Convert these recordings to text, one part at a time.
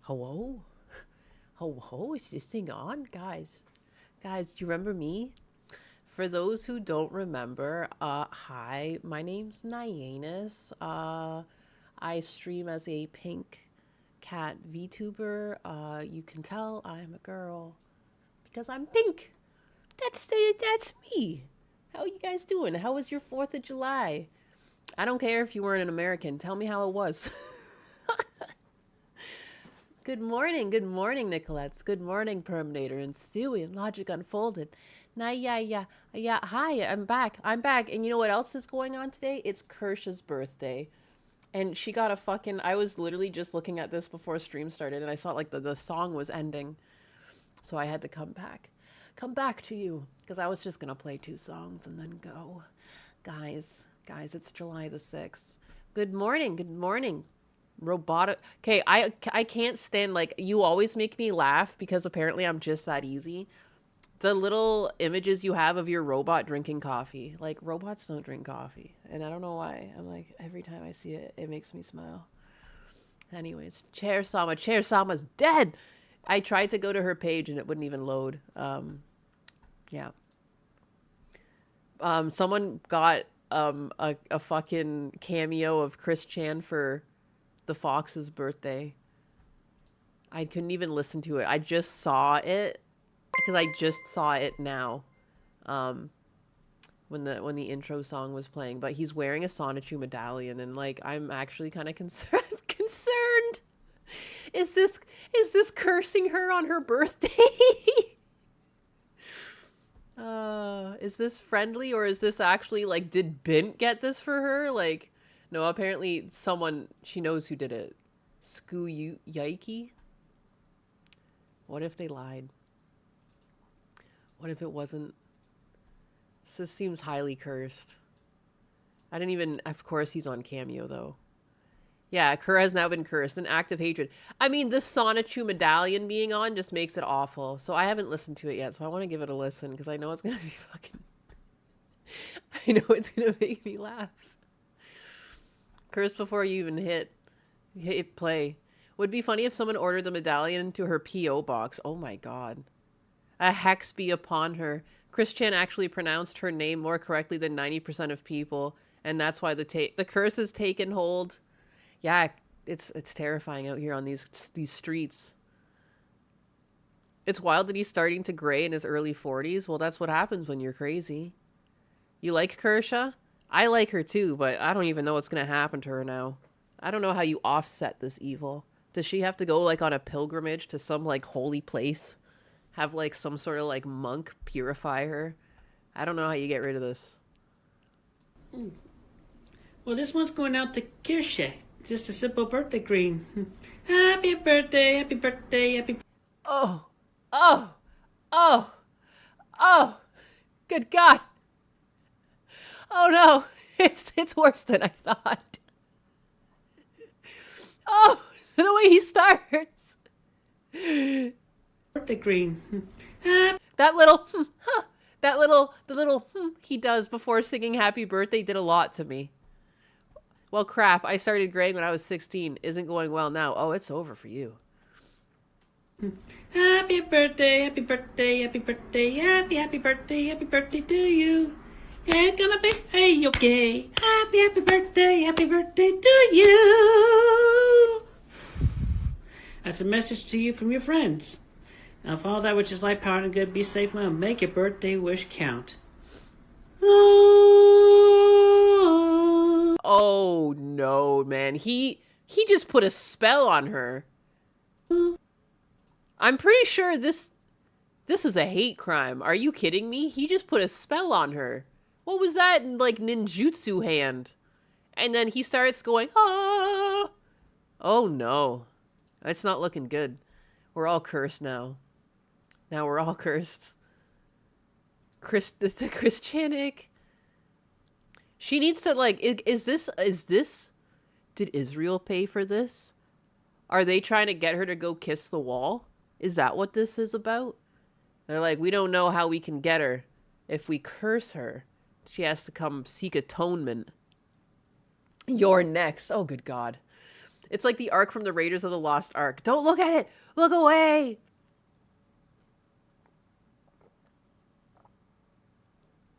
Hello? Ho ho, is this thing on? Guys, do you remember me? For those who don't remember, hi, my name's Nyanus. I stream as a pink cat VTuber. You can tell I'm a girl because I'm pink. That's me. How are you guys doing? How was your 4th of July? I don't care if you weren't an American. Tell me how it was. Good morning, Nicolettes. Good morning, Perminator and Stewie and Logic Unfolded. Nah, yeah. Hi, I'm back. And you know what else is going on today? It's Kersha's birthday. And she got a fucking. I was literally just looking at this before stream started, and I saw like the song was ending. So I had to come back. Come back to you. Because I was just going to play 2 songs and then go. Guys, it's July the 6th. Good morning. Robotic. Okay, I can't stand, like, you always make me laugh because apparently I'm just that easy. The little images you have of your robot drinking coffee. Like, robots don't drink coffee. And I don't know why. I'm like, every time I see it, it makes me smile. Anyways, Chair Sama's dead! I tried to go to her page and it wouldn't even load. Yeah. Someone got a fucking cameo of Chris Chan for the Fox's birthday. I couldn't even listen to it. I just saw it because I just saw it now. When the intro song was playing, but he's wearing a Sonichu medallion and like I'm actually kind of concerned. Is this cursing her on her birthday? Is this friendly or is this actually like did Bint get this for her? Like no, apparently someone, she knows who did it. Yikey? What if they lied? What if it wasn't? This seems highly cursed. I didn't even, of course he's on Cameo though. Yeah, Kerr has now been cursed. An act of hatred. I mean, this Sonichu medallion being on just makes it awful. So I haven't listened to it yet, so I want to give it a listen because I know it's going to be fucking... I know it's going to make me laugh. Curse before you even hit play. Would be funny if someone ordered the medallion into her P.O. box. Oh my god. A hex be upon her. Chris Chan actually pronounced her name more correctly than 90% of people, and that's why the curse has taken hold. Yeah, it's terrifying out here on these streets. It's wild that he's starting to gray in his early 40s. Well, that's what happens when you're crazy. You like Kersha? I like her too, but I don't even know what's going to happen to her now. I don't know how you offset this evil. Does she have to go like on a pilgrimage to some like holy place? Have like some sort of like monk purify her? I don't know how you get rid of this. Well, this one's going out to Kirsche. Just a simple birthday greeting. Happy birthday, happy birthday, happy... Oh! Good God! Oh no! It's worse than I thought. Oh! The way he starts! Birthday greeting. That little... the little he does before singing happy birthday did a lot to me. Well, crap, I started graying when I was 16. Isn't going well now. Oh, it's over for you. Happy birthday, happy birthday, happy birthday, happy birthday to you. It's gonna be okay. Happy birthday to you. That's a message to you from your friends. Now, follow that which is light, power, and good. Be safe now. Make your birthday wish count. Oh no, man. He just put a spell on her. I'm pretty sure this is a hate crime. Are you kidding me? He just put a spell on her. What was that, like, ninjutsu hand? And then he starts going, ah! Oh no. That's not looking good. We're all cursed now. Now we're all cursed. The Christianic. She needs to, like, is this, did Israel pay for this? Are they trying to get her to go kiss the wall? Is that what this is about? They're like, we don't know how we can get her. If we curse her, she has to come seek atonement. You're next. Oh, good God. It's like the ark from the Raiders of the Lost Ark. Don't look at it! Look away!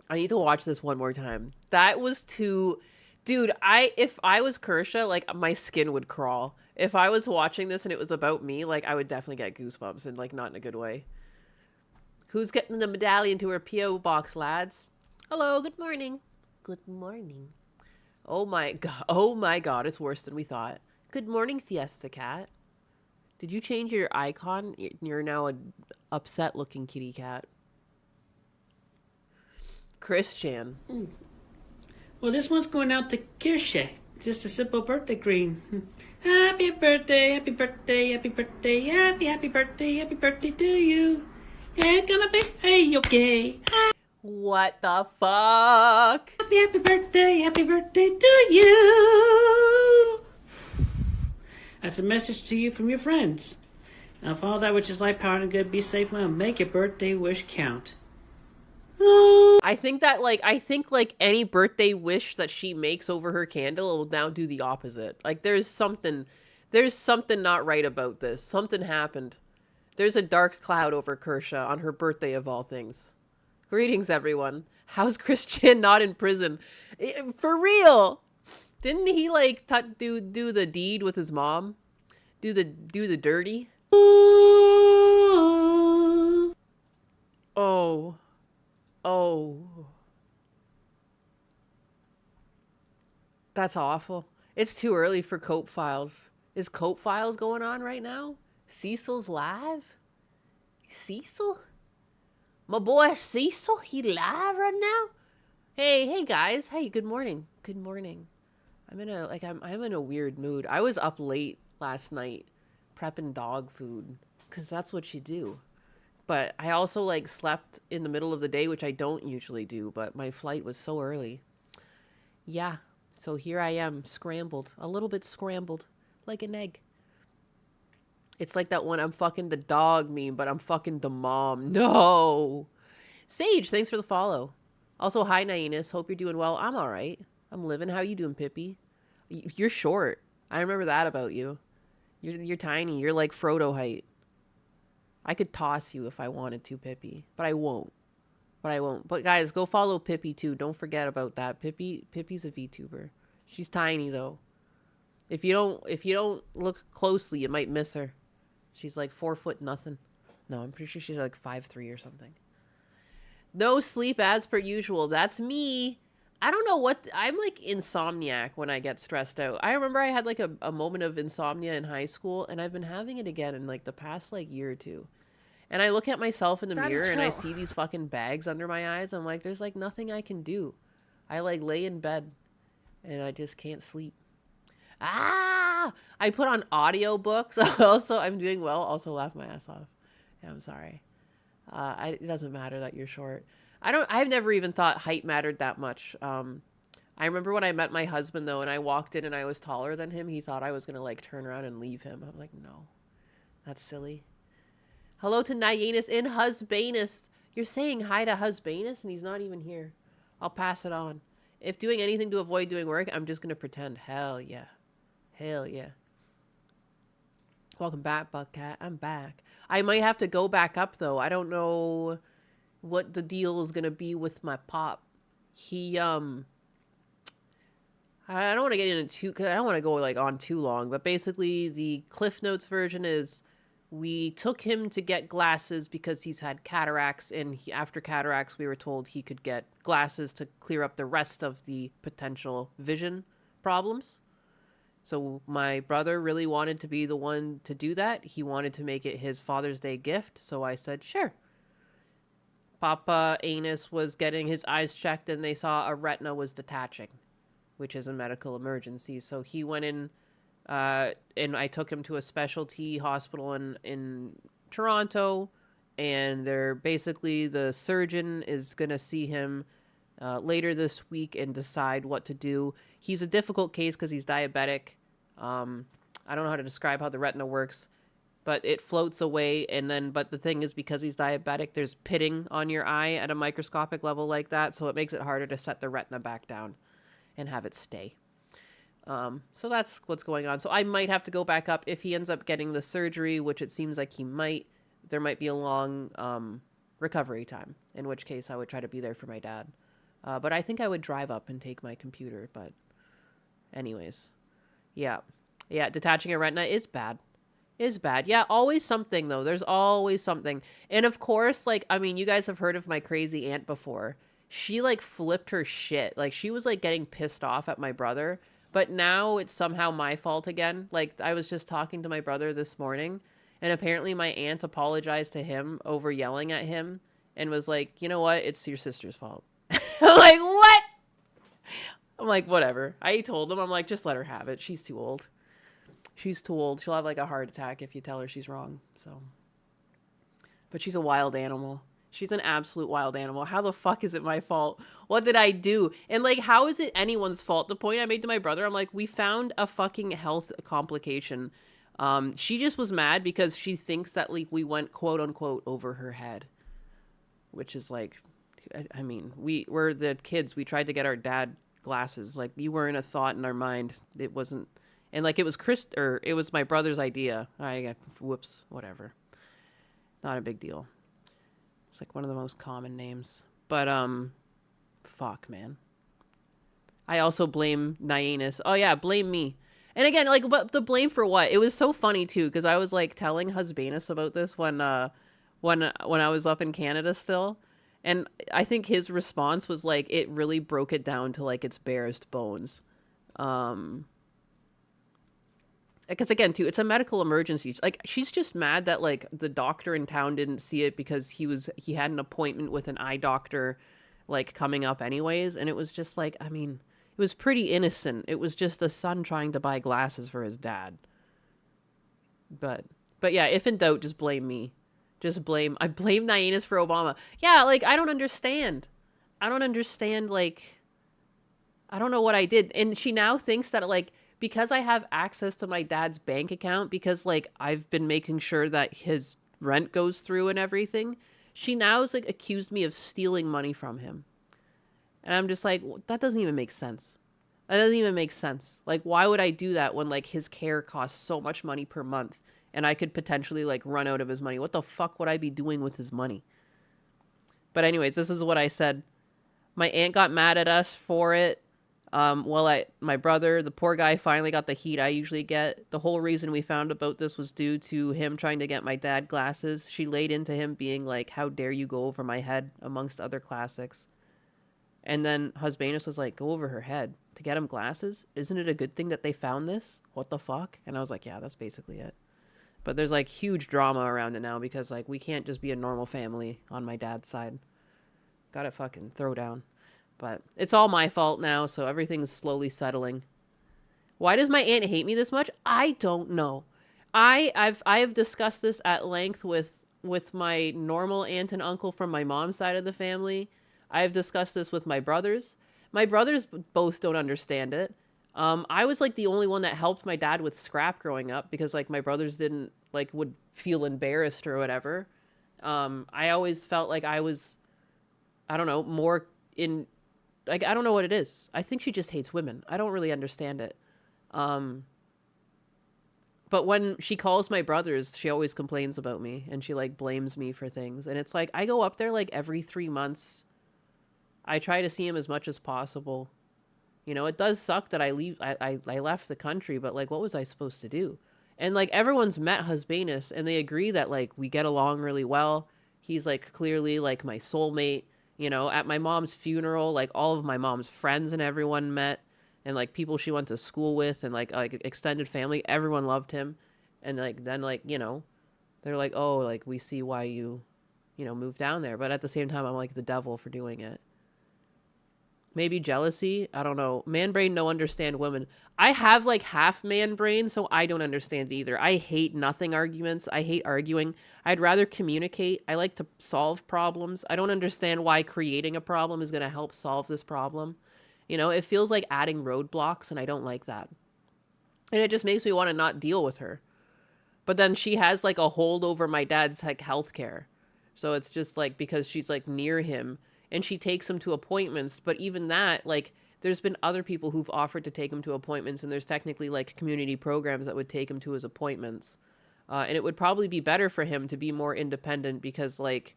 I need to watch this one more time. That was too... Dude, if I was Kersha, like, my skin would crawl. If I was watching this and it was about me, like, I would definitely get goosebumps and, like, not in a good way. Who's getting the medallion to her P.O. box, lads? Hello, good morning. Good morning. Oh my god, it's worse than we thought. Good morning, Fiesta Cat. Did you change your icon? You're now an upset-looking kitty cat. Christian. Well, this one's going out to Kirsche. Just a simple birthday greeting. Happy birthday, happy birthday, happy birthday, happy birthday, happy birthday to you. Yeah, gonna be okay. What the fuck? Happy birthday to you. That's a message to you from your friends. Now, for all that which is life, power, and good, be safe and make your birthday wish count. I think any birthday wish that she makes over her candle will now do the opposite. Like, there's something not right about this. Something happened. There's a dark cloud over Kersha on her birthday of all things. Greetings, everyone. How's Christian not in prison? For real? Didn't he like do the deed with his mom? Do the dirty? Oh. That's awful. It's too early for Cope Files. Is Cope Files going on right now? Cecil's live? Cecil? My boy Cecil? He live right now? Hey guys. Hey, good morning. Good morning. I'm in a weird mood. I was up late last night prepping dog food because that's what you do. But I also like slept in the middle of the day, which I don't usually do, but my flight was so early. Yeah. So here I am, scrambled, a little bit scrambled, like an egg. It's like that one I'm fucking the dog meme, but I'm fucking the mom. No. Sage, thanks for the follow. Also, hi, Nainus. Hope you're doing well. I'm all right. I'm living. How you doing, Pippi? You're short. I remember that about you. You're tiny. You're like Frodo height. I could toss you if I wanted to, Pippi, but I won't. But guys, go follow Pippi too. Don't forget about that. Pippi's a VTuber. She's tiny though. If you don't look closely, you might miss her. She's like 4 foot nothing. No, I'm pretty sure she's like 5'3" or something. No sleep as per usual. That's me. I don't know what... I'm like insomniac when I get stressed out. I remember I had like a moment of insomnia in high school, and I've been having it again in like the past like year or two. And I look at myself in the mirror and I see these fucking bags under my eyes. I'm like, there's like nothing I can do. I like lay in bed and I just can't sleep. I put on audiobooks. Also, I'm doing well. Also laugh my ass off. Yeah, I'm sorry. It doesn't matter that you're short. I've never even thought height mattered that much. I remember when I met my husband though, and I walked in and I was taller than him. He thought I was going to like turn around and leave him. I'm like, no, that's silly. Hello to Nyanus in Husbanus. You're saying hi to Husbanus and he's not even here. I'll pass it on. If doing anything to avoid doing work, I'm just going to pretend. Hell yeah. Hell yeah. Welcome back, Buckcat. I'm back. I might have to go back up though. I don't know what the deal is going to be with my pop. He, I don't want to get into too, cause I don't want to go like on too long, but basically the Cliff Notes version is we took him to get glasses because he's had cataracts, and after cataracts we were told he could get glasses to clear up the rest of the potential vision problems. So my brother really wanted to be the one to do that. He wanted to make it his Father's Day gift, so I said, sure. Papa Anus was getting his eyes checked and they saw a retina was detaching, which is a medical emergency. So he went in, and I took him to a specialty hospital in Toronto, and the surgeon is going to see him later this week and decide what to do. He's a difficult case because he's diabetic. I don't know how to describe how the retina works, but it floats away, but the thing is, because he's diabetic, there's pitting on your eye at a microscopic level like that, so it makes it harder to set the retina back down and have it stay. So that's what's going on. So I might have to go back up if he ends up getting the surgery, which it seems like he might. There might be a long recovery time, in which case I would try to be there for my dad. But I think I would drive up and take my computer. But anyways, yeah. Yeah, detaching a retina is bad. Is bad. Yeah, always something, though. There's always something. And of course, like, I mean, you guys have heard of my crazy aunt before. She, like, flipped her shit. Like, she was, like, getting pissed off at my brother. But now it's somehow my fault again. Like, I was just talking to my brother this morning, and apparently my aunt apologized to him over yelling at him and was like, you know what? It's your sister's fault. I'm like, what? I'm like, whatever. I told him, I'm like, just let her have it. She's too old. She's too old. She'll have like a heart attack if you tell her she's wrong. So, but she's a wild animal. She's an absolute wild animal. How the fuck is it my fault? What did I do? And like, how is it anyone's fault? The point I made to my brother, I'm like, we found a fucking health complication. She just was mad because she thinks that like we went quote unquote over her head, which is like, I mean, we're the kids. We tried to get our dad glasses. Like, you weren't a thought in our mind. It wasn't. And like, it was it was my brother's idea. Whoops, whatever. Not a big deal. It's like one of the most common names. But, fuck, man. I also blame Nyannis. Oh yeah, blame me. And again, like, but the blame for what? It was so funny too, because I was like telling Husbanus about this when I was up in Canada still. And I think his response was like, it really broke it down to like its barest bones. Because again, too, it's a medical emergency. Like, she's just mad that like the doctor in town didn't see it because he had an appointment with an eye doctor, like coming up anyways. And it was just like, I mean, it was pretty innocent. It was just a son trying to buy glasses for his dad. But yeah, if in doubt, just blame me. I blame Nyannis for Obama. Yeah, like, I don't understand. Like, I don't know what I did. And she now thinks that like, because I have access to my dad's bank account, because like I've been making sure that his rent goes through and everything, she now is like accused me of stealing money from him. And I'm just like, that doesn't even make sense. That doesn't even make sense. Like, why would I do that when like his care costs so much money per month and I could potentially like run out of his money? What the fuck would I be doing with his money? But anyways, this is what I said. My aunt got mad at us for it. My brother, the poor guy, finally got the heat I usually get. The whole reason we found about this was due to him trying to get my dad glasses. She laid into him being like, how dare you go over my head, amongst other classics. And then Husbanus was like, go over her head to get him glasses? Isn't it a good thing that they found this? What the fuck? And I was like, yeah, that's basically it. But there's like huge drama around it now because like we can't just be a normal family on my dad's side. Gotta fucking throw down. But it's all my fault now, so everything's slowly settling. Why does my aunt hate me this much? I don't know. I have discussed this at length with my normal aunt and uncle from my mom's side of the family. I've discussed this with my brothers. My brothers both don't understand it. I was like the only one that helped my dad with scrap growing up because like my brothers didn't like would feel embarrassed or whatever. I always felt like I was, I don't know, more in. Like, I don't know what it is. I think she just hates women. I don't really understand it. But when she calls my brothers, she always complains about me and she like blames me for things. And it's like, I go up there like every 3 months. I try to see him as much as possible. You know, it does suck that I left the country, but like, what was I supposed to do? And like, everyone's met Husbanus and they agree that like we get along really well. He's like clearly like my soulmate. You know, at my mom's funeral, like all of my mom's friends and everyone met, and like people she went to school with and like extended family, everyone loved him. And like then like, you know, they're like, oh, like we see why you moved down there. But at the same time, I'm like the devil for doing it. Maybe jealousy. I don't know. Man brain, no understand women. I have like half man brain, so I don't understand either. I hate nothing arguments. I hate arguing. I'd rather communicate. I like to solve problems. I don't understand why creating a problem is going to help solve this problem. You know, it feels like adding roadblocks, and I don't like that. And it just makes me want to not deal with her. But then she has like a hold over my dad's like healthcare. So it's just like because she's like near him. And she takes him to appointments, but even that, like, there's been other people who've offered to take him to appointments, and there's technically like community programs that would take him to his appointments. And it would probably be better for him to be more independent because, like,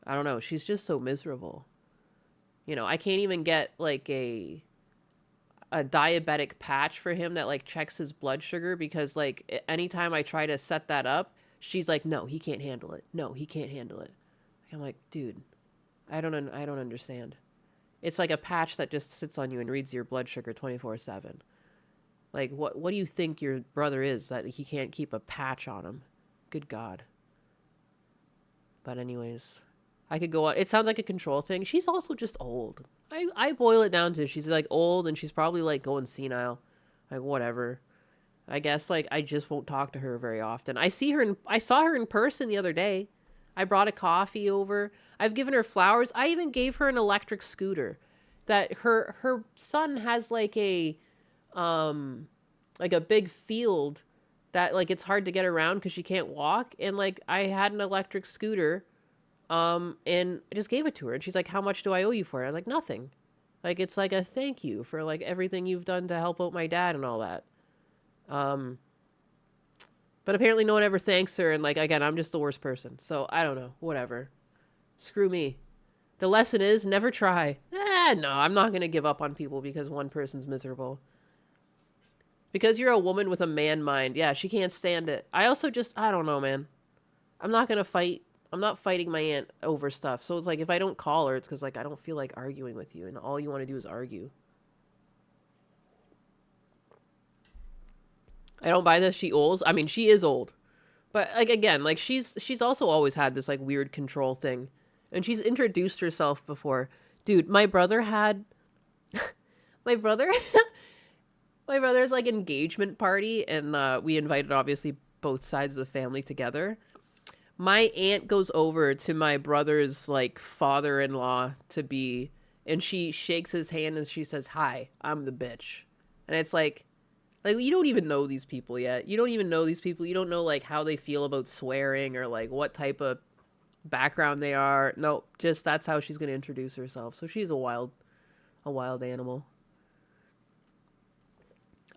I don't know, she's just so miserable. You know, I can't even get like a diabetic patch for him that like checks his blood sugar because like anytime I try to set that up, she's like, no, he can't handle it. No, he can't handle it. I'm like, dude, I don't understand. It's like a patch that just sits on you and reads your blood sugar 24/7. Like, what do you think your brother is that he can't keep a patch on him? Good God. But anyways, I could go on. It sounds like a control thing. She's also just old. I boil it down to she's like old and she's probably like going senile. Like, whatever. I guess like I just won't talk to her very often. I saw her in person the other day. I brought a coffee over. I've given her flowers. I even gave her an electric scooter that her son has like a big field that like it's hard to get around because she can't walk, and like I had an electric scooter and I just gave it to her, and she's like, how much do I owe you for it? I'm like, nothing. Like, it's like a thank you for like everything you've done to help out my dad and all that. But apparently no one ever thanks her, and like, again, I'm just the worst person, so I don't know, whatever. Screw me. The lesson is never try. No, I'm not gonna give up on people because one person's miserable. Because you're a woman with a man mind. Yeah, she can't stand it. I also just, I don't know, man. I'm not gonna fight. I'm not fighting my aunt over stuff. So it's like, if I don't call her, it's because like I don't feel like arguing with you, and all you want to do is argue. I don't buy this. She old. I mean, she is old. But like, again, like she's also always had this like weird control thing. And she's introduced herself before. Dude, my brother had my brother's like engagement party, and we invited obviously both sides of the family together. My aunt goes over to my brother's like father-in-law to be, and she shakes his hand and she says, "Hi, I'm the bitch." And it's like you don't even know these people yet. You don't even know these people. You don't know like how they feel about swearing or like what type of background they are. No, just that's how she's going to introduce herself. So she's a wild animal.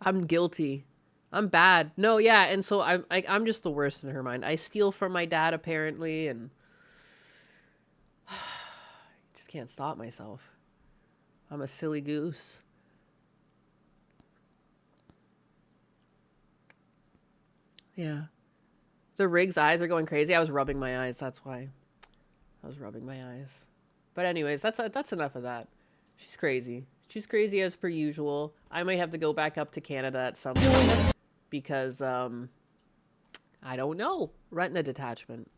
I'm guilty. I'm bad. No, yeah, and so I'm just the worst in her mind. I steal from my dad apparently, and just can't stop myself. I'm a silly goose. Yeah. The Rig's eyes are going crazy. I was rubbing my eyes. That's why. I was rubbing my eyes. But anyways, that's enough of that. She's crazy. She's crazy as per usual. I might have to go back up to Canada at some point because I don't know. Retina detachment.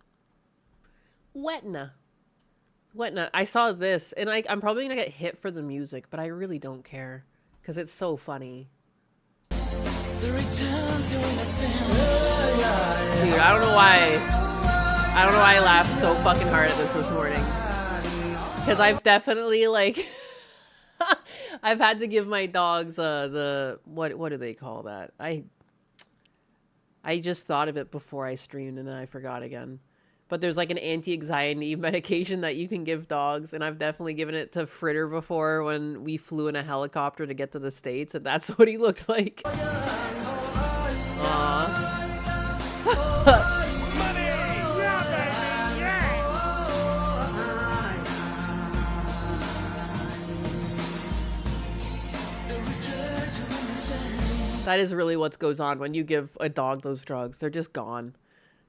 Retina. I saw this, and I'm probably gonna get hit for the music, but I really don't care because it's so funny. Dude, I don't know why I laughed so fucking hard at this morning. Because I've definitely, like, I've had to give my dogs, what do they call that? I just thought of it before I streamed and then I forgot again. But there's like an anti-anxiety medication that you can give dogs, and I've definitely given it to Fritter before when we flew in a helicopter to get to the States, and that's what he looked like. That is really what goes on when you give a dog those drugs. They're just gone.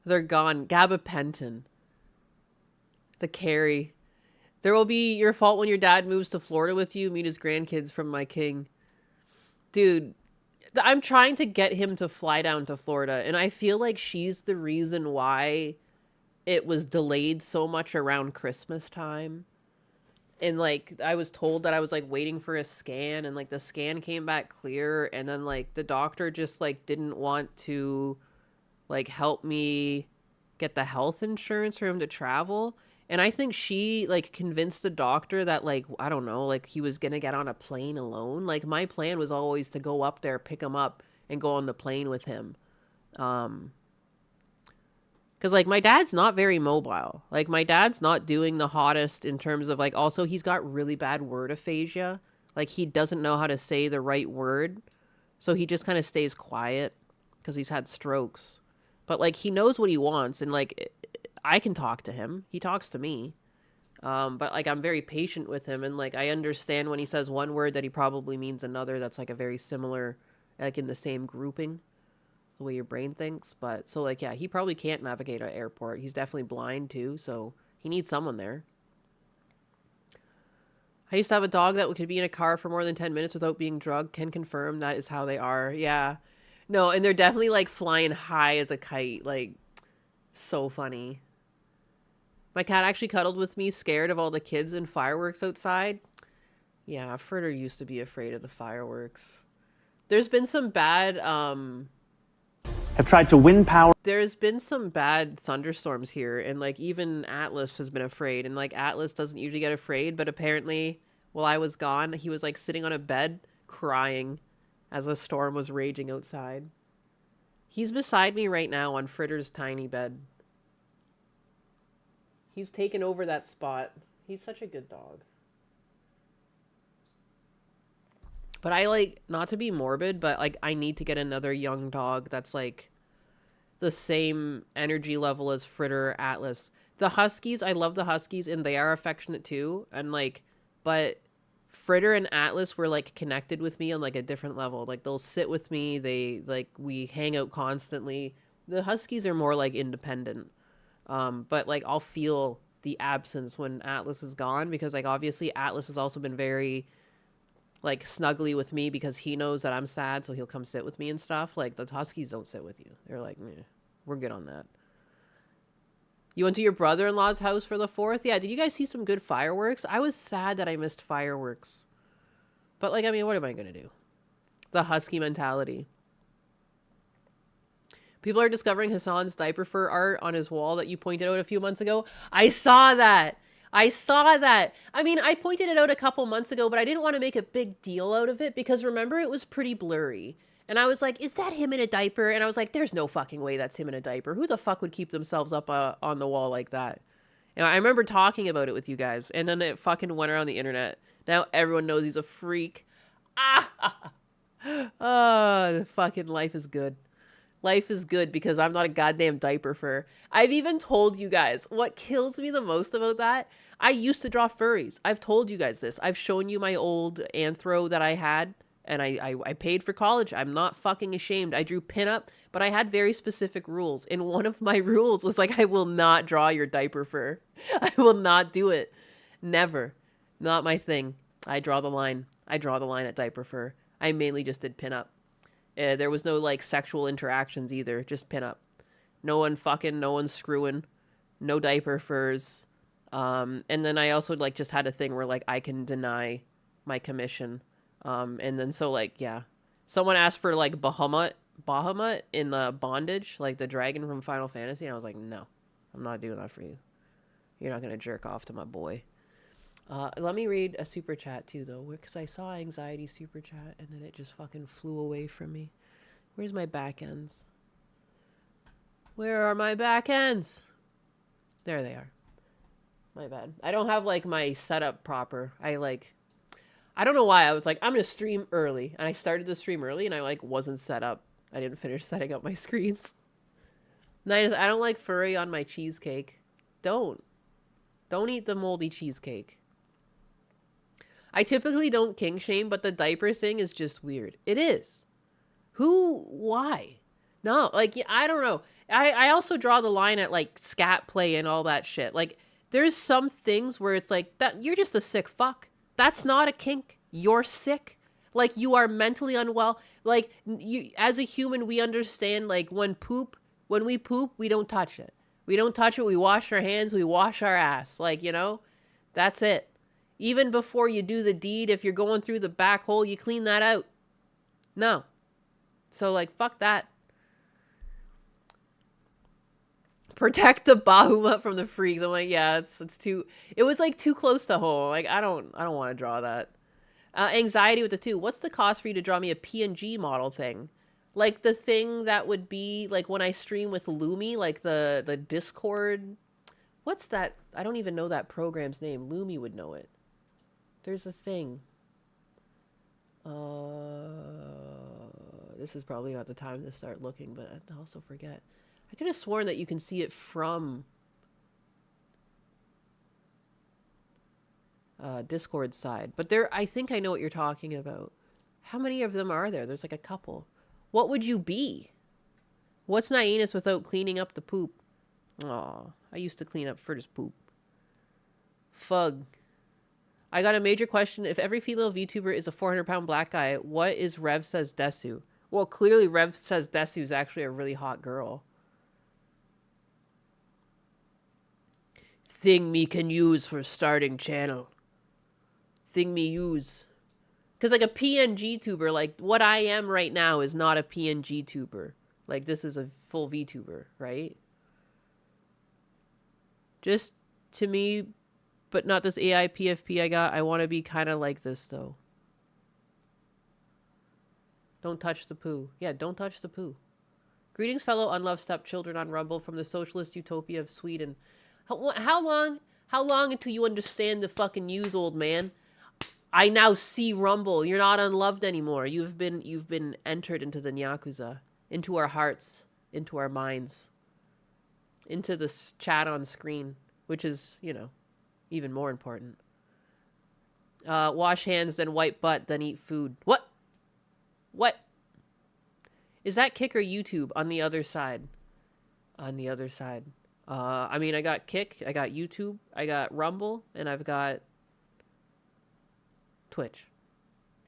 They're gone. Gabapentin. The carry. There will be your fault when your dad moves to Florida with you. Meet his grandkids from my king. Dude, I'm trying to get him to fly down to Florida, and I feel like she's the reason why it was delayed so much around Christmas time. And like I was told that I was like waiting for a scan, and like the scan came back clear, and then like the doctor just like didn't want to like help me get the health insurance for him to travel. And I think she like convinced the doctor that like, I don't know, like he was gonna get on a plane alone. Like my plan was always to go up there, pick him up, and go on the plane with him. Because, like, my dad's not very mobile. Like, my dad's not doing the hottest in terms of, like, also, he's got really bad word aphasia. Like, he doesn't know how to say the right word, so he just kind of stays quiet because he's had strokes. But, like, he knows what he wants, and, like, I can talk to him. He talks to me. But, like, I'm very patient with him, and, like, I understand when he says one word that he probably means another that's, like, a very similar, like, in the same grouping, the way your brain thinks. But, so, like, yeah, he probably can't navigate an airport. He's definitely blind, too, so he needs someone there. I used to have a dog that could be in a car for more than 10 minutes without being drugged. Can confirm that is how they are. Yeah. No, and they're definitely like flying high as a kite. Like, so funny. My cat actually cuddled with me, scared of all the kids and fireworks outside. Yeah, Fritter used to be afraid of the fireworks. There's been some bad, have tried to win power. There's been some bad thunderstorms here, and like even Atlas has been afraid, and like Atlas doesn't usually get afraid, but apparently while I was gone, he was like sitting on a bed crying as a storm was raging outside. He's beside me right now on Fritter's tiny bed. He's taken over that spot. He's such a good dog. But I like, not to be morbid, but like I need to get another young dog that's like the same energy level as Fritter, Atlas. The Huskies, I love the Huskies and they are affectionate too. And like, but Fritter and Atlas were like connected with me on like a different level. Like they'll sit with me. They like, we hang out constantly. The Huskies are more like independent. But like I'll feel the absence when Atlas is gone because like obviously Atlas has also been very like snuggly with me because he knows that I'm sad, so he'll come sit with me and stuff. Like the Huskies don't sit with you. They're like, meh, we're good on that. You went to your brother-in-law's house for the 4th? Yeah, did you guys see some good fireworks? I was sad that I missed fireworks. But like, I mean, what am I gonna do? The Husky mentality. People are discovering Hassan's diaper fur art on his wall that you pointed out a few months ago. I saw that. I saw that. I mean, I pointed it out a couple months ago, but I didn't want to make a big deal out of it because remember, it was pretty blurry. And I was like, is that him in a diaper? And I was like, there's no fucking way that's him in a diaper. Who the fuck would keep themselves up on the wall like that? And I remember talking about it with you guys, and then it fucking went around the internet. Now everyone knows he's a freak. Ah! Oh, fucking life is good. Life is good because I'm not a goddamn diaper fur. I've even told you guys what kills me the most about that. I used to draw furries. I've told you guys this. I've shown you my old anthro that I had, and I paid for college. I'm not fucking ashamed. I drew pinup, but I had very specific rules. And one of my rules was like, I will not draw your diaper fur. I will not do it. Never. Not my thing. I draw the line. I draw the line at diaper fur. I mainly just did pinup. There was no, like, sexual interactions either. Just pinup. No one fucking, no one screwing. No diaper furs. And then I also, like, just had a thing where, like, I can deny my commission. And then so, like, yeah. Someone asked for, like, Bahamut in Bondage, like the dragon from Final Fantasy. And I was like, no. I'm not doing that for you. You're not going to jerk off to my boy. Let me read a super chat too, though, because I saw anxiety super chat and then it just fucking flew away from me. Where's my back ends? Where are my back ends? There they are. My bad. I don't have like my setup proper. I don't know why. I was like, I'm gonna stream early, and I started the stream early, and I like wasn't set up. I didn't finish setting up my screens. I don't like furry on my cheesecake. Don't eat the moldy cheesecake. I typically don't kink shame, but the diaper thing is just weird. It is. Why? No, like, I don't know. I also draw the line at, like, scat play and all that shit. Like, there's some things where it's like, that you're just a sick fuck. That's not a kink. You're sick. Like, you are mentally unwell. Like, you, as a human, we understand, like, when we poop, we don't touch it. We don't touch it. We wash our hands. We wash our ass. Like, you know, that's it. Even before you do the deed, if you're going through the back hole, you clean that out. No. So, like, fuck that. Protect the Bahuma from the freaks. I'm like, yeah, it's too... It was, like, too close to home. Like, I don't want to draw that. Anxiety with the 2. What's the cost for you to draw me a PNG model thing? Like, the thing that would be, like, when I stream with Lumi, like, the Discord... What's that? I don't even know that program's name. Lumi would know it. There's a thing. This is probably not the time to start looking, but I also forget. I could have sworn that you can see it from Discord side, but there, I think I know what you're talking about. How many of them are there? There's like a couple. What would you be? What's Nyanus without cleaning up the poop? Aw, I used to clean up Furter's poop. Fug. I got a major question. If every female VTuber is a 400-pound black guy, what is Rev Says Desu? Well, clearly Rev Says Desu is actually a really hot girl. Thing me can use for starting channel. Thing me use. Because like a PNG tuber, like what I am right now is not a PNG tuber. Like this is a full VTuber, right? Just to me, but not this AI PFP I got. I want to be kind of like this though. Don't touch the poo. Yeah, don't touch the poo. Greetings, fellow unloved stepchildren on Rumble from the socialist utopia of Sweden. How long until you understand the fucking news, old man? I now see Rumble. You're not unloved anymore. You've been entered into the Nyakuza, into our hearts, into our minds, into this chat on screen, which is, you know, even more important. Wash hands, then wipe butt, then eat food. What? What? Is that Kick or YouTube on the other side? On the other side. I mean, I got Kick, I got YouTube, I got Rumble, and I've got Twitch.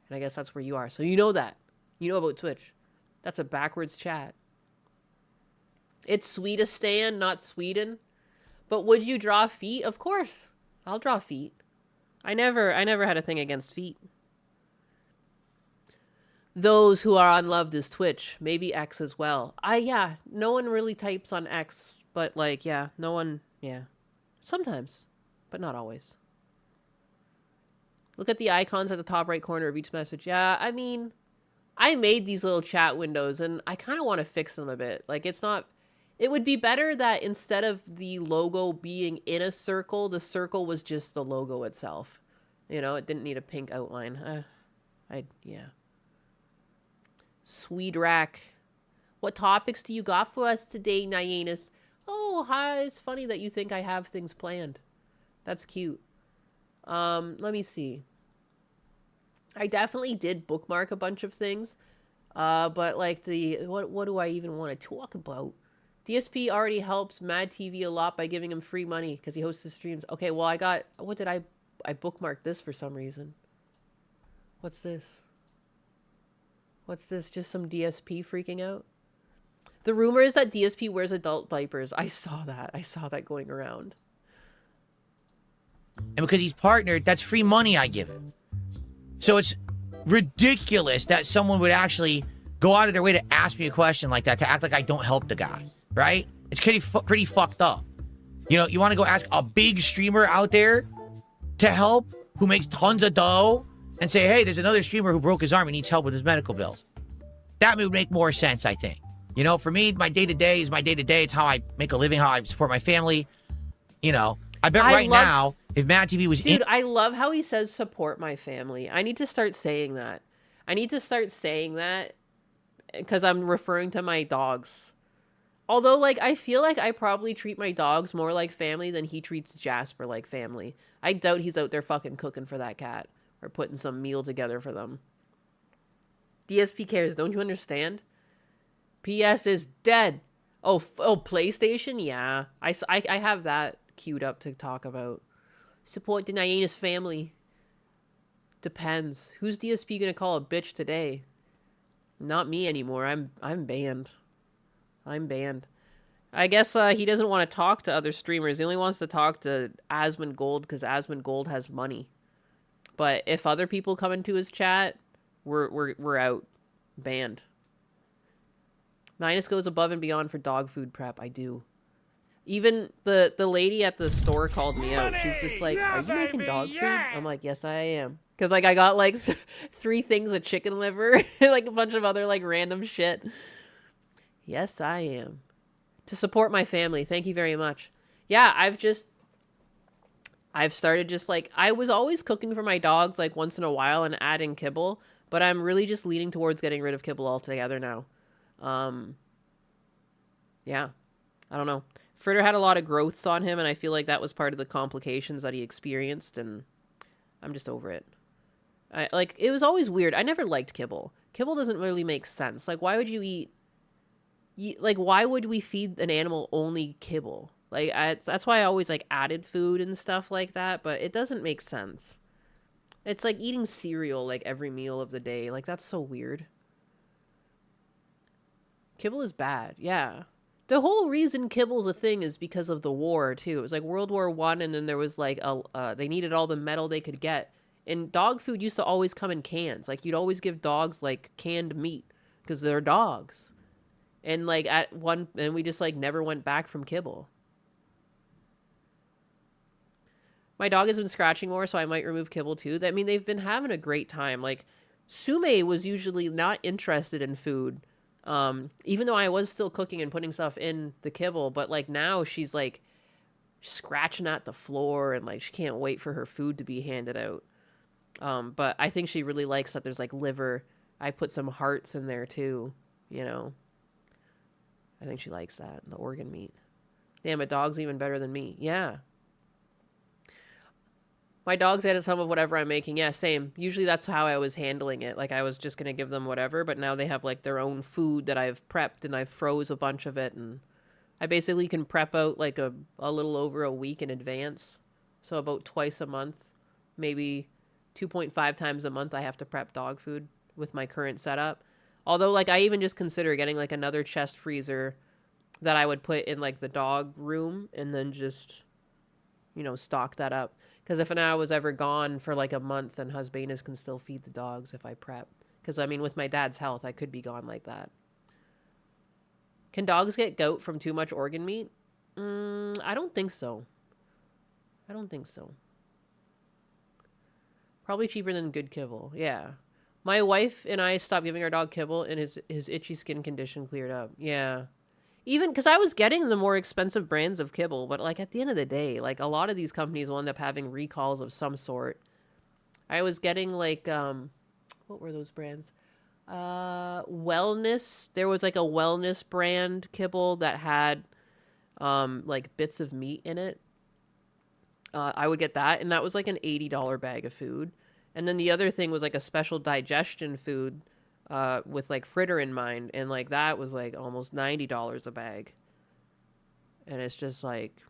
And I guess that's where you are. So you know that. You know about Twitch. That's a backwards chat. It's Swedistan, not Sweden. But would you draw feet? Of course. I'll draw feet. I never had a thing against feet. Those who are unloved is Twitch. Maybe X as well. Yeah. No one really types on X. But, like, yeah. No one, yeah. Sometimes. But not always. Look at the icons at the top right corner of each message. Yeah, I mean, I made these little chat windows, and I kind of want to fix them a bit. Like, it's not... It would be better that instead of the logo being in a circle, the circle was just the logo itself. You know, it didn't need a pink outline. Yeah. Sweet rack. What topics do you got for us today, Nyanus? Oh, hi. It's funny that you think I have things planned. That's cute. Let me see. I definitely did bookmark a bunch of things. But like what do I even want to talk about? DSP already helps Mad TV a lot by giving him free money because he hosts his streams. Okay, well I bookmarked this for some reason. What's this? What's this? Just some DSP freaking out? The rumor is that DSP wears adult diapers. I saw that going around. And because he's partnered, that's free money I give him. So it's ridiculous that someone would actually go out of their way to ask me a question like that, to act like I don't help the guy, right? It's pretty fucked up. You know, you want to go ask a big streamer out there to help who makes tons of dough and say, hey, there's another streamer who broke his arm and needs help with his medical bills. That would make more sense, I think. You know, for me, my day-to-day is my day-to-day. It's how I make a living, how I support my family. You know, I bet now, if Mad TV was... Dude, I love how he says support my family. I need to start saying that. Because I'm referring to my dogs. Although, like, I feel like I probably treat my dogs more like family than he treats Jasper like family. I doubt he's out there fucking cooking for that cat. Or putting some meal together for them. DSP cares, don't you understand? PS is dead. Oh, PlayStation? Yeah. I have that queued up to talk about. Support the Nyanus family. Depends. Who's DSP gonna call a bitch today? Not me anymore. I'm banned. I'm banned. I guess he doesn't want to talk to other streamers. He only wants to talk to Asmund Gold because Asmund Gold has money. But if other people come into his chat, we're out. Banned. Nyanus goes above and beyond for dog food prep. I do. Even the lady at the store called me out. She's just like, are you making dog food? I'm like, yes, I am. Because, like, I got, like, 3 things of chicken liver and, like, a bunch of other, like, random shit. Yes, I am. To support my family. Thank you very much. Yeah, I've started just, like, I was always cooking for my dogs, like, once in a while and adding kibble. But I'm really just leaning towards getting rid of kibble altogether now. Yeah, I don't know. Fritter had a lot of growths on him, and I feel like that was part of the complications that he experienced, and I'm just over it. It was always weird. I never liked kibble. Kibble doesn't really make sense. Like, why would you eat... why would we feed an animal only kibble? That's why I always, like, added food and stuff like that, but it doesn't make sense. It's like eating cereal, like, every meal of the day. Like, that's so weird. Kibble is bad, yeah. The whole reason kibble's a thing is because of the war, too. It was, like, World War One, and then there was, like, they needed all the metal they could get. And dog food used to always come in cans. Like, you'd always give dogs, like, canned meat because they're dogs. And, like, and we just, like, never went back from kibble. My dog has been scratching more, so I might remove kibble, too. I mean, they've been having a great time. Like, Sume was usually not interested in food, even though I was still cooking and putting stuff in the kibble. But, like, now she's, like, scratching at the floor, and, like, she can't wait for her food to be handed out. But I think she really likes that there's, like, liver. I put some hearts in there, too, you know. I think she likes that, the organ meat. Damn, a dog's even better than me. Yeah. My dogs added some of whatever I'm making. Yeah, same. Usually that's how I was handling it. Like, I was just going to give them whatever, but now they have, like, their own food that I've prepped, and I've froze a bunch of it, and I basically can prep out, like, a little over a week in advance. So about twice a month, maybe 2.5 times a month I have to prep dog food with my current setup. Although, like, I even just consider getting, like, another chest freezer that I would put in, like, the dog room and then just, you know, stock that up. Because if I was ever gone for, like, a month, then Husbanus can still feed the dogs if I prep. Because, I mean, with my dad's health, I could be gone like that. Can dogs get gout from too much organ meat? I don't think so. I don't think so. Probably cheaper than good kibble. Yeah. My wife and I stopped giving our dog kibble, and his itchy skin condition cleared up. Yeah. Even because I was getting the more expensive brands of kibble, but, like, at the end of the day, like, a lot of these companies will end up having recalls of some sort. I was getting, like, what were those brands? Wellness. There was, like, a wellness brand kibble that had, like, bits of meat in it. I would get that, and that was, like, an $80 bag of food. And then the other thing was, like, a special digestion food with, like, fritter in mind. And, like, that was, like, almost $90 a bag. And it's just, like,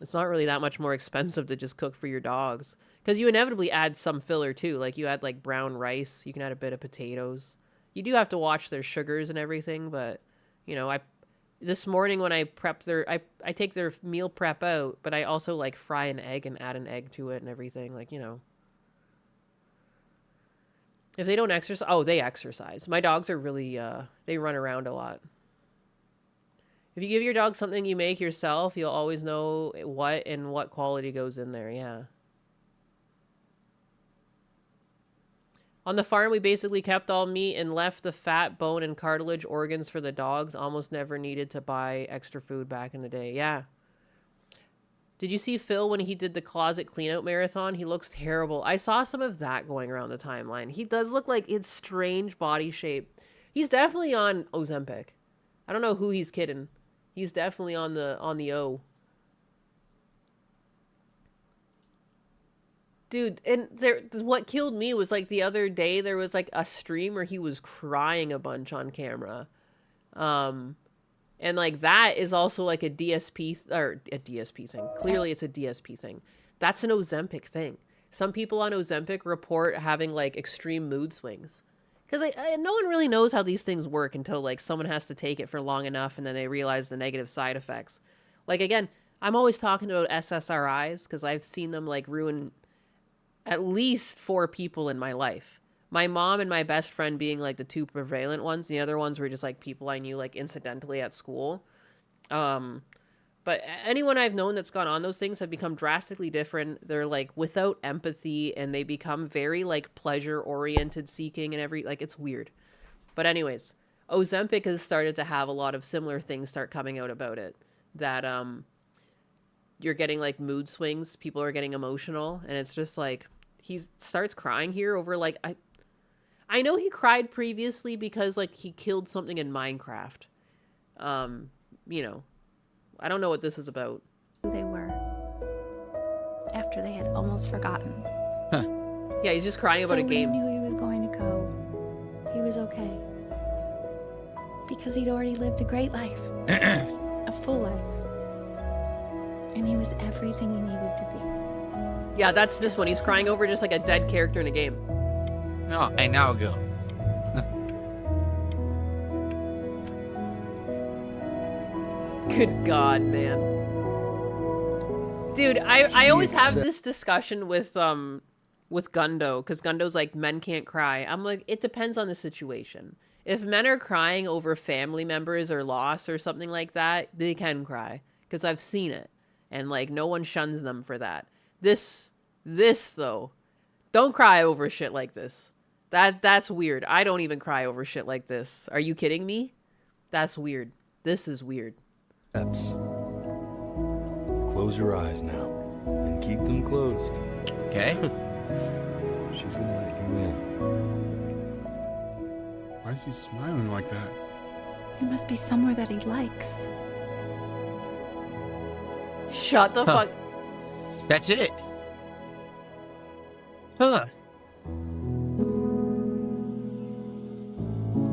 it's not really that much more expensive to just cook for your dogs. Because you inevitably add some filler, too. Like, you add, like, brown rice. You can add a bit of potatoes. You do have to watch their sugars and everything. But, you know, this morning when I prep I take their meal prep out. But I also, like, fry an egg and add an egg to it and everything. Like, you know. If they don't exercise... Oh, they exercise. My dogs are really... they run around a lot. If you give your dog something you make yourself, you'll always know what quality goes in there. Yeah. On the farm, we basically kept all meat and left the fat, bone, and cartilage organs for the dogs. Almost never needed to buy extra food back in the day. Yeah. Did you see Phil when he did the closet cleanout marathon? He looks terrible. I saw some of that going around the timeline. He does look like it's strange body shape. He's definitely on Ozempic. I don't know who he's kidding. He's definitely on the O. Dude, and what killed me was, like, the other day there was, like, a stream where he was crying a bunch on camera. And, like, that is also, like, a DSP thing. Clearly, it's a DSP thing. That's an Ozempic thing. Some people on Ozempic report having, like, extreme mood swings. Because no one really knows how these things work until, like, someone has to take it for long enough and then they realize the negative side effects. Like, again, I'm always talking about SSRIs because I've seen them, like, ruin at least 4 people in my life. My mom and my best friend being, like, the 2 prevalent ones. The other ones were just, like, people I knew, like, incidentally at school. But anyone I've known that's gone on those things have become drastically different. They're, like, without empathy, and they become very, like, pleasure-oriented seeking and like, it's weird. But anyways, Ozempic has started to have a lot of similar things start coming out about it. That, you're getting, like, mood swings. People are getting emotional, and it's just, like, he starts crying here over, like, I know he cried previously because like he killed something in Minecraft. You know, I don't know what this is about. Who they were after they had almost forgotten. Yeah, he's just crying about So a when he game. knew he was going to go, he was okay. Because he'd already lived a great life. A full life. And he was everything he needed to be. Yeah, that's this one. He's crying over just like a dead character in a game. Oh, and now go. Good God, man. Dude, I always have this discussion with Gundo, because Gundo's like, men can't cry. I'm like, it depends on the situation. If men are crying over family members or loss or something like that, they can cry. Because I've seen it. And like, no one shuns them for that. This though, don't cry over shit like this. That's weird. I don't even cry over shit like this. Are you kidding me? That's weird. This is weird. Steps. Close your eyes now and keep them closed. Okay. She's gonna let you in. Why is he smiling like that? It must be somewhere that he likes. Shut the fuck. That's it. Huh.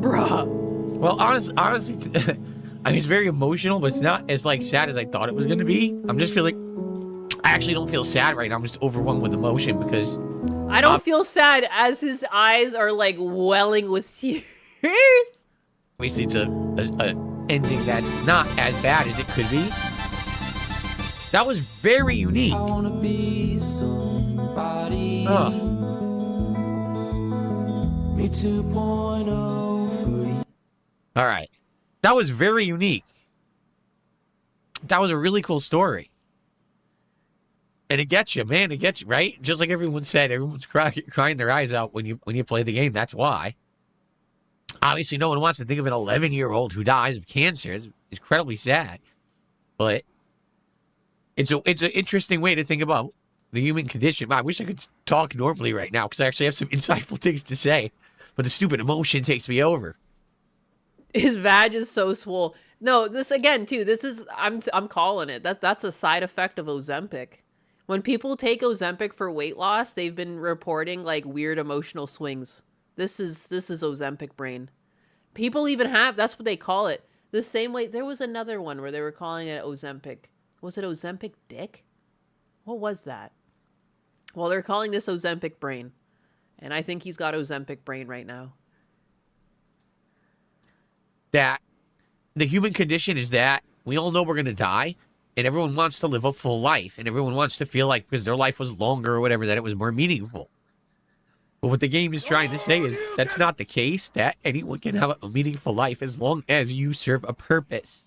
Bruh. Well, honestly, I mean, it's very emotional, but it's not as like sad as I thought it was going to be. I'm just feeling, I actually don't feel sad right now. I'm just overwhelmed with emotion because I don't feel sad as his eyes are like welling with tears. obviously it's a ending that's not as bad as it could be. That was very unique. I wanna be somebody. Me 2.0 for you. All right. That was very unique. That was a really cool story. And it gets you, man. It gets you, right? Just like everyone said, everyone's crying their eyes out when you play the game. That's why. Obviously, no one wants to think of an 11-year-old who dies of cancer. It's incredibly sad. But it's an interesting way to think about the human condition. I wish I could talk normally right now because I actually have some insightful things to say. But the stupid emotion takes me over. His vag is so swole. No, this again too. This is I'm calling it. That's a side effect of Ozempic. When people take Ozempic for weight loss, they've been reporting like weird emotional swings. This is Ozempic brain. People even have, that's what they call it. The same way there was another one where they were calling it Ozempic. Was it Ozempic dick? What was that? Well, they're calling this Ozempic brain. And I think he's got Ozempic brain right now. That the human condition is that we all know we're going to die, and everyone wants to live a full life, and everyone wants to feel like because their life was longer or whatever, that it was more meaningful. But what the game is trying to say is that's not the case, that anyone can have a meaningful life as long as you serve a purpose.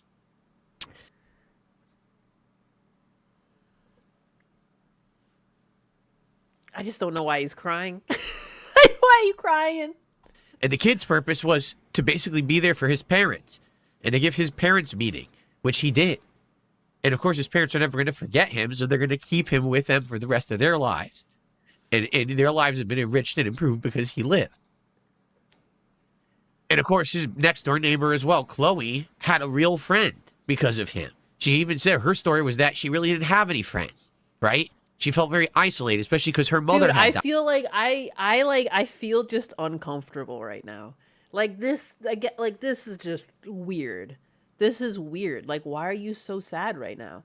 I just don't know why he's crying. Why are you crying? And the kid's purpose was to basically be there for his parents and to give his parents meaning, which he did. And of course, his parents are never going to forget him, so they're going to keep him with them for the rest of their lives. And their lives have been enriched and improved because he lived. And of course, his next door neighbor as well, Chloe, had a real friend because of him. She even said her story was that she really didn't have any friends, right? She felt very isolated, especially because her mother Dude, had I died. feel like I feel just uncomfortable right now. Like this, this is just weird. This is weird. Like, why are you so sad right now?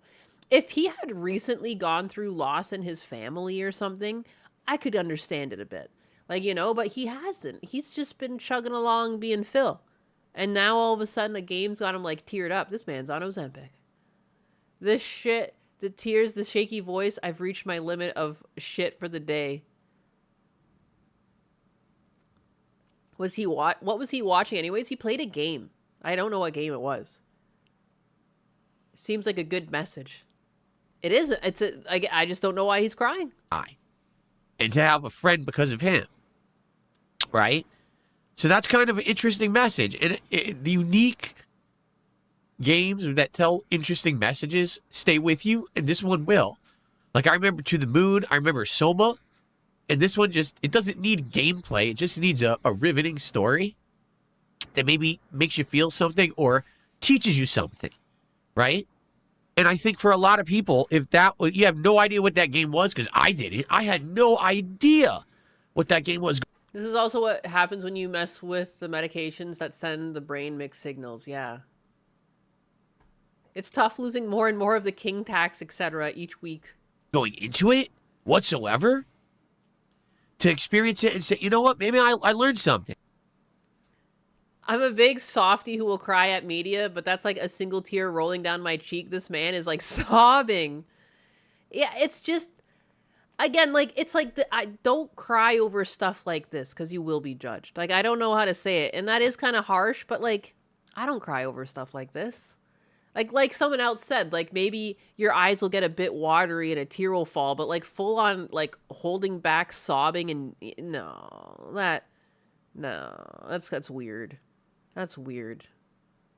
If he had recently gone through loss in his family or something, I could understand it a bit. Like, you know, but he hasn't. He's just been chugging along being Phil. And now all of a sudden the game's got him like teared up. This man's on Ozempic. This shit, the tears, the shaky voice, I've reached my limit of shit for the day. What was he watching anyways? He played a game. I don't know what game it was. It seems like a good message. It is. I just don't know why he's crying. And to have a friend because of him, right? So that's kind of an interesting message. And the unique games that tell interesting messages stay with you, and this one will. Like, I remember To the Moon, I remember Soma, And this one it doesn't need gameplay. It just needs a riveting story that maybe makes you feel something or teaches you something, right? And I think for a lot of people, if that was, you have no idea what that game was, because I didn't. I had no idea what that game was. This is also what happens when you mess with the medications that send the brain mixed signals. Yeah. It's tough losing more and more of the king tax, etc. each week. Going into it whatsoever to experience it and say, you know what, maybe I learned something. I'm a big softie who will cry at media, but that's like a single tear rolling down my cheek. This man is like sobbing. Yeah, it's just, again, like, it's like, I don't cry over stuff like this because you will be judged. Like, I don't know how to say it. And that is kind of harsh, but like, I don't cry over stuff like this. Like someone else said, like, maybe your eyes will get a bit watery and a tear will fall, but like full on, like, holding back, sobbing, and that's weird. That's weird.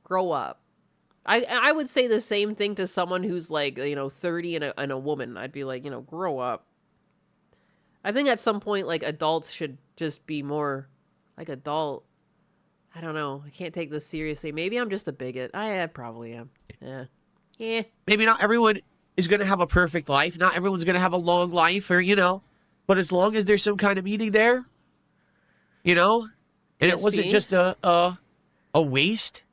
Grow up. I would say the same thing to someone who's like, 30 and a woman. I'd be like, grow up. I think at some point, like, adults should just be more like adult. I don't know. I can't take this seriously. Maybe I'm just a bigot. I probably am. Yeah. Maybe not everyone is going to have a perfect life. Not everyone's going to have a long life or, but as long as there's some kind of meaning there, and it wasn't just a waste.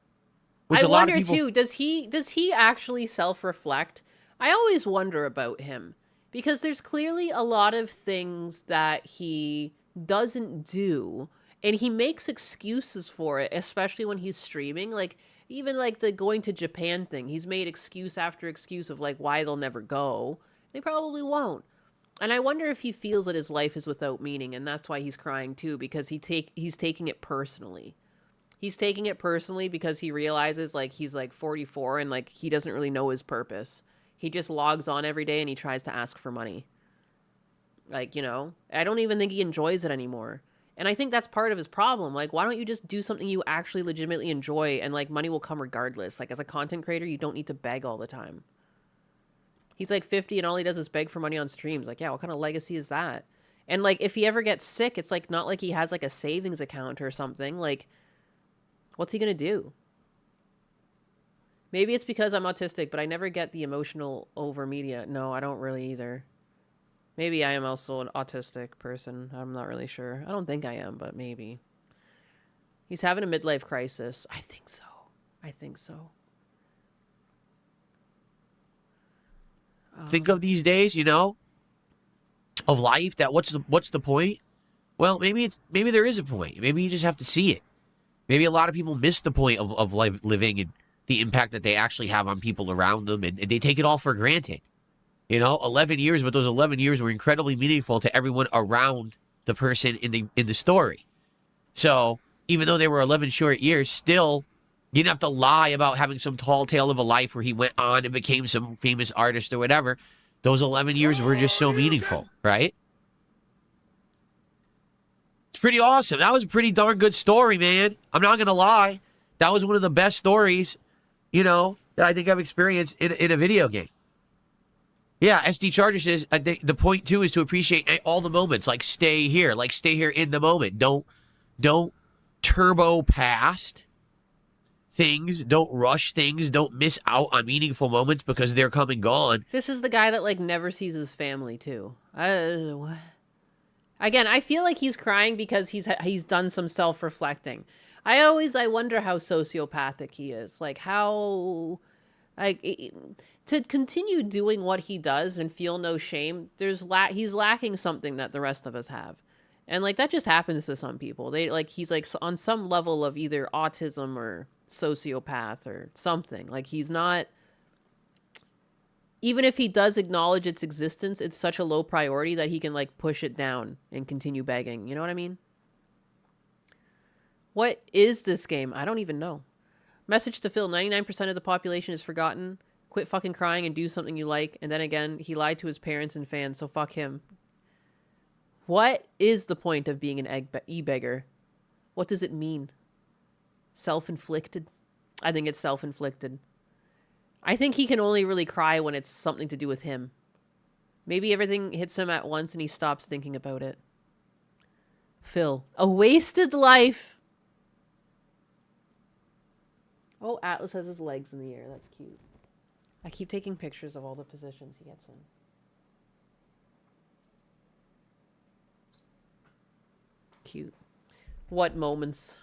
I wonder too, does he actually self-reflect? I always wonder about him because there's clearly a lot of things that he doesn't do. And he makes excuses for it, especially when he's streaming. Like, even like the going to Japan thing, he's made excuse after excuse of like why they'll never go. They probably won't. And I wonder if he feels that his life is without meaning, and that's why he's crying too, because he's taking it personally. He's taking it personally because he realizes like he's like 44 and like he doesn't really know his purpose. He just logs on every day and he tries to ask for money. Like, I don't even think he enjoys it anymore. And I think that's part of his problem. Like, why don't you just do something you actually legitimately enjoy and, like, money will come regardless? Like, as a content creator, you don't need to beg all the time. He's, like, 50 and all he does is beg for money on streams. Like, yeah, what kind of legacy is that? And, like, if he ever gets sick, it's, like, not like he has, like, a savings account or something. Like, what's he gonna do? Maybe it's because I'm autistic, but I never get the emotional over media. No, I don't really either. Maybe I am also an autistic person. I'm not really sure. I don't think I am, but maybe. He's having a midlife crisis. I think so. Think of these days, of life, that what's the point? Well, maybe there is a point. Maybe you just have to see it. Maybe a lot of people miss the point of life, living and the impact that they actually have on people around them, and they take it all for granted. 11 years, but those 11 years were incredibly meaningful to everyone around the person in the story. So even though they were 11 short years, still, you didn't have to lie about having some tall tale of a life where he went on and became some famous artist or whatever. Those 11 years were just so meaningful, right? It's pretty awesome. That was a pretty darn good story, man. I'm not going to lie. That was one of the best stories, that I think I've experienced in a video game. Yeah, SD Charger says, I think the point too is to appreciate all the moments. Like, stay here in the moment. Don't turbo past things. Don't rush things. Don't miss out on meaningful moments because they're come and gone. This is the guy that like never sees his family too. What? Again, I feel like he's crying because he's done some self-reflecting. I wonder how sociopathic he is. Like how, like. To continue doing what he does and feel no shame, he's lacking something that the rest of us have. And like that just happens to some people. He's like on some level of either autism or sociopath or something. Like he's not, even if he does acknowledge its existence, it's such a low priority that he can like push it down and continue begging. You know what I mean? What is this game? I don't even know. Message to Phil, 99% of the population is forgotten. Quit fucking crying and do something you like. And then again, he lied to his parents and fans, so fuck him. What is the point of being an e-beggar? What does it mean? Self-inflicted? I think it's self-inflicted. I think he can only really cry when it's something to do with him. Maybe everything hits him at once and he stops thinking about it. Phil, a wasted life. Oh, Atlas has his legs in the air. That's cute. I keep taking pictures of all the positions he gets in. Cute. What moments?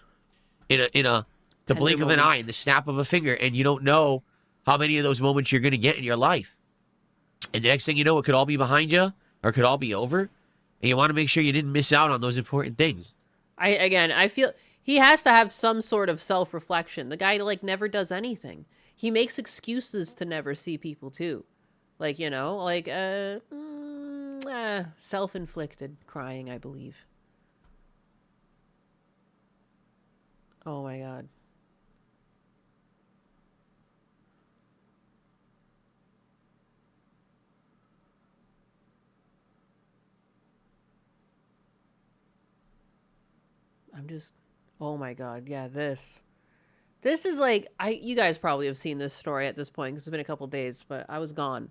In the Tender blink of an eye, moments. in the snap of a finger, and you don't know how many of those moments you're going to get in your life. And the next thing you know, it could all be behind you, or it could all be over. And you want to make sure you didn't miss out on those important things. I feel he has to have some sort of self-reflection. The guy, like, never does anything. He makes excuses to never see people, too. Like, you know, like, self-inflicted crying, I believe. Oh, my God. I'm just, oh my God. Yeah, this is like, you guys probably have seen this story at this point because it's been a couple days, but I was gone.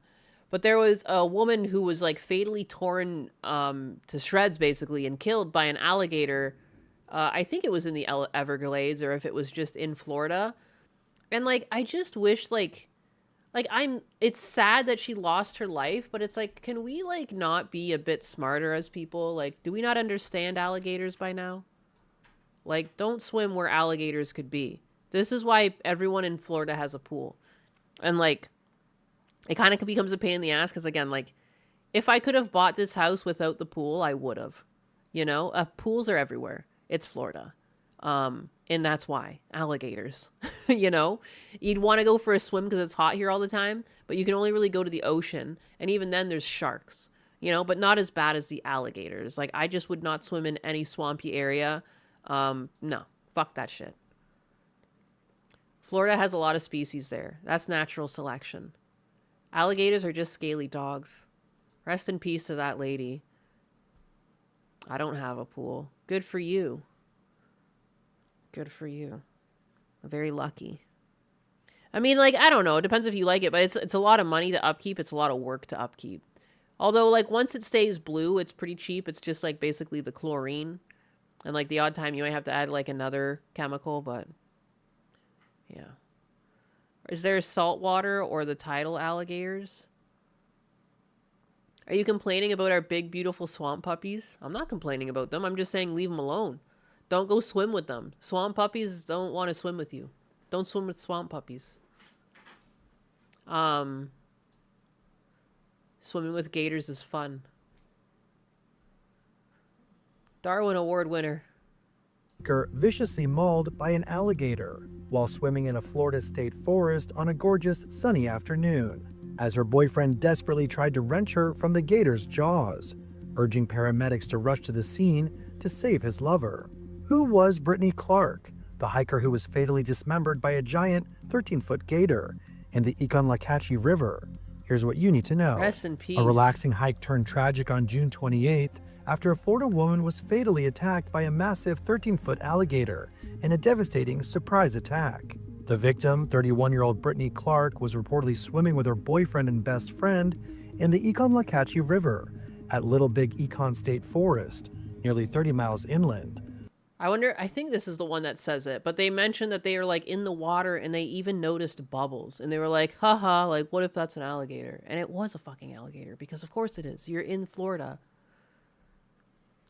But there was a woman who was like fatally torn to shreds basically and killed by an alligator. I think it was in the Everglades, or if it was just in Florida. And like, I just wish it's sad that she lost her life, but it's like, can we like not be a bit smarter as people? Like, do we not understand alligators by now? Like, don't swim where alligators could be. This is why everyone in Florida has a pool. And, like, it kind of becomes a pain in the ass because, again, like, if I could have bought this house without the pool, I would have. You know? Pools are everywhere. It's Florida. And that's why. Alligators. You know? You'd want to go for a swim because it's hot here all the time, but you can only really go to the ocean. And even then, there's sharks. You know? But not as bad as the alligators. Like, I just would not swim in any swampy area. No, fuck that shit. Florida has a lot of species there. That's natural selection. Alligators are just scaly dogs. Rest in peace to that lady. I don't have a pool. Good for you. Good for you. I'm very lucky. I mean, like, I don't know. It depends if you like it, but it's a lot of money to upkeep. It's a lot of work to upkeep. Although, like, once it stays blue, it's pretty cheap. It's just, like, basically the chlorine. And, like, the odd time you might have to add, like, another chemical, but, yeah. Is there saltwater or the tidal alligators? Are you complaining about our big, beautiful swamp puppies? I'm not complaining about them. I'm just saying leave them alone. Don't go swim with them. Swamp puppies don't want to swim with you. Don't swim with swamp puppies. Swimming with gators is fun. Darwin Award winner. Viciously mauled by an alligator while swimming in a Florida state forest on a gorgeous sunny afternoon, as her boyfriend desperately tried to wrench her from the gator's jaws, urging paramedics to rush to the scene to save his lover. Who was Brittany Clark, the hiker who was fatally dismembered by a giant 13-foot gator in the Econlockhatchee River? Here's what you need to know. Rest in peace. A relaxing hike turned tragic on June 28th after a Florida woman was fatally attacked by a massive 13-foot alligator in a devastating surprise attack. The victim, 31-year-old Brittany Clark, was reportedly swimming with her boyfriend and best friend in the Econlockhatchee River at Little Big Econ State Forest, nearly 30 miles inland. I think this is the one that says it, but they mentioned that they are like in the water and they even noticed bubbles. And they were like, haha, like, what if that's an alligator? And it was a fucking alligator because of course it is. You're in Florida.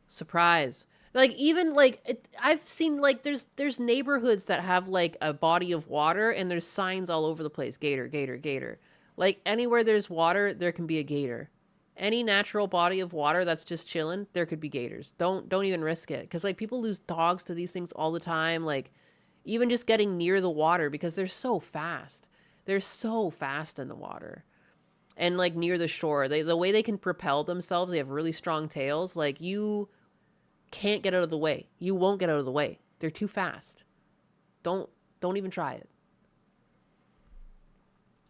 Surprise. Like, even like I've seen like there's neighborhoods that have like a body of water and there's signs all over the place. Gator, gator, gator. Like anywhere there's water, there can be a gator. Any natural body of water that's just chilling, there could be gators. Don't even risk it. Because, like, people lose dogs to these things all the time. Like, even just getting near the water because they're so fast. They're so fast in the water. And, like, near the shore. The way they can propel themselves, they have really strong tails. Like, you can't get out of the way. You won't get out of the way. They're too fast. Don't even try it.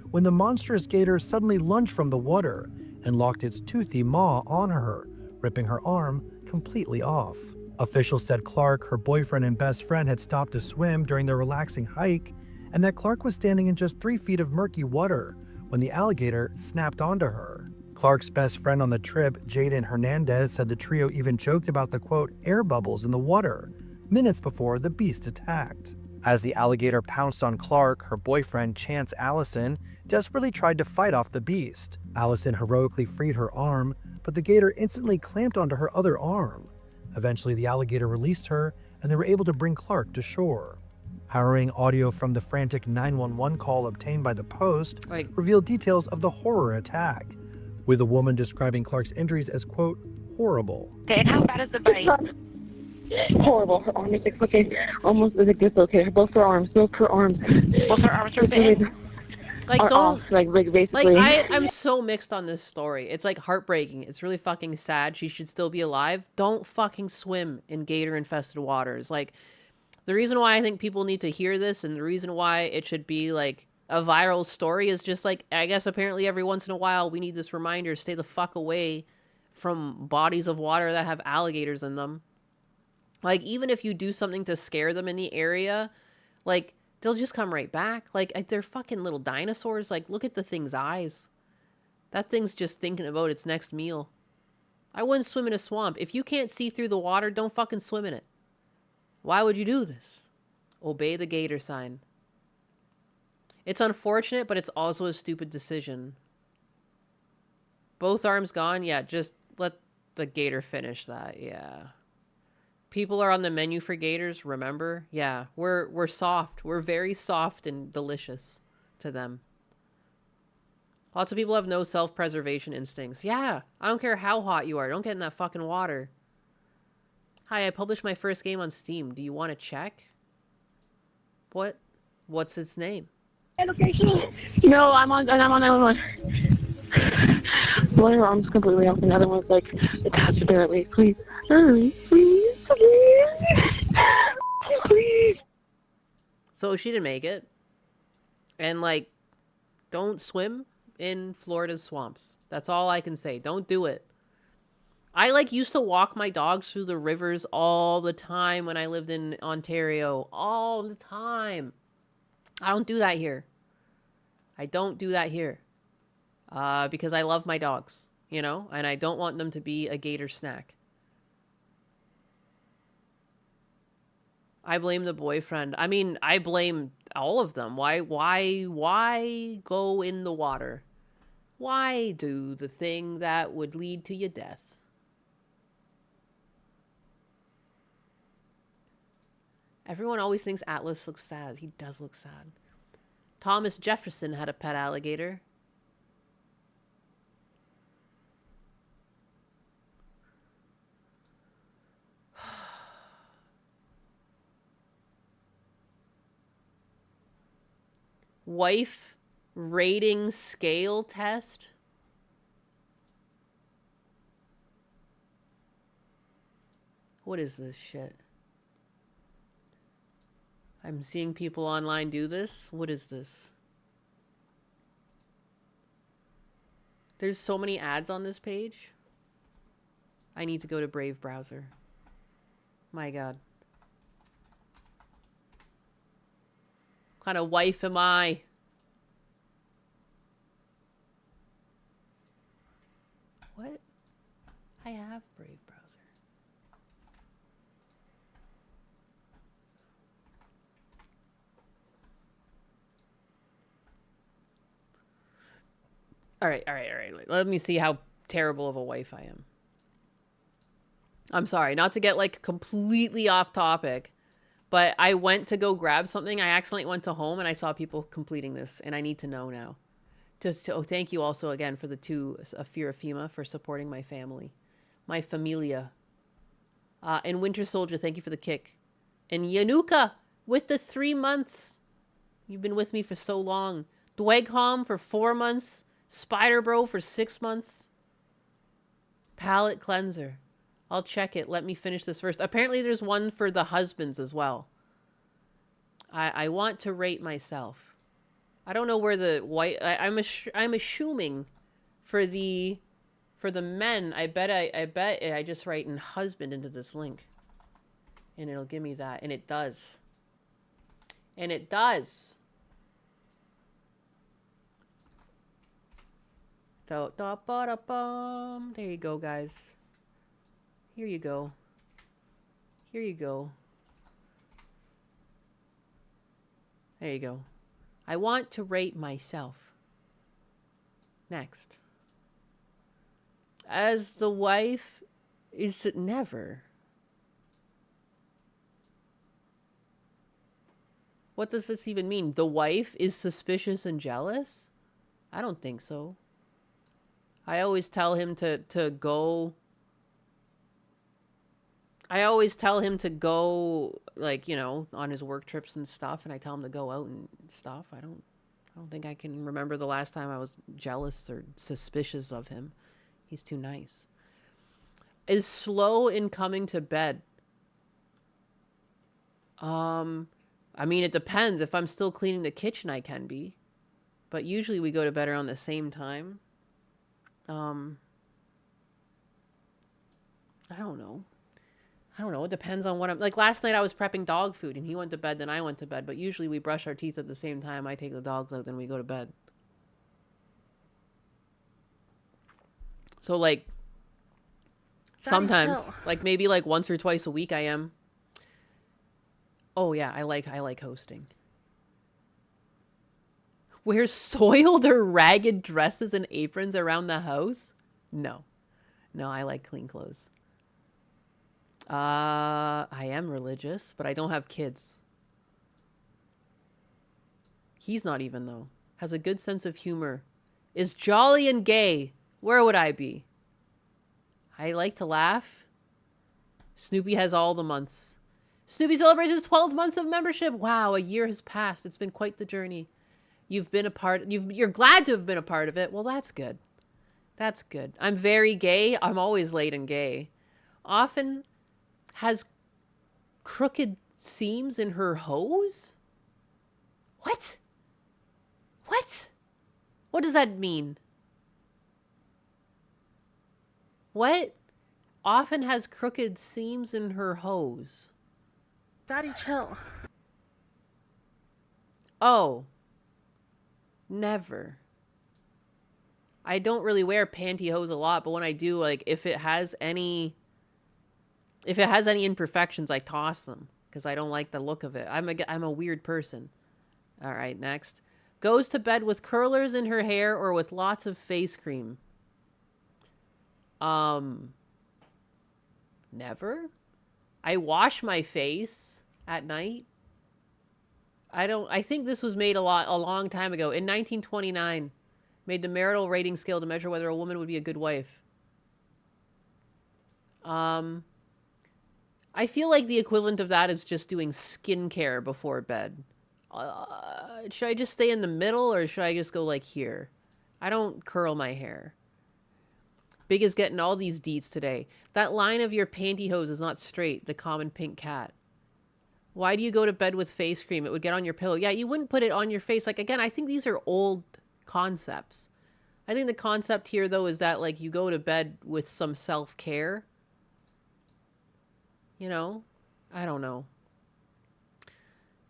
When the monstrous gator suddenly lunged from the water and locked its toothy maw on her, ripping her arm completely off. Officials said Clark, her boyfriend and best friend, had stopped to swim during their relaxing hike, and that Clark was standing in just 3 feet of murky water when the alligator snapped onto her. Clark's best friend on the trip, Jaden Hernandez, said the trio even joked about the quote, air bubbles in the water, minutes before the beast attacked. As the alligator pounced on Clark, her boyfriend, Chance Allison, desperately tried to fight off the beast. Allison heroically freed her arm, but the gator instantly clamped onto her other arm. Eventually, the alligator released her, and they were able to bring Clark to shore. Harrowing audio from the frantic 911 call obtained by the Post revealed details of the horror attack, with a woman describing Clark's injuries as, quote, horrible. Okay, and how bad is the bite? Horrible. Her arm is dislocated, almost dislocated. Both her arms Both her arms are big. Like, don't... off, like basically. I'm so mixed on this story. It's, like, heartbreaking. It's really fucking sad. She should still be alive. Don't fucking swim in gator-infested waters. Like, the reason why I think people need to hear this and the reason why it should be, like, a viral story is just, like, I guess apparently every once in a while we need this reminder, stay the fuck away from bodies of water that have alligators in them. Like, even if you do something to scare them in the area, like, they'll just come right back. Like, they're fucking little dinosaurs. Like, look at the thing's eyes. That thing's just thinking about its next meal. I wouldn't swim in a swamp. If you can't see through the water, don't fucking swim in it. Why would you do this? Obey the gator sign. It's unfortunate, but it's also a stupid decision. Both arms gone? Yeah, just let the gator finish that. Yeah. People are on the menu for gators, remember? Yeah, we're soft. We're very soft and delicious to them. Lots of people have no self-preservation instincts. Yeah, I don't care how hot you are. Don't get in that fucking water. Hi, I published my first game on Steam. Do you want to check? What's its name? Location? No, I'm on 911. One of her arms completely off, and the other one's like attached barely. Please, hurry, please, please. So she didn't make it. And, like, don't swim in Florida's swamps. That's all I can say. Don't do it. I, like, used to walk my dogs through the rivers all the time when I lived in Ontario. All the time. I don't do that here. I don't do that here. Because I love my dogs, you know? And I don't want them to be a gator snack. I blame the boyfriend. I mean, I blame all of them. Why go in the water? Why do the thing that would lead to your death? Everyone always thinks Atlas looks sad. He does look sad. Thomas Jefferson had a pet alligator. Wife rating scale test. What is this shit? I'm seeing people online do this. What is this? There's so many ads on this page. I need to go to Brave browser. My God. What kind of wife am I? What? I have Brave browser. All right. Let me see how terrible of a wife I am. I'm sorry, not to get, like, completely off topic, but I went to go grab something. I accidentally went to home and I saw people completing this, and I need to know now. Thank you also again for the Fear of FEMA for supporting my family. My familia. And Winter Soldier, thank you for the kick. And Yanuka with the 3 months. You've been with me for so long. Dweghom for 4 months. Spider Bro for 6 months. Palette cleanser. I'll check it. Let me finish this first. Apparently there's one for the husbands as well. I want to rate myself. I don't know where the white... I'm assuming for the men, I bet I just write in husband into this link. And it'll give me that. And it does. And it does. There you go, guys. Here you go. Here you go. There you go. I want to rate myself. Next. As the wife is never. What does this even mean? The wife is suspicious and jealous? I don't think so. I always tell him to go. I always tell him to go, like, you know, on his work trips and stuff, and I tell him to go out and stuff. I don't think I can remember the last time I was jealous or suspicious of him. He's too nice. Is slow in coming to bed. I mean, it depends. If I'm still cleaning the kitchen, I can be. But usually we go to bed around the same time. I don't know. It depends on what I'm... Like, last night I was prepping dog food, and he went to bed, then I went to bed. But usually we brush our teeth at the same time. I take the dogs out, then we go to bed. So, like... Sometimes. Like, maybe, like, once or twice a week I am. Oh, yeah. I like hosting. Wear soiled or ragged dresses and aprons around the house? No. No, I like clean clothes. I am religious, but I don't have kids. He's not even, though. Has a good sense of humor. Is jolly and gay. Where would I be? I like to laugh. Snoopy has all the months. Snoopy celebrates his 12 months of membership. Wow, a year has passed. It's been quite the journey. You've been a part... You're glad to have been a part of it. Well, that's good. That's good. I'm very gay. I'm always late and gay. Often has crooked seams in her hose? What? What? What does that mean? What? Often has crooked seams in her hose. Daddy, chill. Oh. Never. I don't really wear pantyhose a lot, but when I do, like, if it has any imperfections, I toss them because I don't like the look of it. I'm a weird person. All right, next. Goes to bed with curlers in her hair or with lots of face cream. Never. I wash my face at night. I think this was made a long time ago. In 1929, made the marital rating scale to measure whether a woman would be a good wife. I feel like the equivalent of that is just doing skincare before bed. Should I just stay in the middle or should I just go like here? I don't curl my hair. Big is getting all these deets today. That line of your pantyhose is not straight, the common pink cat. Why do you go to bed with face cream? It would get on your pillow. Yeah, you wouldn't put it on your face. Like, again, I think these are old concepts. I think the concept here, though, is that, like, you go to bed with some self-care. You know? I don't know.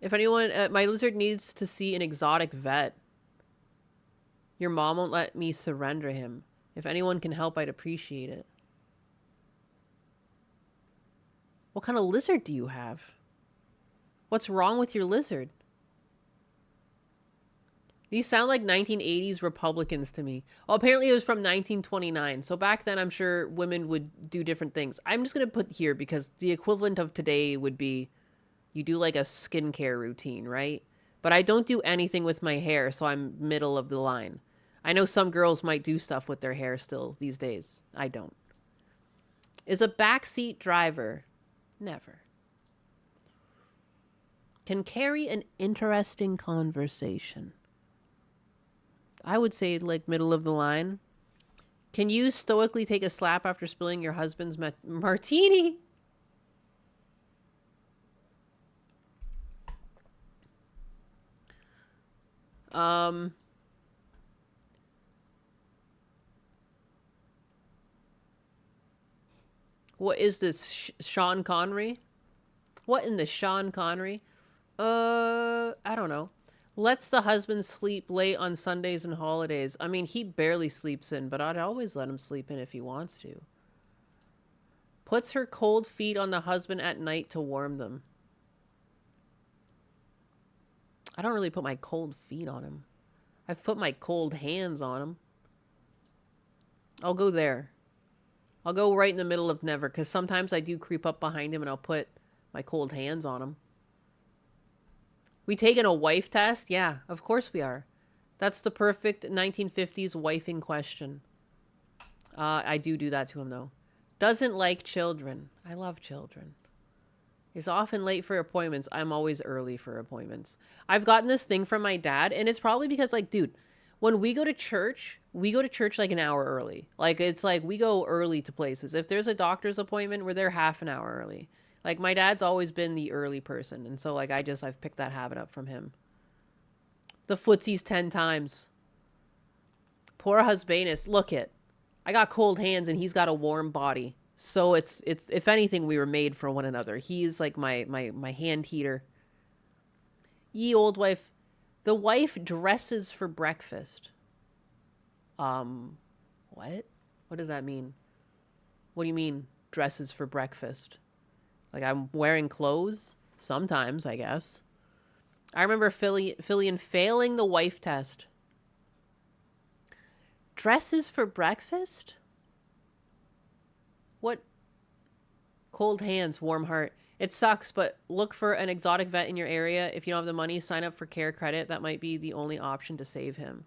If anyone... my lizard needs to see an exotic vet. Your mom won't let me surrender him. If anyone can help, I'd appreciate it. What kind of lizard do you have? What's wrong with your lizard? These sound like 1980s Republicans to me. Well, apparently it was from 1929. So back then, I'm sure women would do different things. I'm just going to put here because the equivalent of today would be you do like a skincare routine, right? But I don't do anything with my hair, so I'm middle of the line. I know some girls might do stuff with their hair still these days. I don't. Is a backseat driver. Never. Can carry an interesting conversation. I would say like middle of the line. Can you stoically take a slap after spilling your husband's martini? What is this? Sean Connery? What in the Sean Connery? I don't know. Lets the husband sleep late on Sundays and holidays. I mean, he barely sleeps in, but I'd always let him sleep in if he wants to. Puts her cold feet on the husband at night to warm them. I don't really put my cold feet on him. I've put my cold hands on him. I'll go there. I'll go right in the middle of never, because sometimes I do creep up behind him and I'll put my cold hands on him. We taking a wife test? Yeah, of course we are. That's the perfect 1950s wifing question. I do that to him, though. Doesn't like children. I love children. Is often late for appointments. I'm always early for appointments. I've gotten this thing from my dad, and it's probably because, like, dude, when we go to church like an hour early. Like, it's like we go early to places. If there's a doctor's appointment, we're there half an hour early. Like, my dad's always been the early person. And so, like, I've picked that habit up from him. The footsies 10 times. Poor husbanus. Look it. I got cold hands and he's got a warm body. So it's if anything, we were made for one another. He's like my hand heater. Ye old wife. The wife dresses for breakfast. What? What does that mean? What do you mean, dresses for breakfast? Like, I'm wearing clothes? Sometimes, I guess. I remember Fillion failing the wife test. Dresses for breakfast? What? Cold hands, warm heart. It sucks, but look for an exotic vet in your area. If you don't have the money, sign up for care credit. That might be the only option to save him.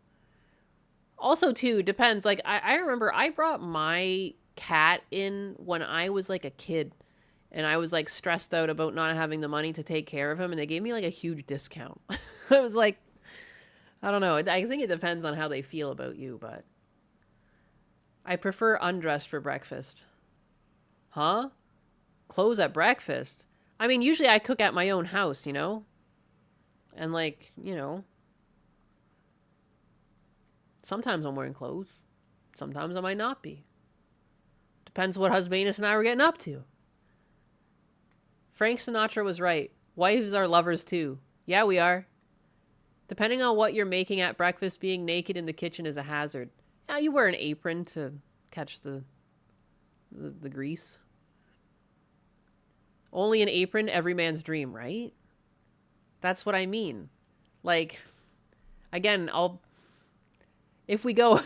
Also, too, depends. Like, I remember I brought my cat in when I was, like, a kid. And I was, like, stressed out about not having the money to take care of him. And they gave me, like, a huge discount. I was like, I don't know. I think it depends on how they feel about you, but I prefer undressed for breakfast. Huh? Clothes at breakfast? I mean, usually I cook at my own house, you know? And, like, you know, sometimes I'm wearing clothes. Sometimes I might not be. Depends what husbandess and I were getting up to. Frank Sinatra was right. Wives are lovers too. Yeah, we are. Depending on what you're making at breakfast, being naked in the kitchen is a hazard. Yeah, you wear an apron to catch the grease. Only an apron, every man's dream, right? That's what I mean. Like, again, if we go,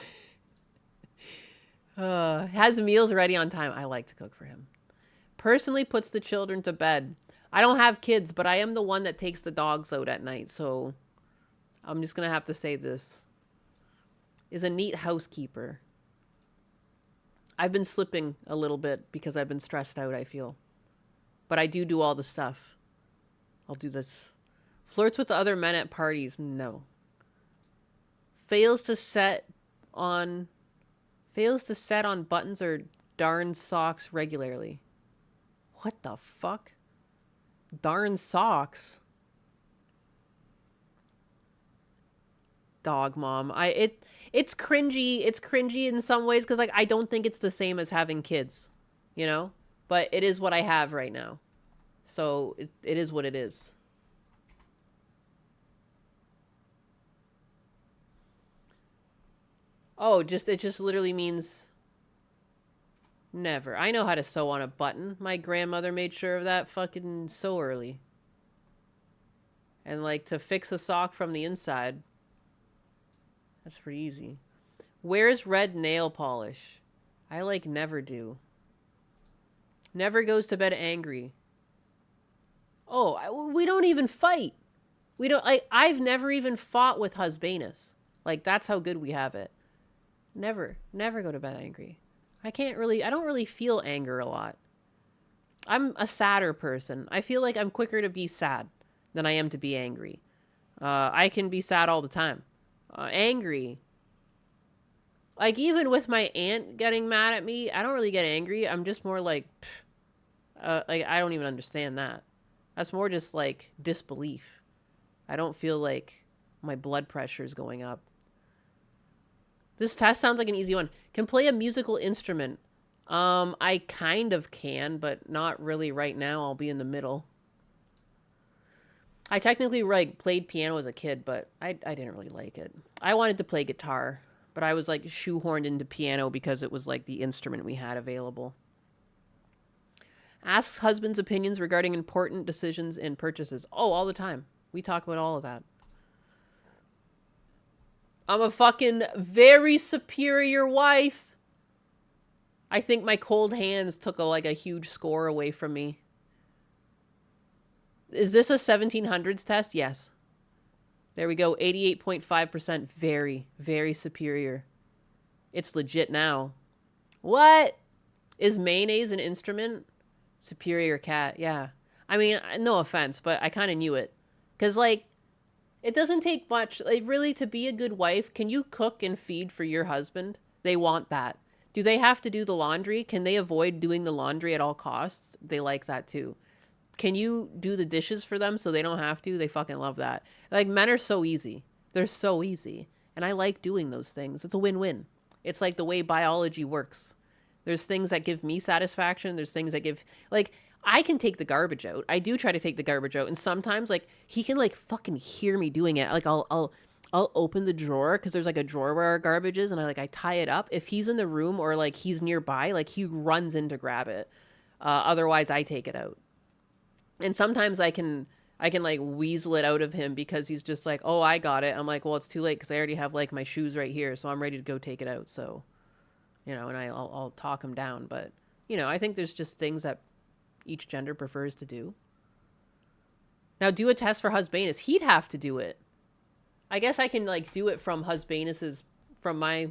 has meals ready on time. I like to cook for him. Personally puts the children to bed. I don't have kids, but I am the one that takes the dogs out at night, so I'm just going to have to say this. Is a neat housekeeper. I've been slipping a little bit because I've been stressed out, I feel. But I do all the stuff. I'll do this. Flirts with other men at parties. No. Fails to set on buttons or darn socks regularly. What the fuck? Darn socks. Dog mom. It's cringy. It's cringy in some ways because, like, I don't think it's the same as having kids, you know? But it is what I have right now. So it is what it is. Oh, it just literally means never. I know how to sew on a button. My grandmother made sure of that fucking so early. And, like, to fix a sock from the inside, that's pretty easy. Wears red nail polish. I, like, never do. Never goes to bed angry. Oh, we don't even fight. We don't, I've never even fought with husbandess. Like, that's how good we have it. Never go to bed angry. I don't really feel anger a lot. I'm a sadder person. I feel like I'm quicker to be sad than I am to be angry. I can be sad all the time. Angry. Like, even with my aunt getting mad at me, I don't really get angry. I'm just more like, I don't even understand that. That's more just, like, disbelief. I don't feel like my blood pressure is going up. This test sounds like an easy one. Can play a musical instrument. I kind of can, but not really right now. I'll be in the middle. I technically like played piano as a kid, but I didn't really like it. I wanted to play guitar, but I was like shoehorned into piano because it was like the instrument we had available. Asks husband's opinions regarding important decisions and purchases. Oh, all the time. We talk about all of that. I'm a fucking very superior wife. I think my cold hands took a huge score away from me. Is this a 1700s test? Yes. There we go. 88.5%. Very, very superior. It's legit now. What? Is mayonnaise an instrument? Superior cat. Yeah. I mean, no offense, but I kind of knew it. Because, like, it doesn't take much. Like, really, to be a good wife, can you cook and feed for your husband? They want that. Do they have to do the laundry? Can they avoid doing the laundry at all costs? They like that, too. Can you do the dishes for them so they don't have to? They fucking love that. Like, men are so easy. They're so easy. And I like doing those things. It's a win-win. It's like the way biology works. There's things that give me satisfaction. There's things that give... Like, I can take the garbage out. I do try to take the garbage out. And sometimes, like, he can, like, fucking hear me doing it. Like, I'll open the drawer because there's, like, a drawer where our garbage is. And I tie it up. If he's in the room or, like, he's nearby, like, he runs in to grab it. Otherwise, I take it out. And sometimes I can like weasel it out of him because he's just like, oh, I got it. I'm like, well, it's too late because I already have like my shoes right here. So I'm ready to go take it out. So, you know, and I'll talk him down. But, you know, I think there's just things that each gender prefers to do. Now, do a test for husbanus. He'd have to do it. I guess I can like do it from from my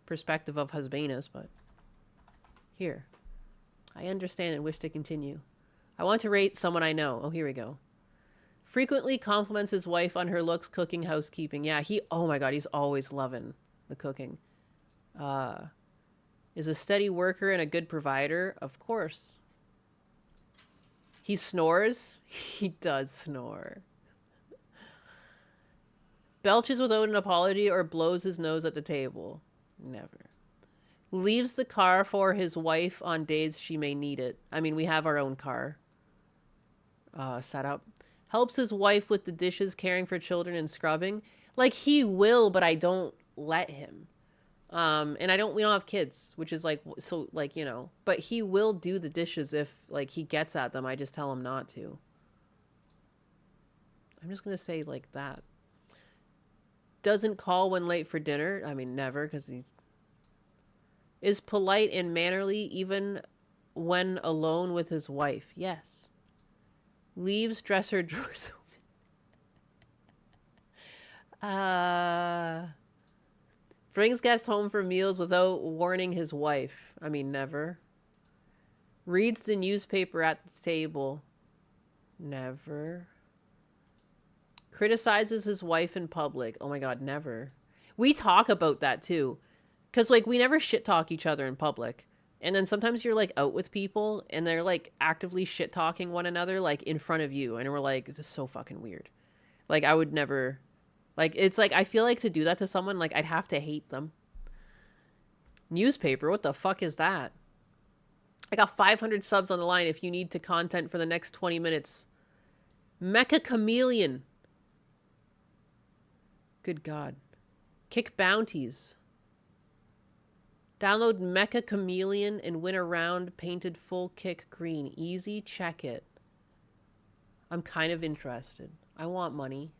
perspective of husbanus, but here. I understand and wish to continue. I want to rate someone I know. Oh, here we go. Frequently compliments his wife on her looks, cooking, housekeeping. Yeah, oh my God, he's always loving the cooking. Is a steady worker and a good provider. Of course. He snores. He does snore. Belches without an apology or blows his nose at the table. Never. Leaves the car for his wife on days she may need it. I mean, we have our own car. Set up. Helps his wife with the dishes, caring for children, and scrubbing. Like, he will, but I don't let him. And we don't have kids, which is like, so like, you know, but he will do the dishes if like he gets at them. I just tell him not to. I'm just going to say like that. Doesn't call when late for dinner. I mean, never, because he is polite and mannerly even when alone with his wife. Yes. Leaves dresser drawers open. Brings guests home for meals without warning his wife. I mean, never. Reads the newspaper at the table. Never. Criticizes his wife in public. Oh my God, never. We talk about that too. Because, like, we never shit talk each other in public. And then sometimes you're, like, out with people and they're, like, actively shit talking one another, like, in front of you. And we're like, this is so fucking weird. Like, I would never... Like, it's like, I feel like to do that to someone, like, I'd have to hate them. Newspaper? What the fuck is that? I got 500 subs on the line if you need to content for the next 20 minutes. Mecha Chameleon. Good God. Kick bounties. Download Mecha Chameleon and win a round painted full kick green. Easy, check it. I'm kind of interested. I want money.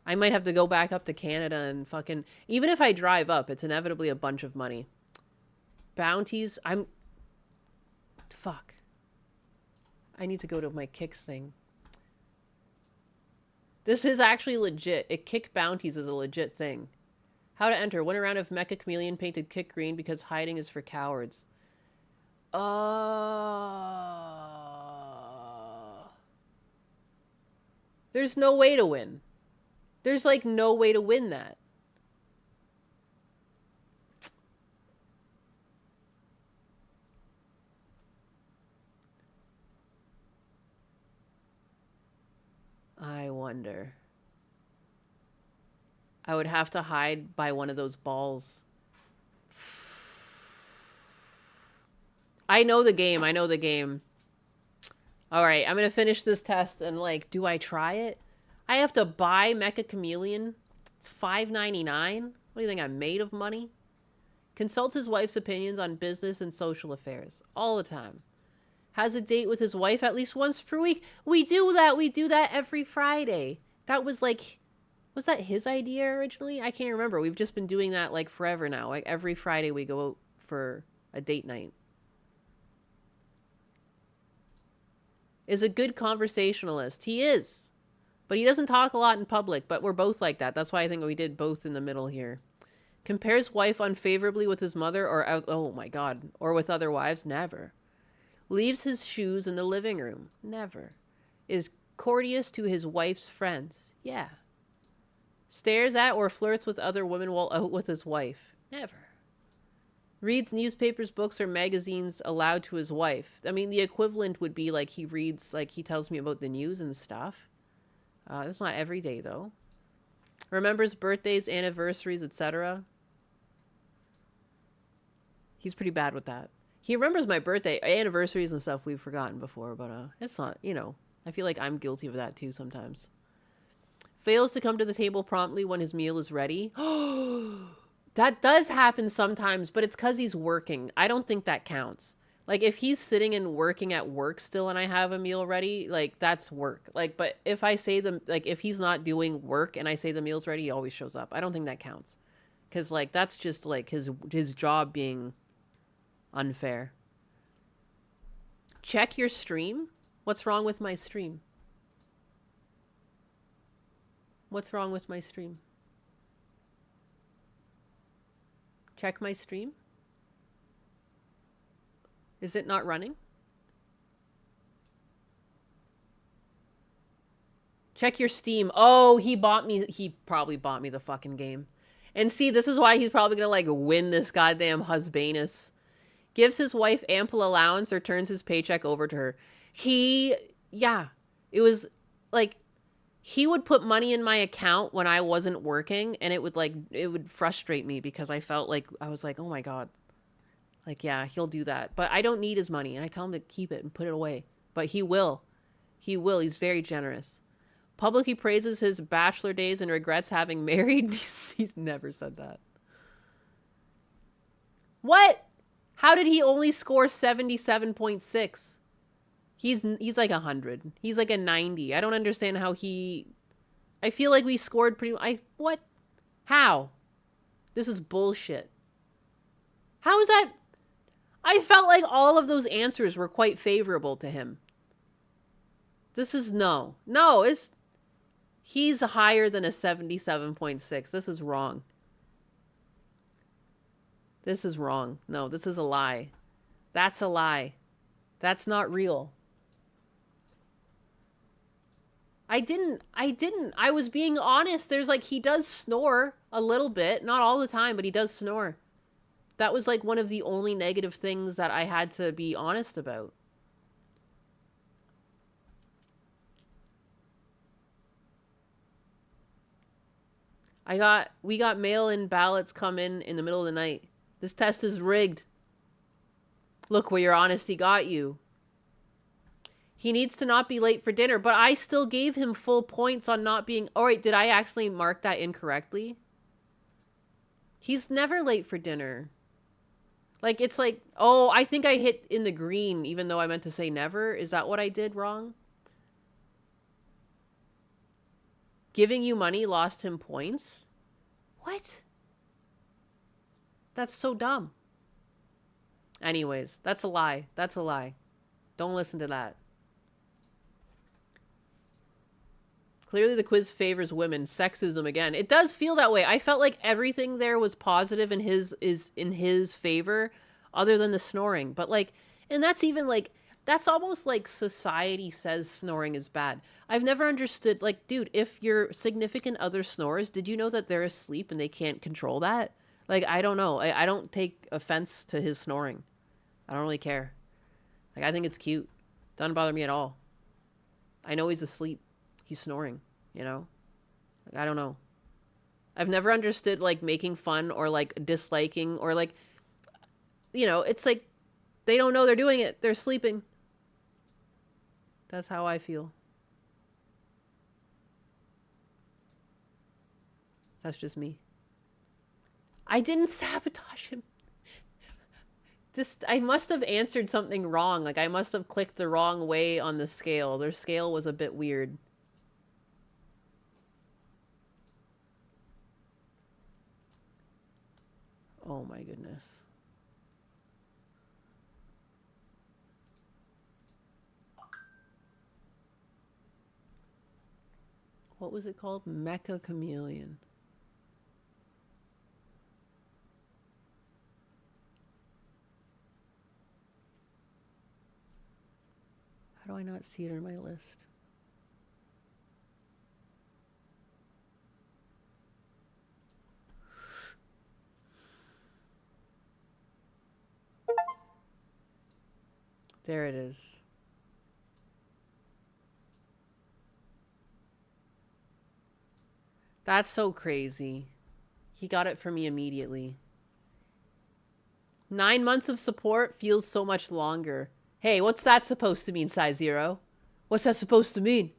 I might have to go back up to Canada and fucking... Even if I drive up, it's inevitably a bunch of money. Bounties, Fuck. I need to go to my kicks thing. This is actually legit. Kick bounties is a legit thing. How to enter. Win a round of Mecha Chameleon painted kick green because hiding is for cowards. There's no way to win. There's, like, no way to win that. I wonder. I would have to hide by one of those balls. I know the game. All right, I'm going to finish this test and, like, do I try it? I have to buy Mecha Chameleon. It's $5.99. What do you think, I'm made of money? Consults his wife's opinions on business and social affairs. All the time. Has a date with his wife at least once per week. We do that. We do that every Friday. That was, like... Was that his idea originally? I can't remember. We've just been doing that, like, forever now. Like, every Friday we go out for a date night. Is a good conversationalist. He is. But he doesn't talk a lot in public, but we're both like that. That's why I think we did both in the middle here. Compares wife unfavorably with his mother or out, oh my god, or with other wives? Never. Leaves his shoes in the living room? Never. Is courteous to his wife's friends? Yeah. Stares at or flirts with other women while out with his wife? Never. Reads newspapers, books, or magazines aloud to his wife. I mean, the equivalent would be like he reads, like he tells me about the news and stuff. That's not every day, though. Remembers birthdays, anniversaries, etc. He's pretty bad with that. He remembers my birthday, anniversaries and stuff we've forgotten before, but it's not, you know, I feel like I'm guilty of that too sometimes. Fails to come to the table promptly when his meal is ready. That does happen sometimes, but it's because he's working. I don't think that counts. Like, if he's sitting and working at work still and I have a meal ready, like, that's work. Like, but if I say like, if he's not doing work and I say the meal's ready, he always shows up. I don't think that counts. Because, like, that's just, like, his job being unfair. Check your stream? What's wrong with my stream? What's wrong with my stream? Check my stream? Is it not running? Check your Steam. Oh, he probably bought me the fucking game. And see, this is why he's probably gonna, like, win this goddamn husbanus. Gives his wife ample allowance or turns his paycheck over to her. Yeah. It was, like, he would put money in my account when I wasn't working, and it would frustrate me because I felt like, I was like, oh my God. Like, yeah, he'll do that. But I don't need his money, and I tell him to keep it and put it away. But he will. He will. He's very generous. Publicly praises his bachelor days and regrets having married. He's never said that. What? How did he only score 77.6? He's like 100. He's like a 90. I don't understand how he... I feel like we scored pretty... What? How? This is bullshit. How is that... I felt like all of those answers were quite favorable to him. This is no. No, he's higher than a 77.6. This is wrong. This is wrong. No, this is a lie. That's a lie. That's not real. I didn't. I was being honest. There's like, he does snore a little bit. Not all the time, but he does snore. That was like one of the only negative things that I had to be honest about. We got mail-in ballots come in the middle of the night. This test is rigged. Look where your honesty got you. He needs to not be late for dinner, but I still gave him full points on not being... All right, did I actually mark that incorrectly? He's never late for dinner. Like, it's like, oh, I think I hit in the green, even though I meant to say never. Is that what I did wrong? Giving you money lost him points? What? That's so dumb. Anyways, that's a lie. That's a lie. Don't listen to that. Clearly the quiz favors women. Sexism again. It does feel that way. I felt like everything there was positive in his favor, other than the snoring. But like, and that's even like, that's almost like society says snoring is bad. I've never understood, like, dude, if your significant other snores, did you know that they're asleep and they can't control that? Like, I don't know. I don't take offense to his snoring. I don't really care. Like, I think it's cute. Doesn't bother me at all. I know he's asleep. He's snoring, you know? Like, I don't know. I've never understood, like, making fun or, like, disliking or, like, you know, it's like they don't know they're doing it. They're sleeping. That's how I feel. That's just me. I didn't sabotage him. I must have answered something wrong. Like, I must have clicked the wrong way on the scale. Their scale was a bit weird. Oh my goodness. What was it called? Mecha Chameleon. How do I not see it in my list? There it is. That's so crazy. He got it for me immediately. 9 months of support feels so much longer. Hey, what's that supposed to mean, size 0? What's that supposed to mean?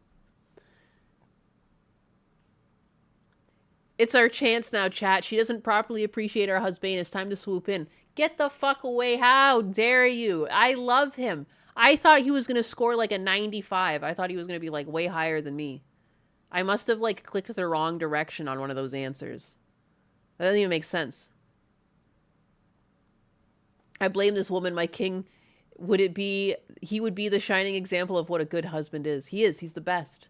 It's our chance now, chat. She doesn't properly appreciate our husband. It's time to swoop in. Get the fuck away. How dare you? I love him. I thought he was going to score like a 95. I thought he was going to be like way higher than me. I must have like clicked the wrong direction on one of those answers. That doesn't even make sense. I blame this woman, my king. He would be the shining example of what a good husband is. He is. He's the best.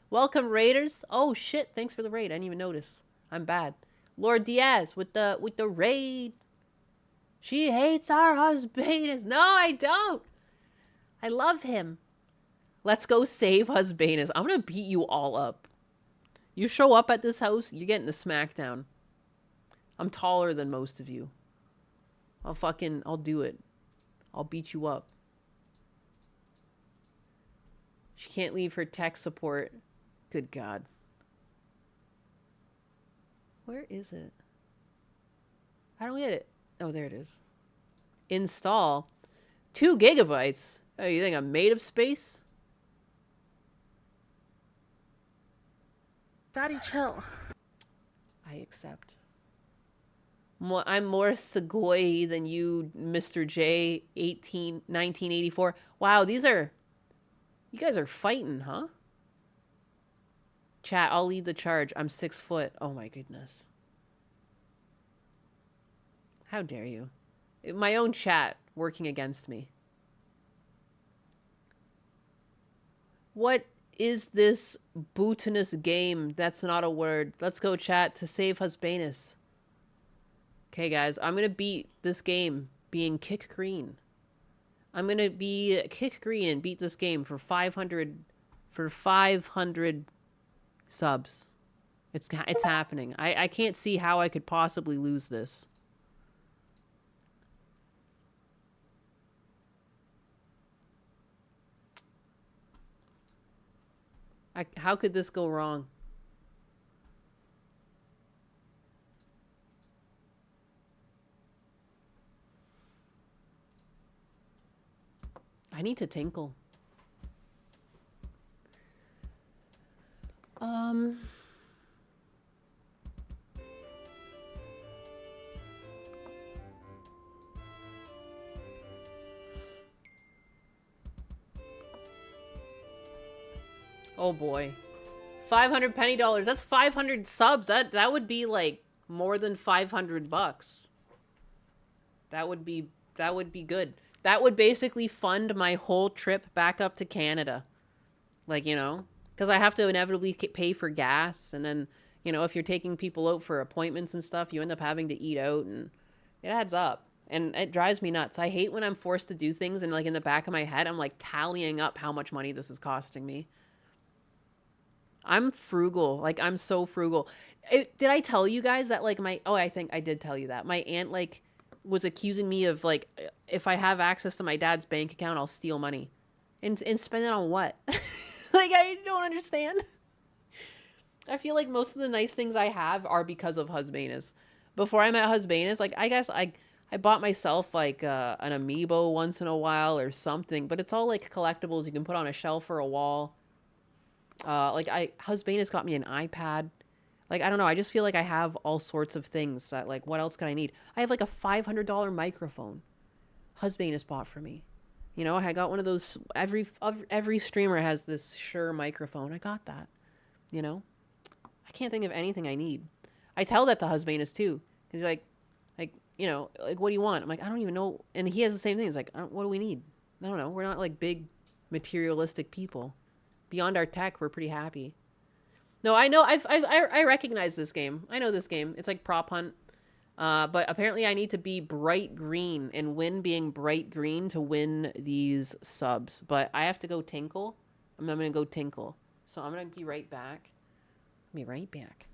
Welcome, raiders. Oh shit, thanks for the raid. I didn't even notice. I'm bad. Lord Diaz with the raid. She hates our husband. No, I don't. I love him. Let's go save husband. I'm gonna beat you all up. You show up at this house, you're getting the smackdown. I'm taller than most of you. I'll do it. I'll beat you up. She can't leave her tech support. Good God. Where is it? I don't get it. Oh, there it is. Install. 2 gigabytes? Oh, you think I'm made of space? Daddy, chill. I accept. I'm more Segoy than you, Mr. J, 1984. Wow, you guys are fighting, huh? Chat, I'll lead the charge. I'm 6 foot. Oh my goodness. How dare you? My own chat working against me. What is this bootinous game? That's not a word. Let's go, chat, to save Husbanus. Okay, guys, I'm going to beat this game being kick green. I'm going to be kick green and beat this game for 500 subs. It's happening. I can't see how I could possibly lose this. How could this go wrong? I need to tinkle. Oh boy. 500 penny dollars. That's 500 subs. That would be like more than $500. That would be good. That would basically fund my whole trip back up to Canada. Like, you know, because I have to inevitably pay for gas, and then, you know, if you're taking people out for appointments and stuff, you end up having to eat out, and it adds up. And it drives me nuts. I hate when I'm forced to do things and like in the back of my head, I'm like tallying up how much money this is costing me. I'm frugal. Like, I'm so frugal. Did I tell you guys that, like, I think I did tell you that. My aunt, like, was accusing me of, like, if I have access to my dad's bank account, I'll steal money. And spend it on what? Like, I don't understand. I feel like most of the nice things I have are because of Husbanus. Before I met Husbanus, like, I guess I bought myself like an amiibo once in a while or something, but it's all like collectibles you can put on a shelf or a wall. Like Husband has got me an iPad. Like, I don't know. I just feel like I have all sorts of things that, like, what else could I need? I have like a $500 microphone. Husband has bought for me. You know, I got one of those. Every streamer has this Shure microphone. I got that. You know, I can't think of anything I need. I tell that to Husband too. He's like, you know, like, what do you want? I'm like, I don't even know. And he has the same thing. He's like, what do we need? I don't know. We're not like big materialistic people. Beyond our tech, we're pretty happy. No, I know. I recognize this game. I know this game. It's like Prop Hunt. But apparently I need to be bright green and win being bright green to win these subs. But I have to go tinkle. I'm going to go tinkle. So I'm going to be right back. Be right back.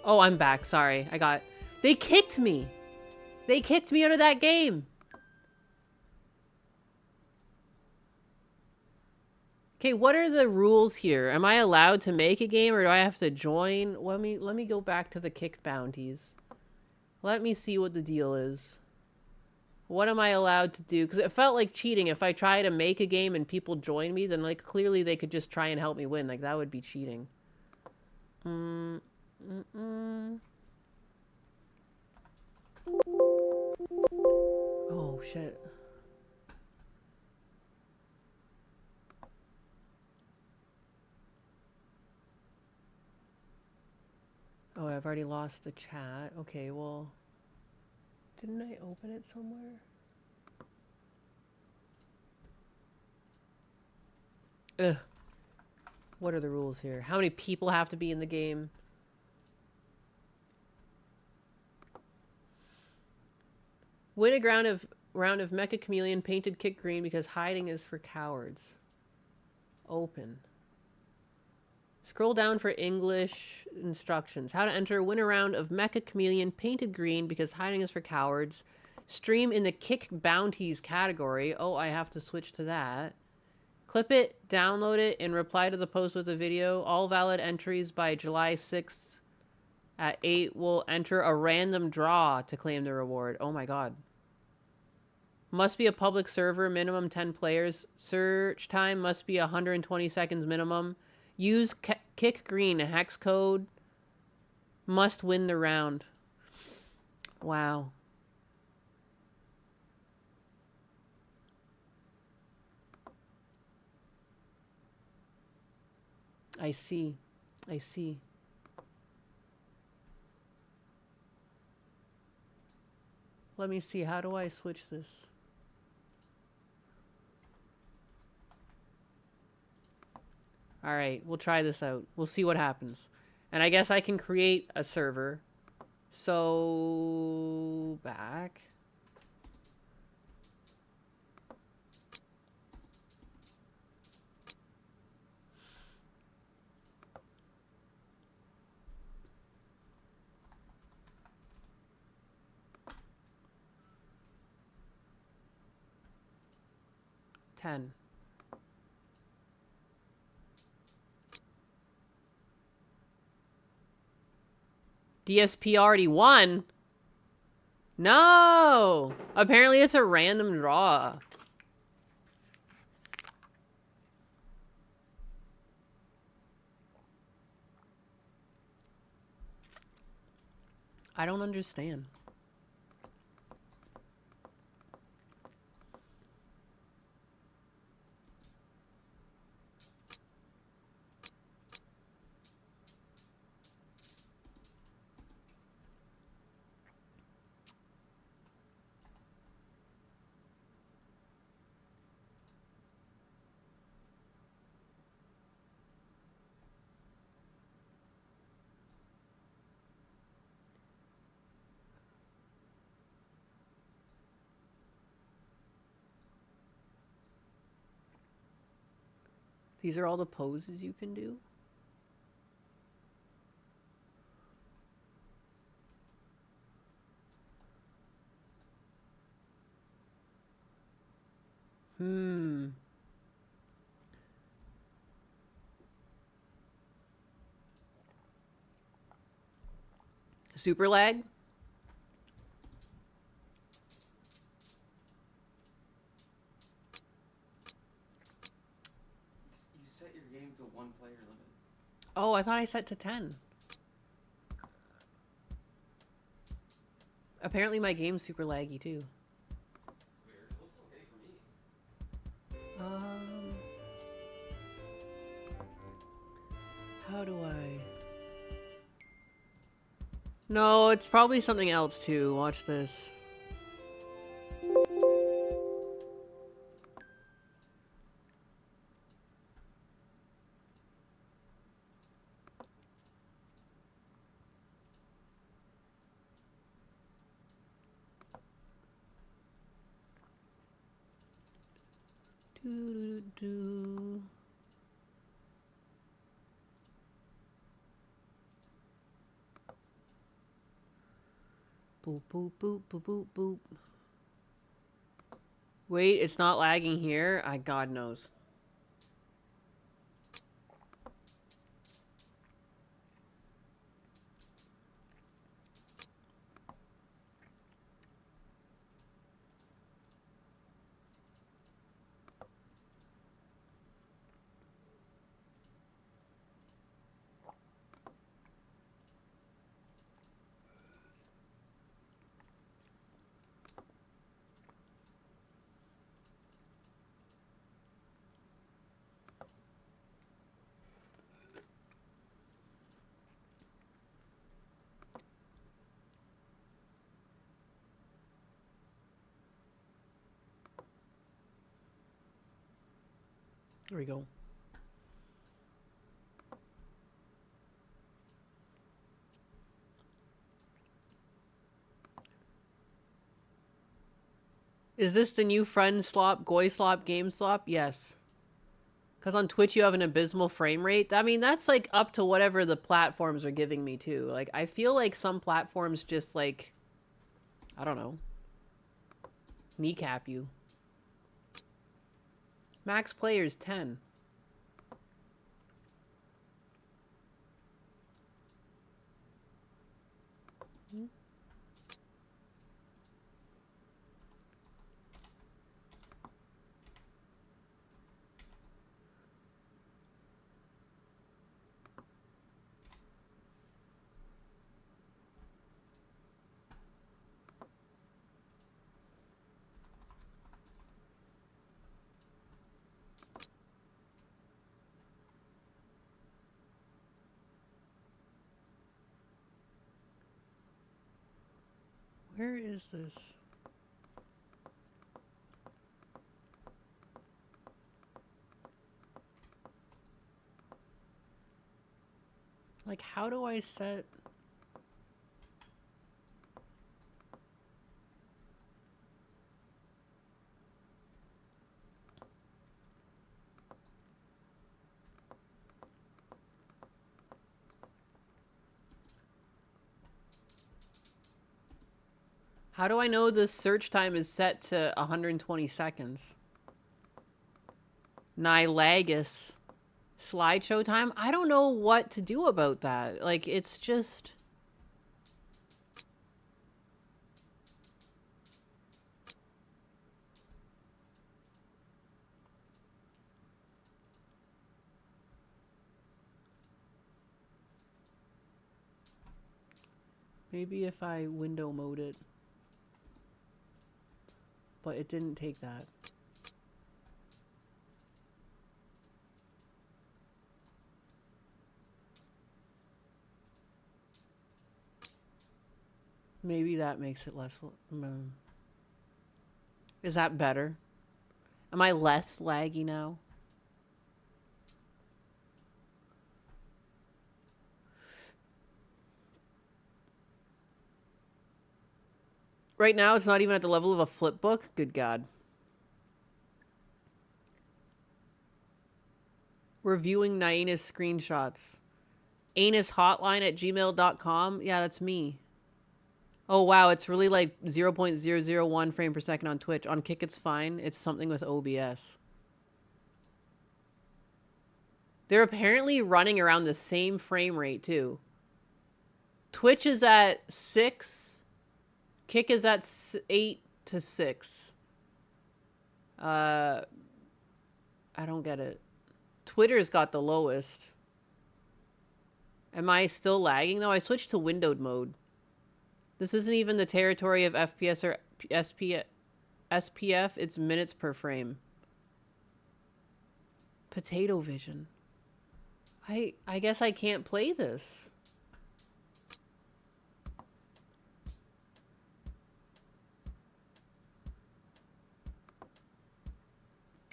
Oh, I'm back. Sorry. They kicked me. They kicked me out of that game. Okay, what are the rules here? Am I allowed to make a game or do I have to join? Let me go back to the kick bounties. Let me see what the deal is. What am I allowed to do? Because it felt like cheating. If I try to make a game and people join me, then like clearly they could just try and help me win. Like that would be cheating. Oh shit. Oh, I've already lost the chat. Okay, well, didn't I open it somewhere? Ugh. What are the rules here? How many people have to be in the game? Win a round of Mecha Chameleon painted kick green because hiding is for cowards. Open. Scroll down for English instructions. How to enter. Win a round of Mecha Chameleon painted green because hiding is for cowards. Stream in the kick bounties category. Oh, I have to switch to that. Clip it, download it, and reply to the post with the video. All valid entries by July 6th at 8 will enter a random draw to claim the reward. Oh my god. Must be a public server, minimum 10 players. Search time must be 120 seconds minimum. Use kick green hex code. Must win the round. Wow. I see. I see. Let me see. How do I switch this? All right, we'll try this out. We'll see what happens. And I guess I can create a server. So, back. DSP already won? No! Apparently it's a random draw. I don't understand. These are all the poses you can do? Super lag? You set your game to 1 player limit. Oh, I thought I set to 10. Apparently my game's super laggy too. Weird. It looks okay for me. How do I... No, it's probably something else too. Watch this. Do. Boop, boop, boop, boop, boop, boop. Wait, it's not lagging here? God knows. There we go. Is this the new friend slop, goy slop, game slop? Yes. Because on Twitch you have an abysmal frame rate. I mean, that's like up to whatever the platforms are giving me too. Like, I feel like some platforms just like, I don't know, kneecap you. Max players 10. Where is this? Like, how do I set... How do I know the search time is set to 120 seconds? Nilagus. Slideshow time? I don't know what to do about that. Like, it's just... Maybe if I window mode it. But it didn't take that. Maybe that makes it less... Is that better? Am I less laggy now? Right now, it's not even at the level of a flip book? Good God. Reviewing Naina's screenshots. Anishotline@gmail.com? Yeah, that's me. Oh, wow, it's really like 0.001 frame per second on Twitch. On Kick, it's fine. It's something with OBS. They're apparently running around the same frame rate, too. Twitch is at 6... Kick is at 8 to 6. I don't get it. Twitter's got the lowest. Am I still lagging though? I switched to windowed mode. This isn't even the territory of FPS or SPF. It's minutes per frame. Potato vision. I guess I can't play this.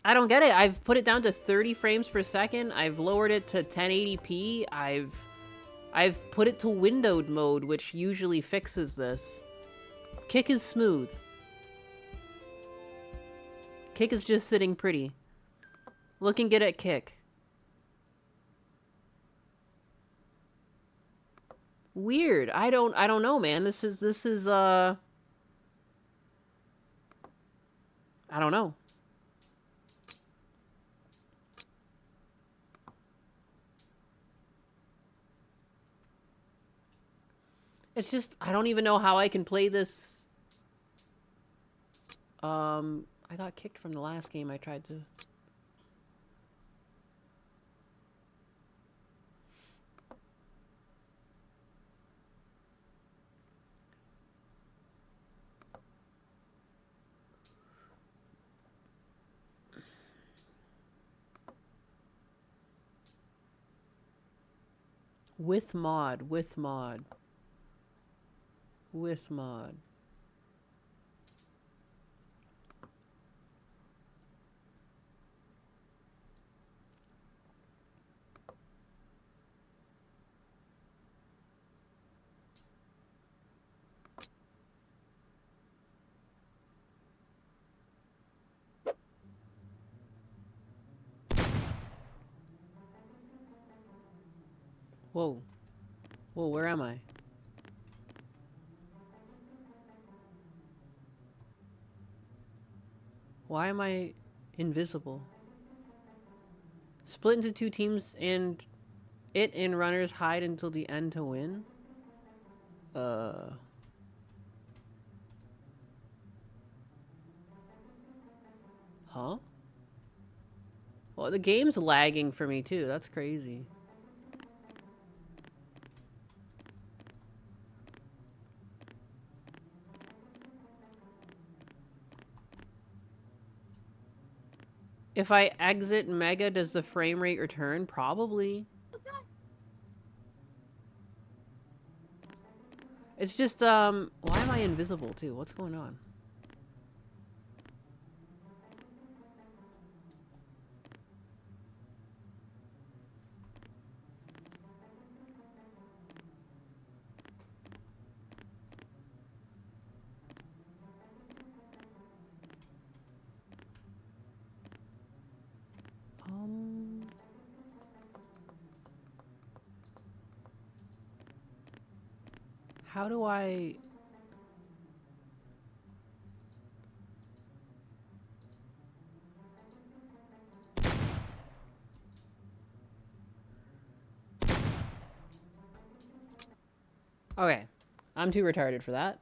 I don't get it. I've put it down to 30 frames per second. I've lowered it to 1080p. I've put it to windowed mode, which usually fixes this. Kick is smooth. Kick is just sitting pretty. Looking good at Kick. Weird. I don't know, man. This is I don't know. It's just I don't even know how I can play this. I got kicked from the last game I tried to. With mod. Whoa. Whoa, where am I? Why am I invisible? Split into 2 teams and it and runners hide until the end to win? Huh? Well, the game's lagging for me too. That's crazy. If I exit Mega, does the frame rate return? Probably. It's just, why am I invisible too? What's going on? How do I... Okay. I'm too retarded for that.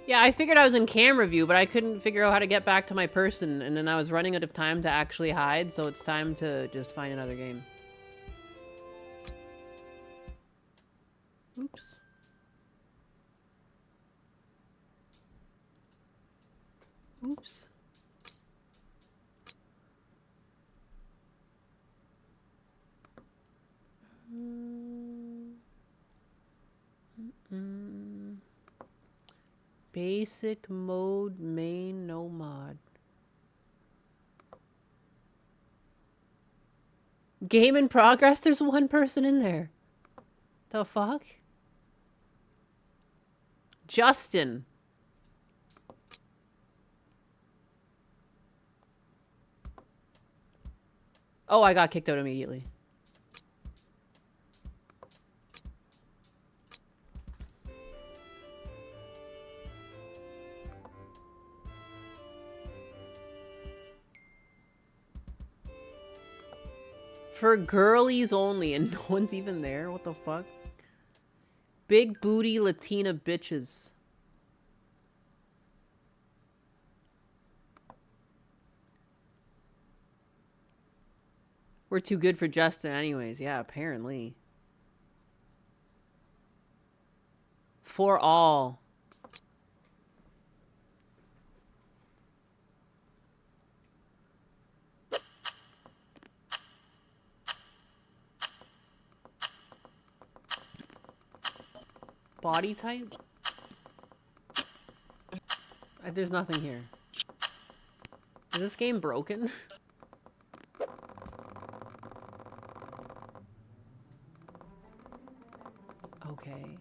Yeah, I figured I was in camera view, but I couldn't figure out how to get back to my person, and then I was running out of time to actually hide, so it's time to just find another game. Oops. Oops. Basic mode, main, no mod. Game in progress? There's 1 person in there. The fuck? Justin. Oh, I got kicked out immediately. For girlies only, and no one's even there? What the fuck? Big booty Latina bitches. We're too good for Justin anyways. Yeah, apparently. For all. Body type? There's nothing here. Is this game broken? Okay.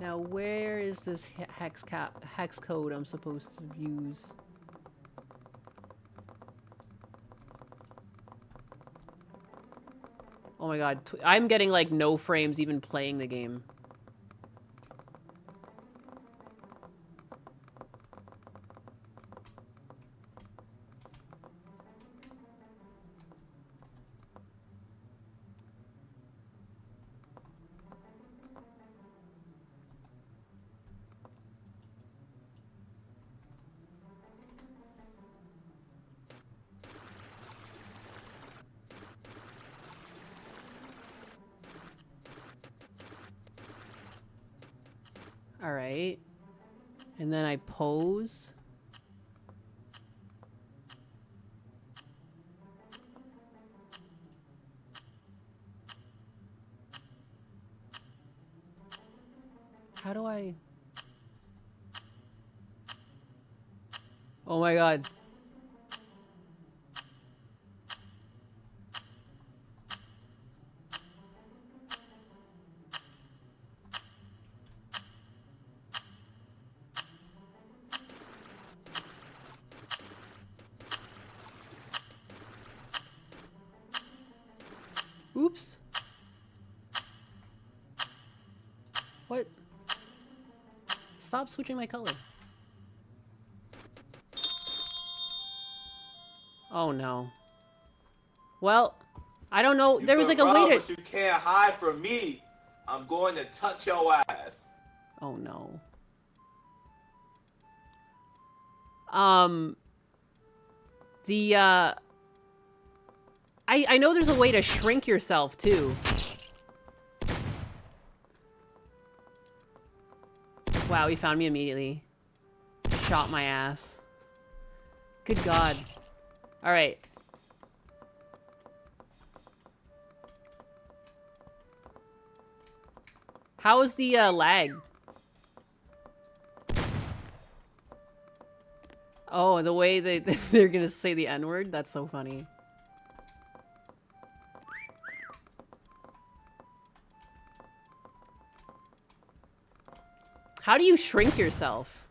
Now where is this hex code I'm supposed to use? Oh my god. I'm getting like no frames even playing the game. Alright. And then I pose. How do I... Oh my god. Oops. What? Stop switching my color. Oh no. Well, I don't know. There was like a way to... But you can't hide from me. I'm going to touch your ass. Oh no. I know there's a way to shrink yourself too. Wow, he found me immediately. Shot my ass. Good god. Alright. How is the lag? Oh, the way they're gonna say the N-word? That's so funny. How do you shrink yourself?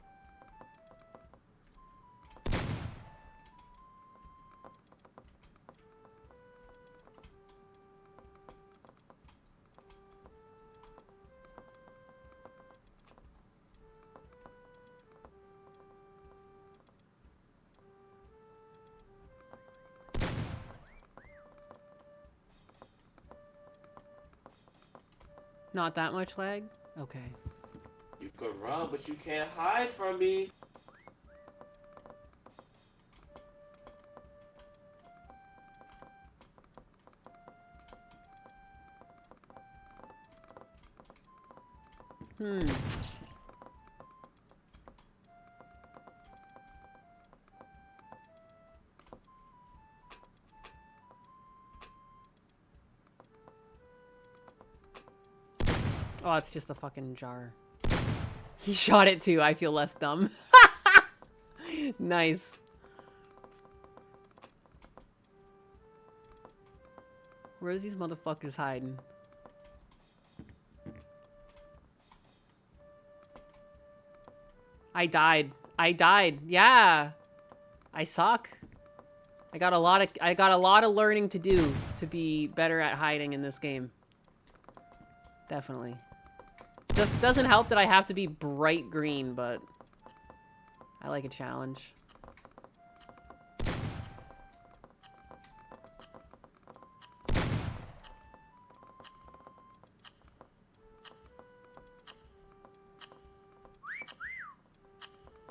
Not that much lag? Okay. You could run, but you can't hide from me. Oh, it's just a fucking jar. He shot it too. I feel less dumb. Nice. Where's these motherfuckers hiding? I died. I died. Yeah. I suck. I got a lot of learning to do to be better at hiding in this game. Definitely. Doesn't help that I have to be bright green, but I like a challenge.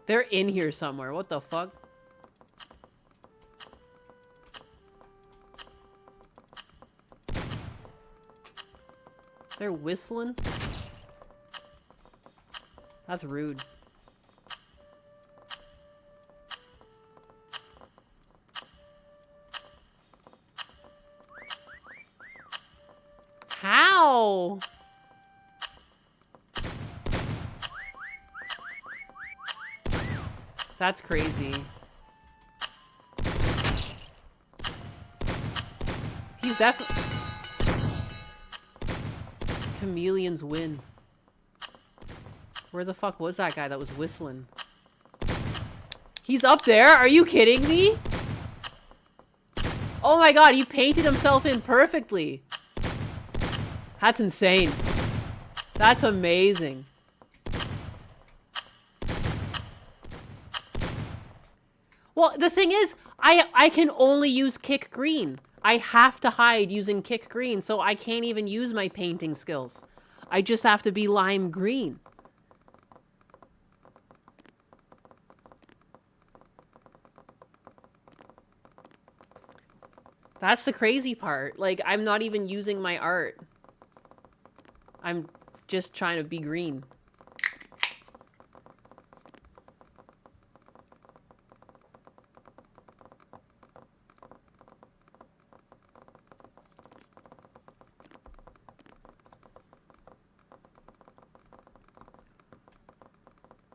They're in here somewhere. What the fuck? They're whistling? That's rude. How? That's crazy. He's definitely... Chameleons win. Where the fuck was that guy that was whistling? He's up there? Are you kidding me? Oh my god, he painted himself in perfectly. That's insane. That's amazing. Well, the thing is, I can only use kick green. I have to hide using kick green, so I can't even use my painting skills. I just have to be lime green. That's the crazy part. Like, I'm not even using my art. I'm just trying to be green.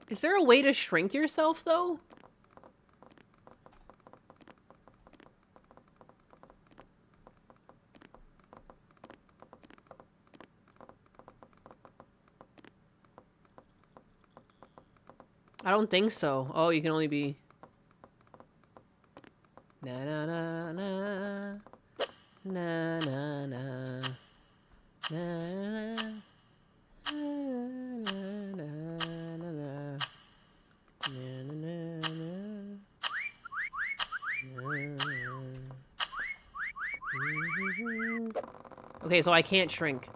Is there a way to shrink yourself, though? I don't think so. Oh, you can only be... Na na na na. Na na na. Na na na. Okay, so I can't shrink.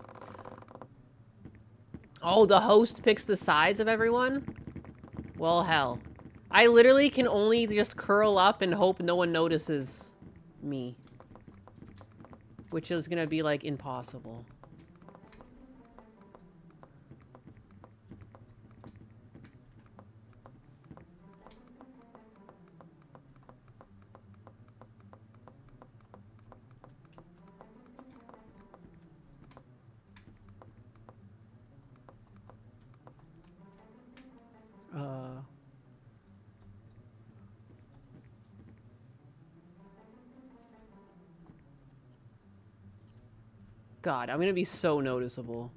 Oh, the host picks the size of everyone? Well, hell. I literally can only just curl up and hope no one notices me. Which is gonna be, like, impossible. God, I'm gonna be so noticeable.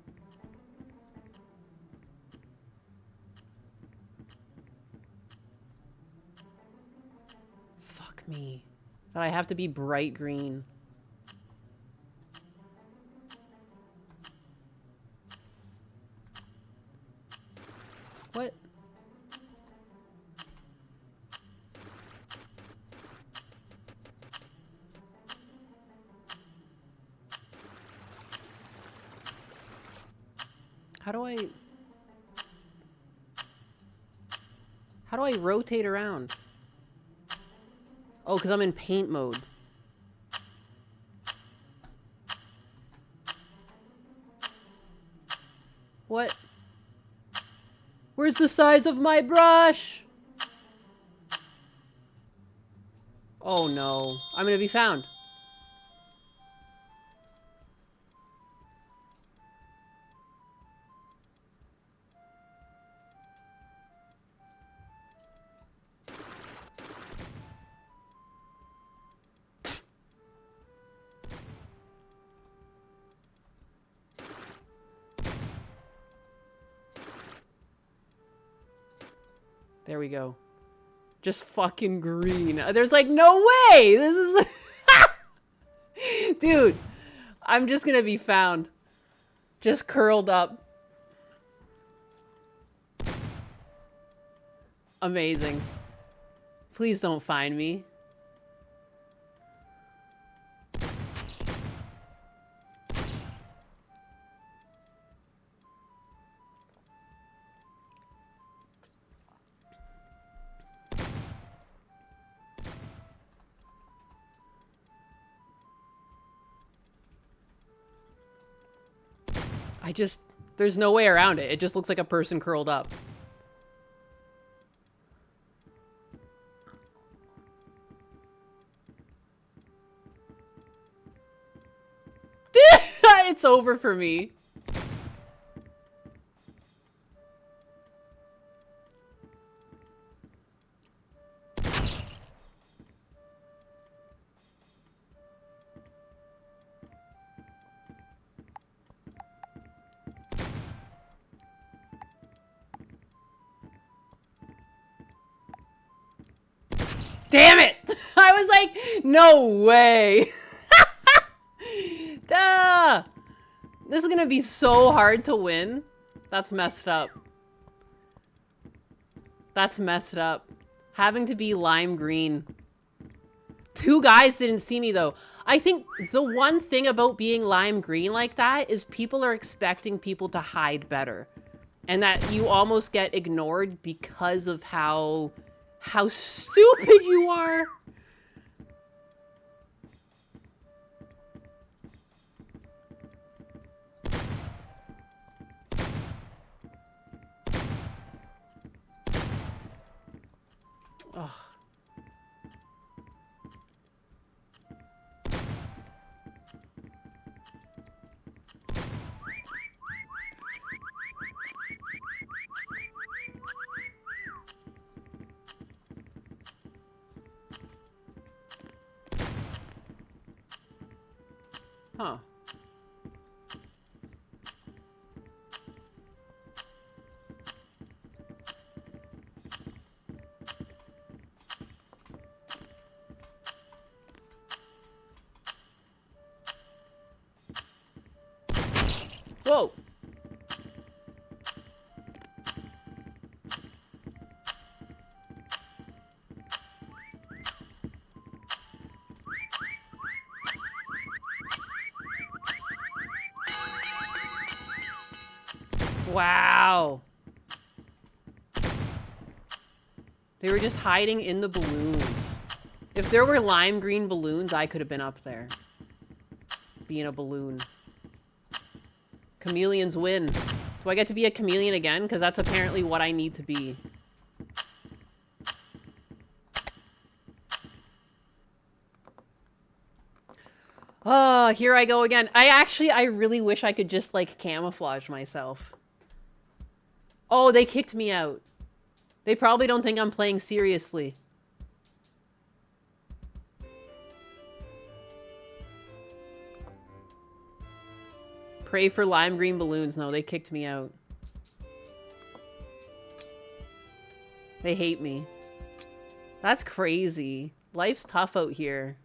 Fuck me. That I have to be bright green. What? How do I rotate around? Oh, because I'm in paint mode. What? Where's the size of my brush? Oh no, I'm gonna be found. There we go. Just fucking green. There's like no way! This is... Dude, I'm just gonna be found. Just curled up. Amazing. Please don't find me. There's no way around it. It just looks like a person curled up. It's over for me. Damn it! I was like, no way. Duh! This is gonna be so hard to win. That's messed up. That's messed up. Having to be lime green. 2 guys didn't see me though. I think the one thing about being lime green like that is people are expecting people to hide better. And that you almost get ignored because of how stupid you are. Ugh. Huh. Whoa. Wow. They were just hiding in the balloons. If there were lime green balloons, I could have been up there. Being a balloon. Chameleons win. Do I get to be a chameleon again? Because that's apparently what I need to be. Oh, here I go again. I really wish I could just, like, camouflage myself. Oh, they kicked me out. They probably don't think I'm playing seriously. Pray for lime green balloons. No, they kicked me out. They hate me. That's crazy. Life's tough out here.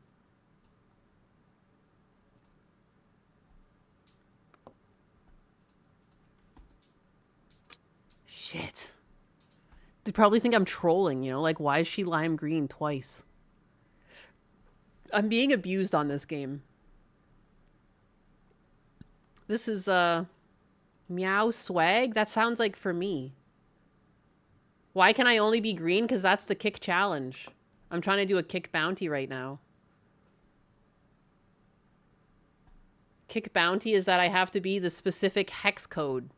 Shit. They probably think I'm trolling, you know? Like, why is she lime green twice? I'm being abused on this game. This is, Meow Swag? That sounds like for me. Why can I only be green? Because that's the kick challenge. I'm trying to do a kick bounty right now. Kick bounty is that I have to be the specific hex code.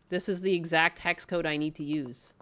This is the exact hex code I need to use.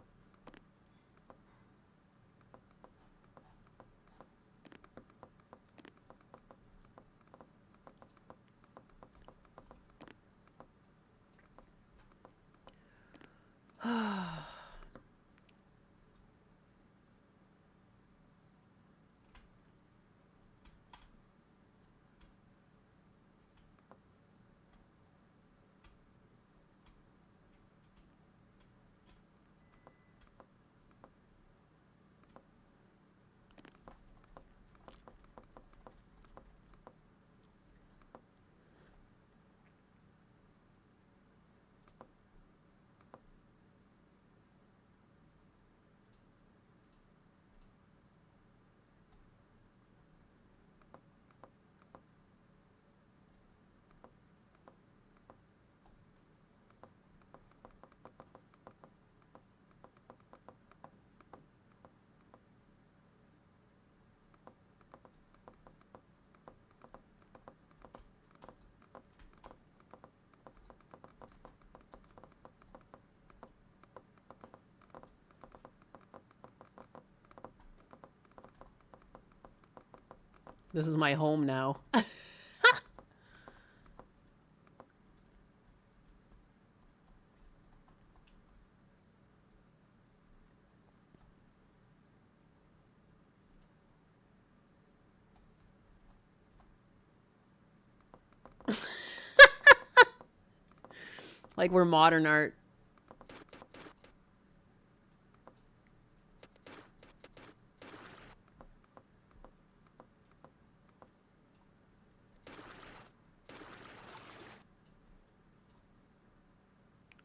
This is my home now. Like we're modern art.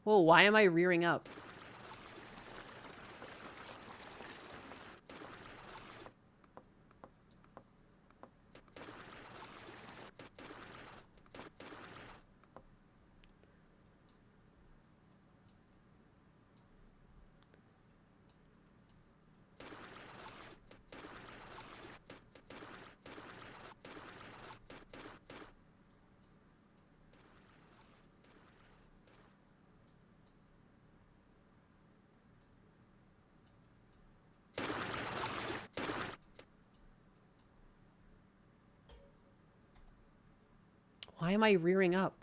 Whoa, why am I rearing up? Why am I rearing up?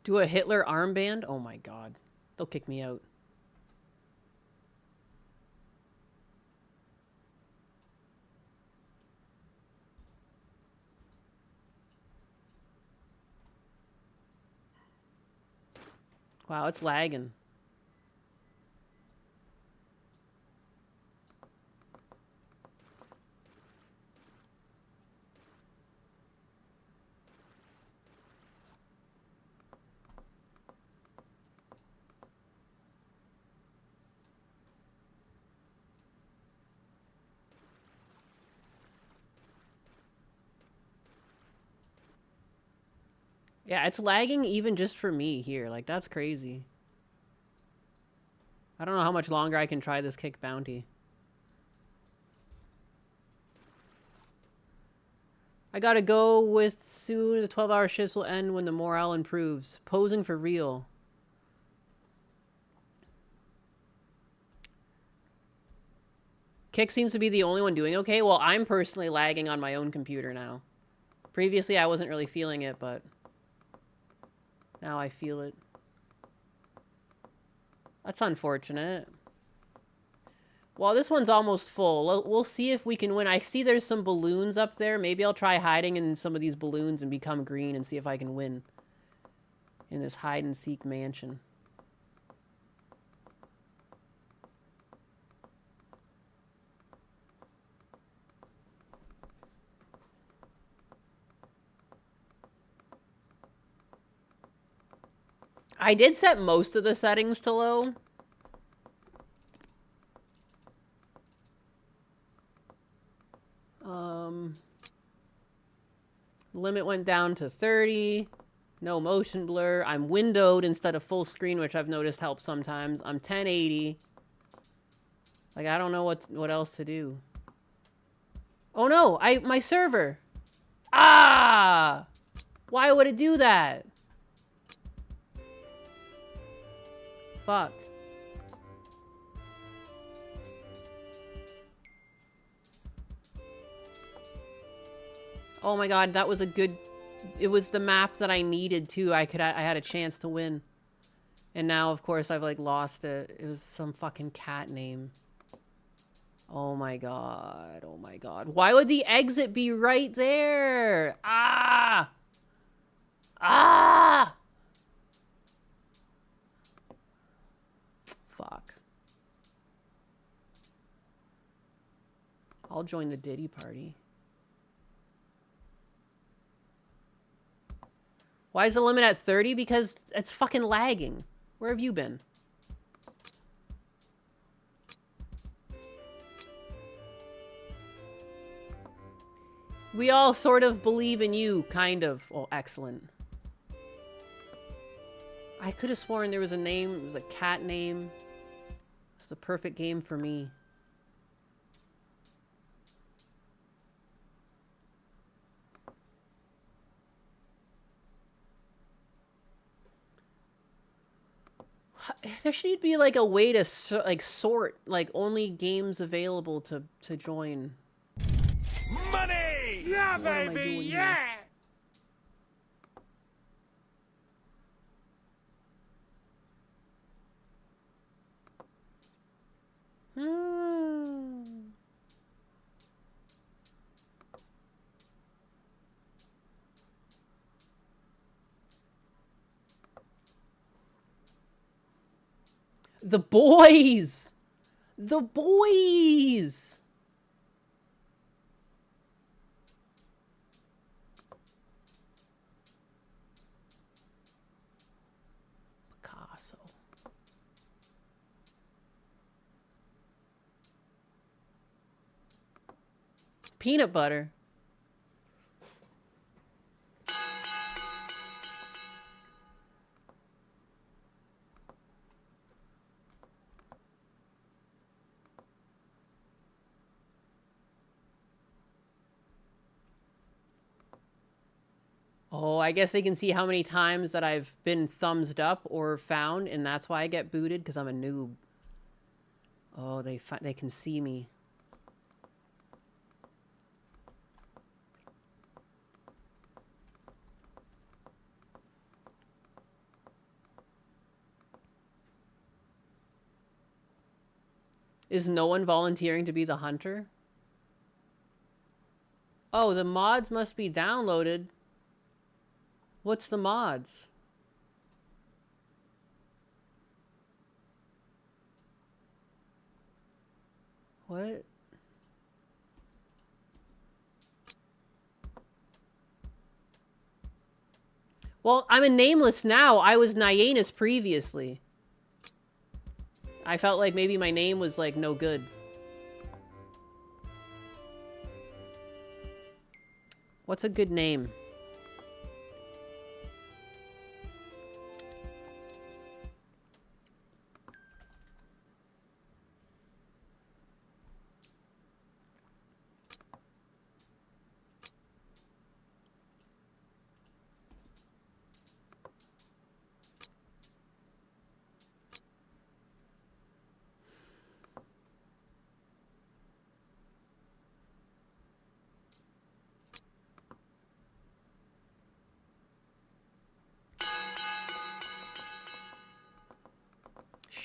Do a Hitler armband? Oh my god. They'll kick me out. Wow, it's lagging. Yeah, it's lagging even just for me here. Like, that's crazy. I don't know how much longer I can try this kick bounty. I gotta go with soon. The 12-hour shifts will end when the morale improves. Posing for real. Kick seems to be the only one doing okay. Well, I'm personally lagging on my own computer now. Previously, I wasn't really feeling it, but now I feel it. That's unfortunate. Well, this one's almost full. We'll see if we can win. I see there's some balloons up there. Maybe I'll try hiding in some of these balloons and become green and see if I can win in this hide-and-seek mansion. I did set most of the settings to low. Limit went down to 30. No motion blur. I'm windowed instead of full screen, which I've noticed helps sometimes. I'm 1080. Like, I don't know what else to do. Oh no, my server. Ah! Why would it do that? Fuck. Oh my god, that was a good... It was the map that I needed, too. I had a chance to win. And now, of course, I've, like, lost it. It was some fucking cat name. Oh my god. Oh my god. Why would the exit be right there? Ah! Ah! Fuck. I'll join the Diddy party. Why is the limit at 30? Because it's fucking lagging. Where have you been? We all sort of believe in you, kind of. Oh, excellent. I could have sworn there was a name. It was a cat name. It's the perfect game for me. There should be like a way to like sort like only games available to join. Yeah, What am I baby, doing yeah. here? The boys! The boys! Picasso. Peanut butter. Oh, I guess they can see how many times that I've been thumbsed up or found, and that's why I get booted, because I'm a noob. Oh, they can see me. Is no one volunteering to be the hunter? Oh, the mods must be downloaded. What's the mods? What? Well, I'm a nameless now. I was Nyanus previously. I felt like maybe my name was, like, no good. What's a good name?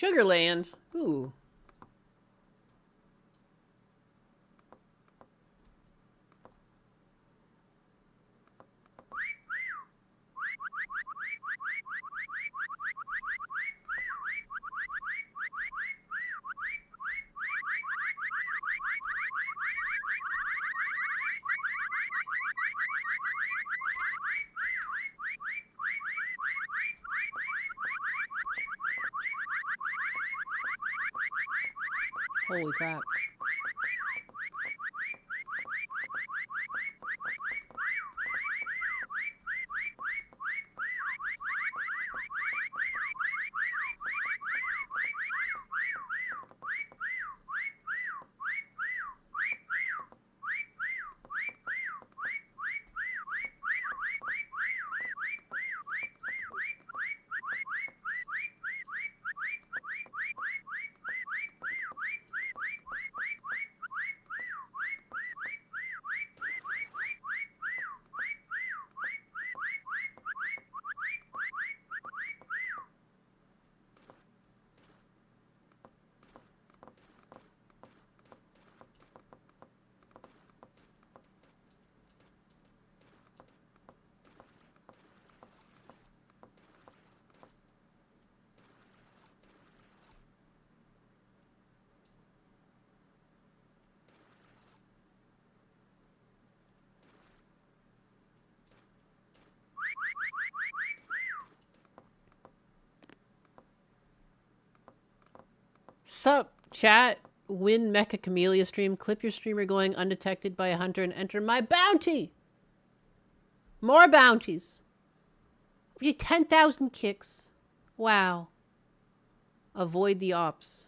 Sugarland. Ooh. Holy crap. Sup, chat? Win Mecha Camellia stream. Clip your streamer going undetected by a hunter and enter my bounty. More bounties. You 10,000 kicks. Wow. Avoid the ops.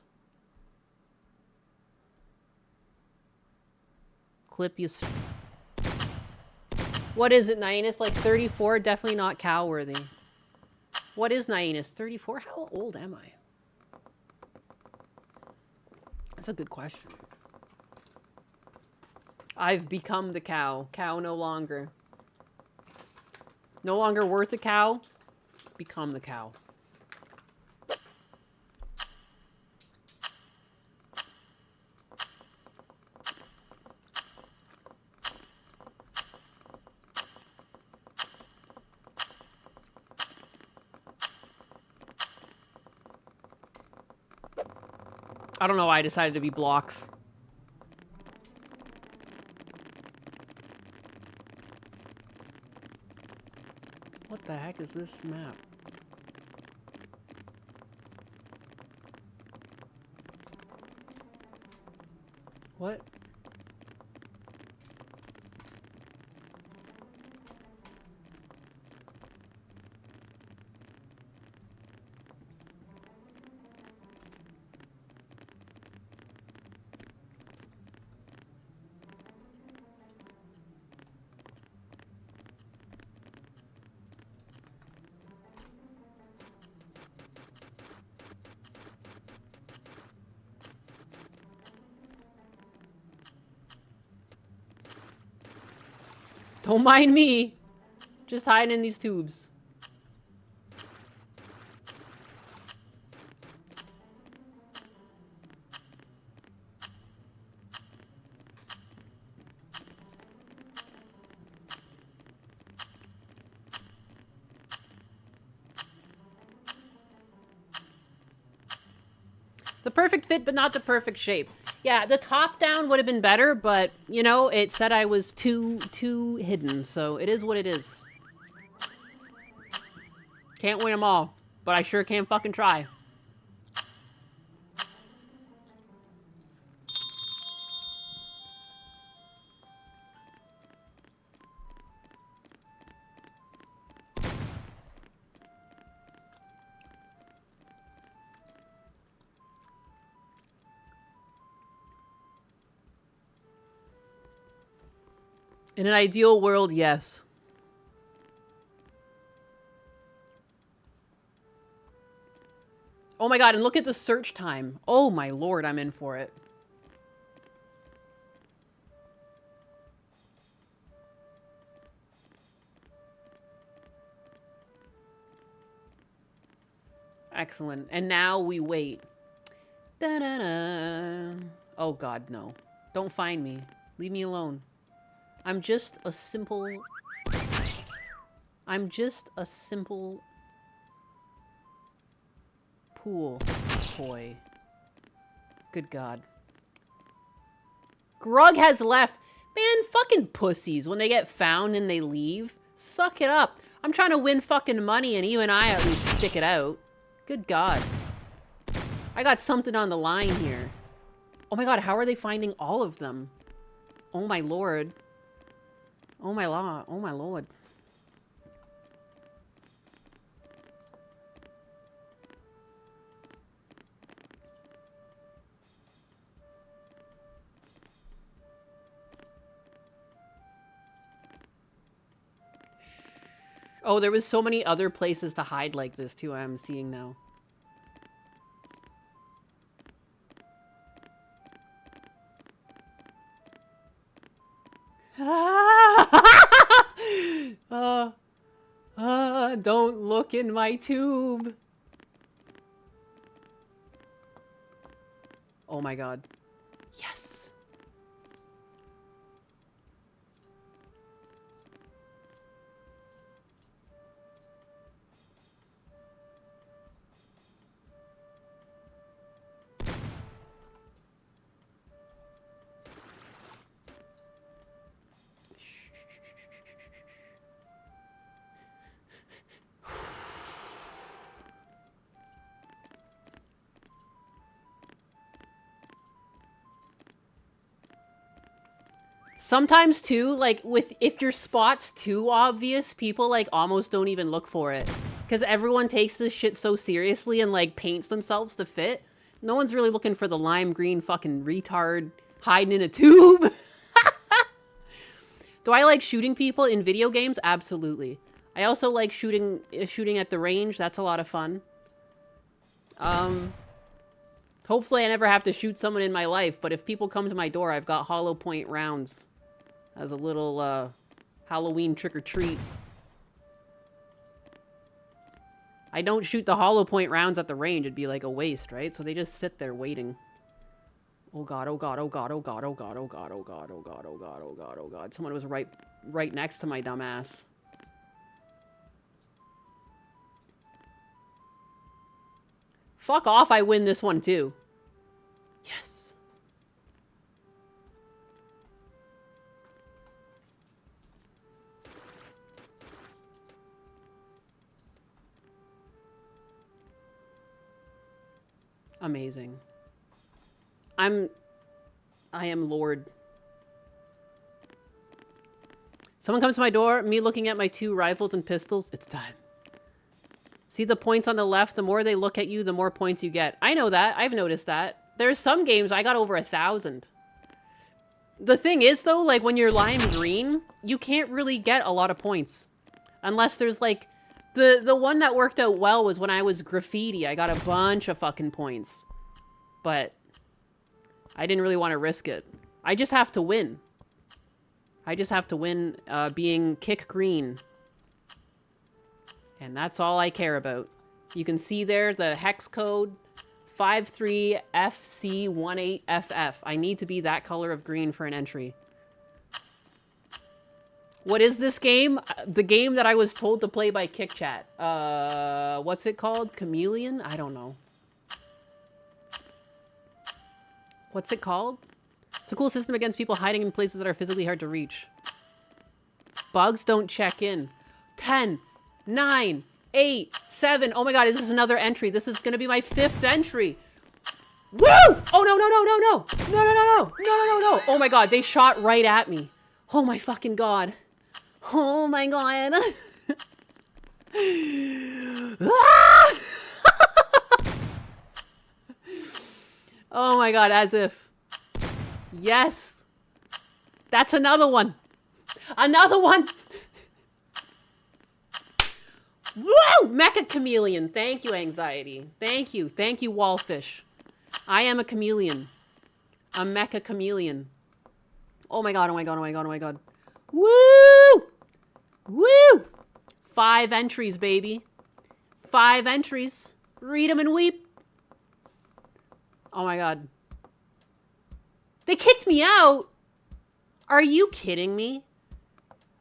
Clip you. What is it, Nyanus? Like 34? Definitely not cow worthy. What is Nyanus? 34? How old am I? That's a good question. I've become the cow. Cow no longer. No longer worth a cow. Become the cow. I don't know why I decided to be blocks. What the heck is this map? What? Don't mind me. Just hiding in these tubes. The perfect fit, but not the perfect shape. Yeah, the top down would have been better, but, you know, it said I was too hidden, so it is what it is. Can't win them all, but I sure can fucking try. In an ideal world, yes. Oh my god, and look at the search time. Oh my lord, I'm in for it. Excellent. And now we wait. Da-da-da. Oh god, no. Don't find me. Leave me alone. I'm just a simple pool toy. Good god. Grug has left. Man, fucking pussies. When they get found and they leave. Suck it up. I'm trying to win fucking money and even I at least stick it out. Good god. I got something on the line here. Oh my god, how are they finding all of them? Oh my lord. Oh my lord. Oh my lord. Oh, there was so many other places to hide like this too, I'm seeing now. Don't look in my tube. Oh my god. Yes. Sometimes too, like if your spot's too obvious, people like almost don't even look for it. Because everyone takes this shit so seriously and like paints themselves to fit. No one's really looking for the lime green fucking retard hiding in a tube. Do I like shooting people in video games? Absolutely. I also like shooting at the range. That's a lot of fun. Hopefully I never have to shoot someone in my life, but if people come to my door, I've got hollow point rounds. as a little Halloween trick-or-treat. I don't shoot the hollow point rounds at the range. It'd be like a waste, right? So they just sit there waiting. Oh god, oh god, oh god, oh god, oh god, oh god, oh god, oh god, oh god, oh god, oh god. Someone was right next to my dumbass. Fuck off, I win this one too. Yes. Amazing. I am Lord. Someone comes to my door, me looking at my 2 rifles and pistols. It's time. See the points on the left? The more they look at you, the more points you get. I know that. I've noticed that. There's some games I got over 1,000. The thing is, though, like, when you're lime green, you can't really get a lot of points. Unless there's, like... The one that worked out well was when I was graffiti. I got a bunch of fucking points. But I didn't really want to risk it. I just have to win. I just have to win being kick green. And that's all I care about. You can see there the hex code 53FC18FF. I need to be that color of green for an entry. What is this game? The game that I was told to play by KickChat. What's it called? Chameleon? I don't know. What's it called? It's a cool system against people hiding in places that are physically hard to reach. Bugs don't check in. 10, 9, 8, 7. Oh my god, is this another entry? This is gonna be my 5th entry. Woo! Oh no, no, no, no, no! No, no, no, no! No, no, no, no! Oh my god, they shot right at me. Oh my fucking god. Oh my god. Ah! Oh my god, as if. Yes. That's another one. Another one. Woo! Mecha chameleon. Thank you, anxiety. Thank you. Thank you, wallfish. I am a chameleon. A mecha chameleon. Oh my god, oh my god, oh my god, oh my god. Woo! Woo! 5 entries, baby. 5 entries. Read them and weep. Oh my god. They kicked me out? Are you kidding me?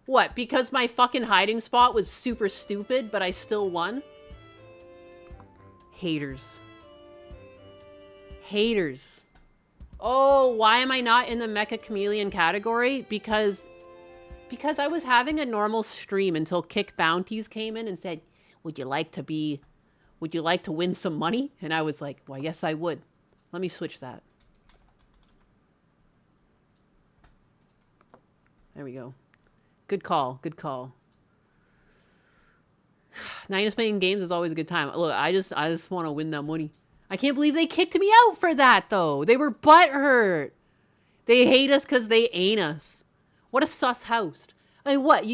What, because my fucking hiding spot was super stupid, but I still won? Haters. Haters. Oh, why am I not in the Mecha Chameleon category? Because I was having a normal stream until Kick Bounties came in and said, would you like to win some money? And I was like, why, yes, I would. Let me switch that. There we go. Good call. Good call. 9 playing games is always a good time. Look, I just want to win that money. I can't believe they kicked me out for that, though. They were butthurt. They hate us because they ain't us. What a sus host. I mean, what?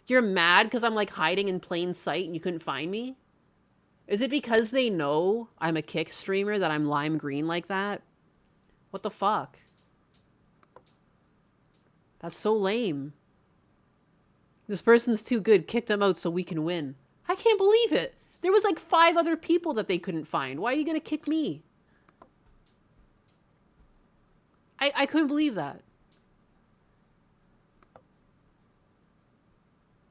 You're mad because I'm, like, hiding in plain sight and you couldn't find me? Is it because they know I'm a Kick streamer that I'm lime green like that? What the fuck? That's so lame. This person's too good. Kick them out so we can win. I can't believe it. There was like 5 other people that they couldn't find. Why are you gonna kick me? I couldn't believe that.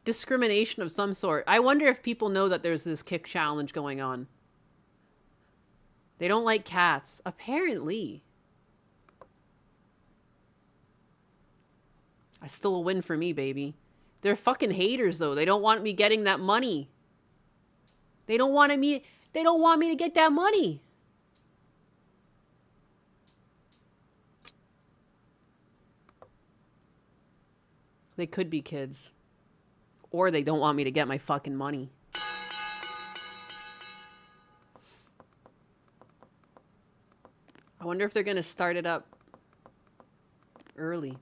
Discrimination of some sort. I wonder if people know that there's this Kick challenge going on. They don't like cats. Apparently. I still a win for me, baby. They're fucking haters, though. They don't want me getting that money. They don't want me to get that money. They could be kids. Or they don't want me to get my fucking money. I wonder if they're gonna start it up early.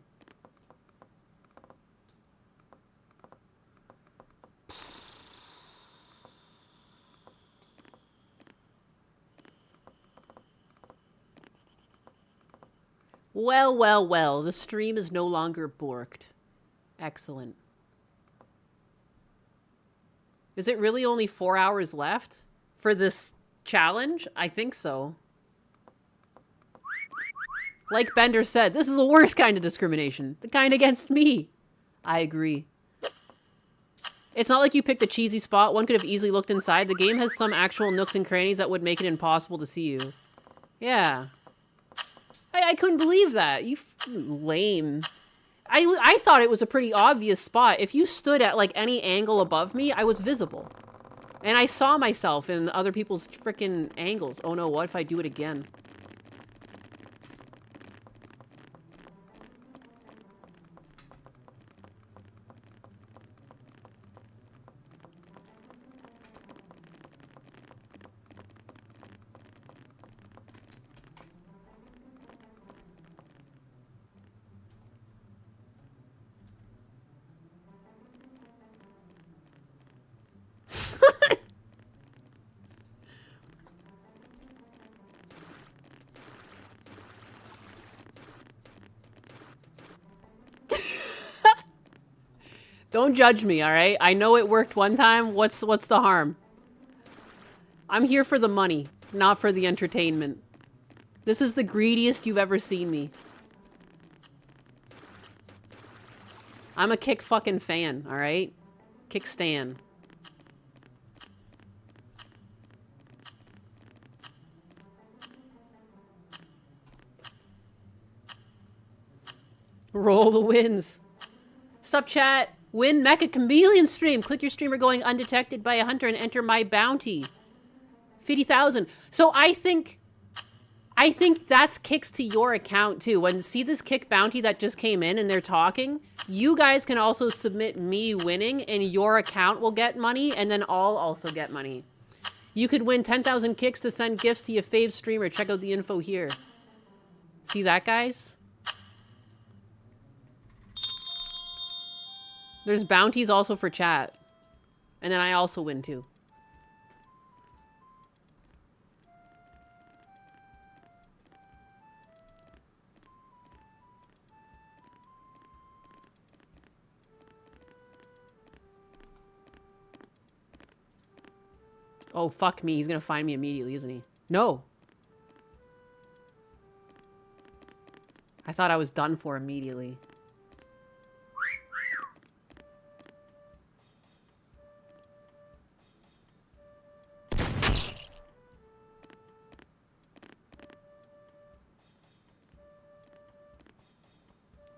Well, well, well, the stream is no longer borked. Excellent. Is it really only 4 hours left for this challenge? I think so. Like Bender said, this is the worst kind of discrimination. The kind against me. I agree. It's not like you picked a cheesy spot. One could have easily looked inside. The game has some actual nooks and crannies that would make it impossible to see you. Yeah. I couldn't believe that. You lame. I thought it was a pretty obvious spot. If you stood at like any angle above me, I was visible. And I saw myself in other people's freaking angles. Oh no, what if I do it again? Don't judge me, all right? I know it worked one time. What's the harm? I'm here for the money, not for the entertainment. This is the greediest you've ever seen me. I'm a Kick fucking fan, all right? Kick stan. Roll the wins. Sup, chat? Win Mecha Chameleon stream. Click your streamer going undetected by a hunter and enter my bounty. 50,000. So I think that's kicks to your account too. When see this kick bounty that just came in and they're talking, you guys can also submit me winning and your account will get money and then I'll also get money. You could win 10,000 kicks to send gifts to your fave streamer. Check out the info here. See that, guys? There's bounties also for chat. And then I also win too. Oh, fuck me. He's gonna find me immediately, isn't he? No. I thought I was done for immediately.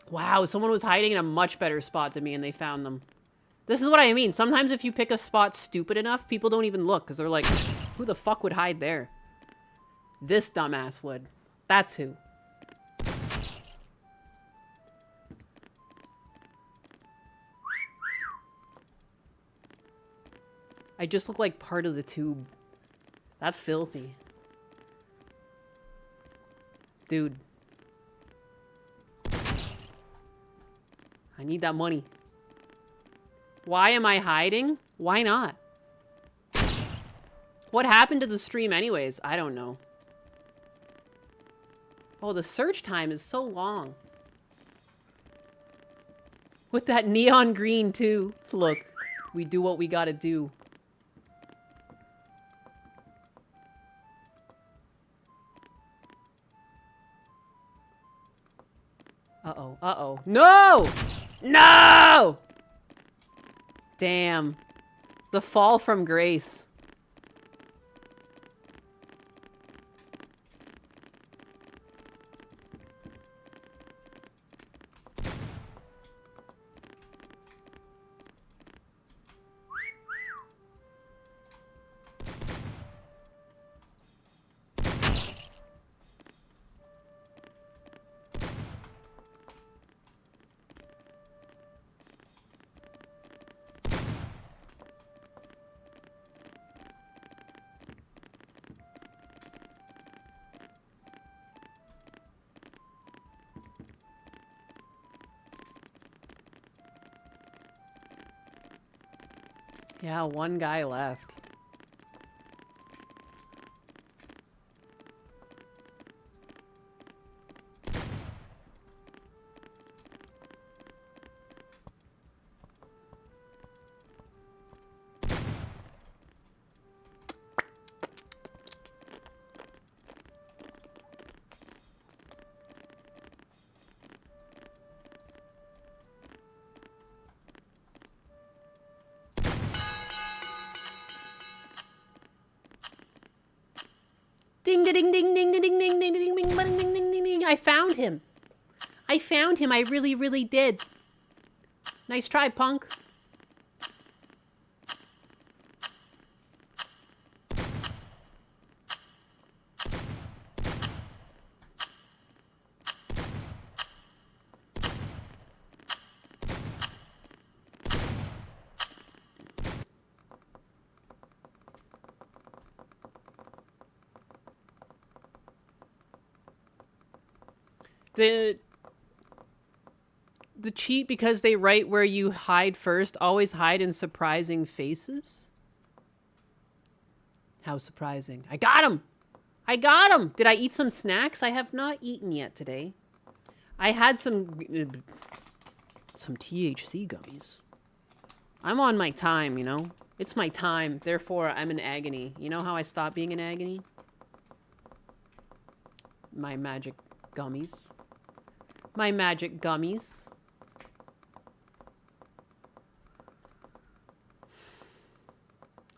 Wow, someone was hiding in a much better spot than me and they found them. This is what I mean. Sometimes if you pick a spot stupid enough, people don't even look because they're like, who the fuck would hide there? This dumbass would. That's who. I just look like part of the tube. That's filthy. Dude. I need that money. Why am I hiding? Why not? What happened to the stream anyways? I don't know. Oh, the search time is so long. With that neon green too. Look, we do what we gotta do. Uh-oh, uh-oh. No! No! Damn. The fall from grace. Yeah, one guy left. Ding ding ding ding ding ding ding ding ding ding ding ding ding ding ding. I found him. I found him. I really, really did. Nice try, punk. The cheat because they write where you hide first, always hide in surprising faces? How surprising. I got him! I got him! Did I eat some snacks? I have not eaten yet today. I had some THC gummies. I'm on my time, you know? It's my time, therefore I'm in agony. You know how I stopped being in agony? My magic gummies. My magic gummies.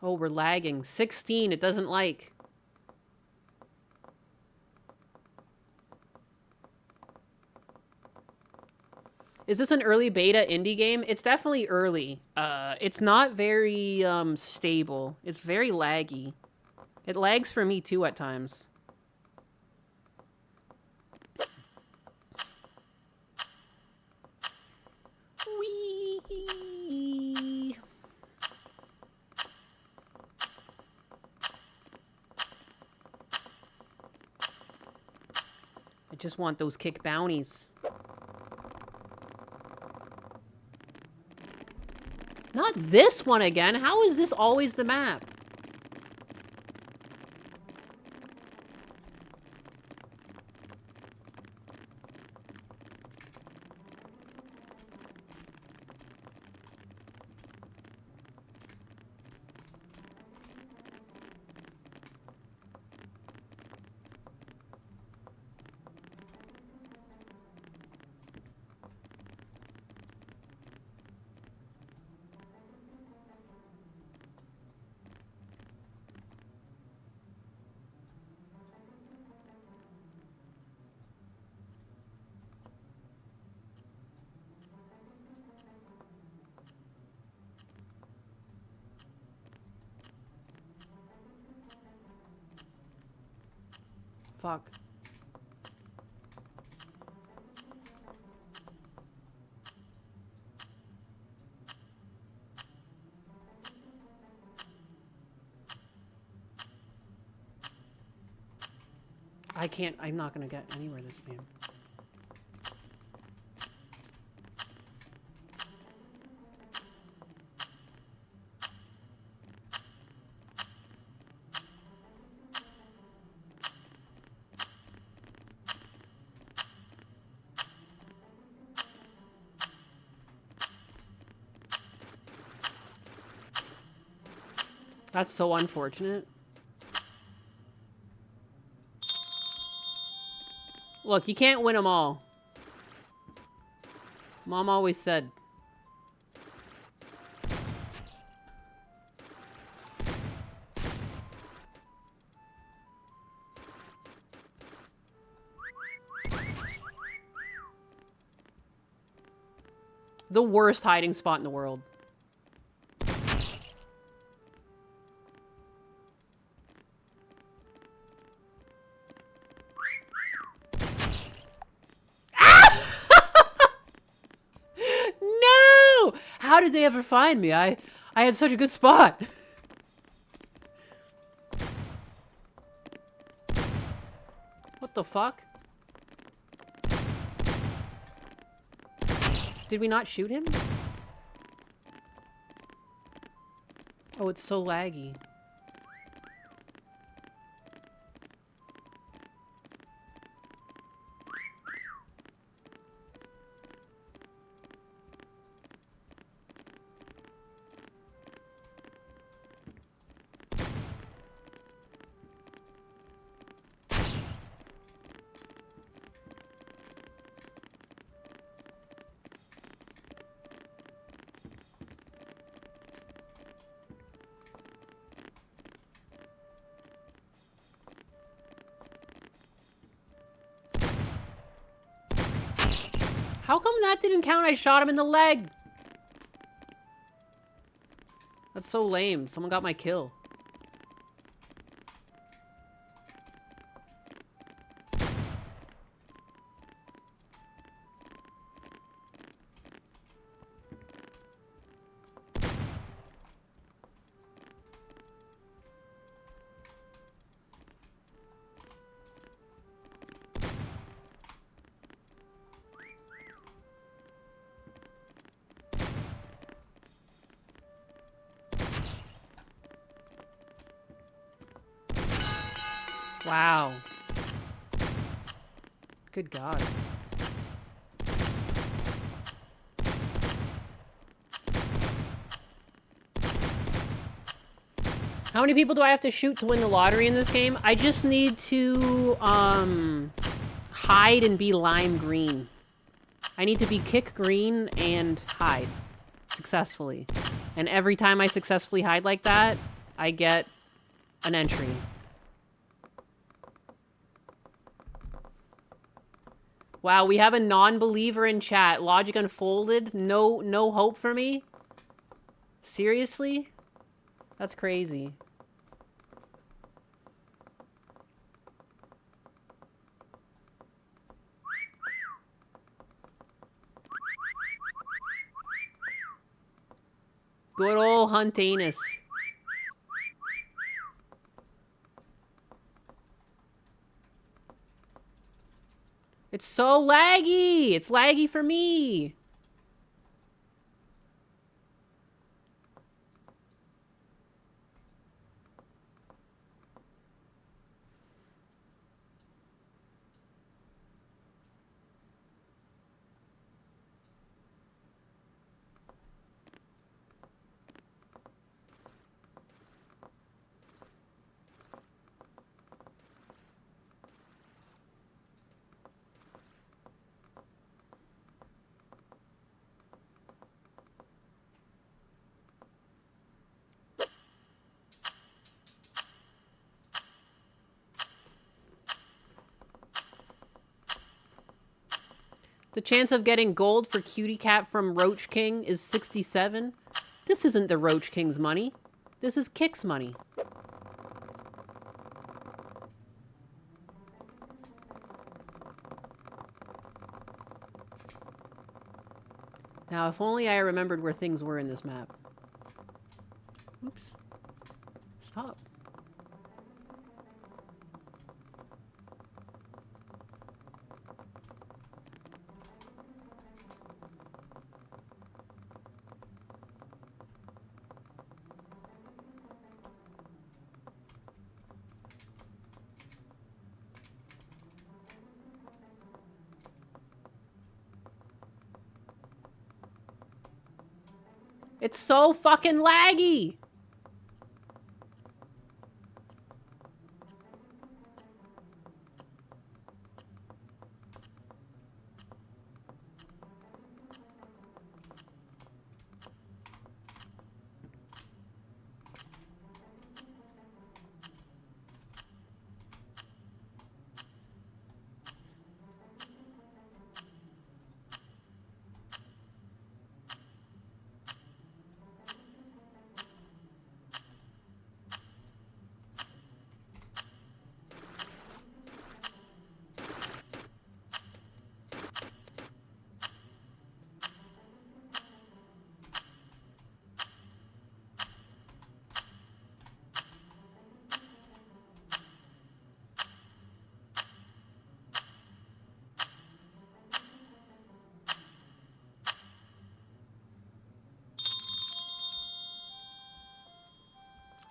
Oh, we're lagging. 16, it doesn't like. Is this an early beta indie game? It's definitely early. It's not very stable. It's very laggy. It lags for me too at times. Whee! I just want those kick bounties. Not this one again. How is this always the map? Fuck. I can't, I'm not gonna get anywhere this game. That's so unfortunate. Look, you can't win them all. Mom always said. The worst hiding spot in the world. How did they ever find me? I had such a good spot. What the fuck? Did we not shoot him? Oh, it's so laggy. How come that didn't count? I shot him in the leg. That's so lame. Someone got my kill. Wow. Good God. How many people do I have to shoot to win the lottery in this game? I just need to, hide and be lime green. I need to be kick green and hide successfully. And every time I successfully hide like that, I get an entry. Wow, we have a non-believer in chat. Logic unfolded. No hope for me? Seriously? That's crazy. Good old Huntanus. It's so laggy! It's laggy for me! The chance of getting gold for Cutie Cat from Roach King is 67. This isn't the Roach King's money. This is Kick's money. Now, if only I remembered where things were in this map. Oops. Stop. It's so fucking laggy!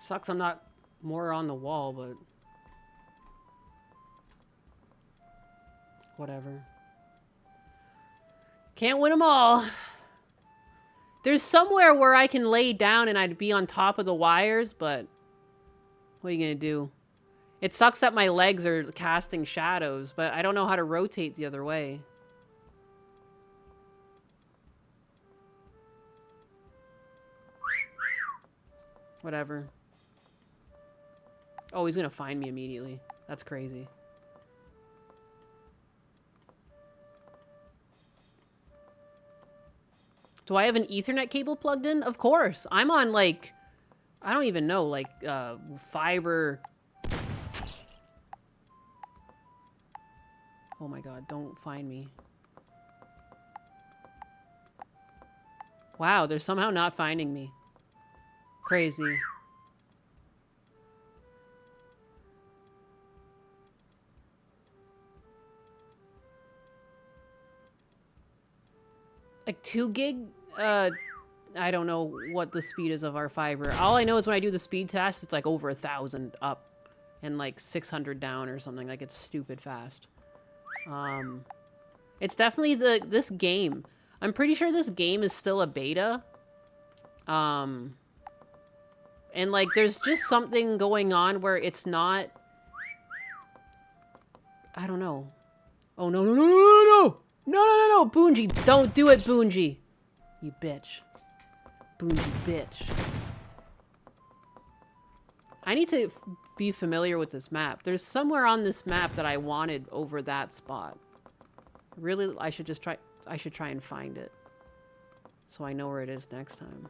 Sucks I'm not more on the wall, but... whatever. Can't win them all. There's somewhere where I can lay down and I'd be on top of the wires, but... what are you gonna do? It sucks that my legs are casting shadows, but I don't know how to rotate the other way. Whatever. Oh, he's gonna find me immediately. That's crazy. Do I have an Ethernet cable plugged in? Of course. I'm on, like, I don't even know, like, fiber. Oh my god, don't find me. Wow, they're somehow not finding me. Crazy. Like 2 gig? I don't know what the speed is of our fiber. All I know is when I do the speed test, it's like over 1,000 up and like 600 down or something. Like, it's stupid fast. It's definitely this game. I'm pretty sure this game is still a beta. And like, there's just something going on where it's not... I don't know. Oh, no, no, no, no, no, no! No, no, no, no! Boonji, don't do it, Boonji! You bitch. Boonji, bitch. I need to be familiar with this map. There's somewhere on this map that I wanted over that spot. Really, I should just try... I should try and find it. So I know where it is next time.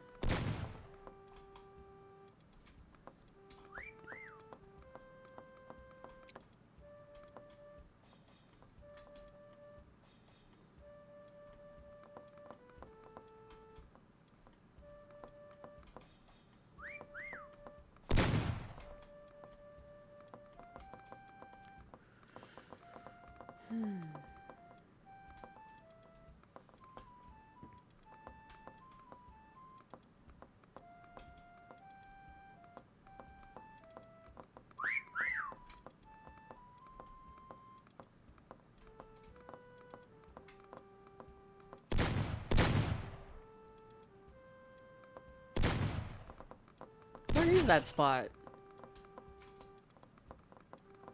Where is that spot?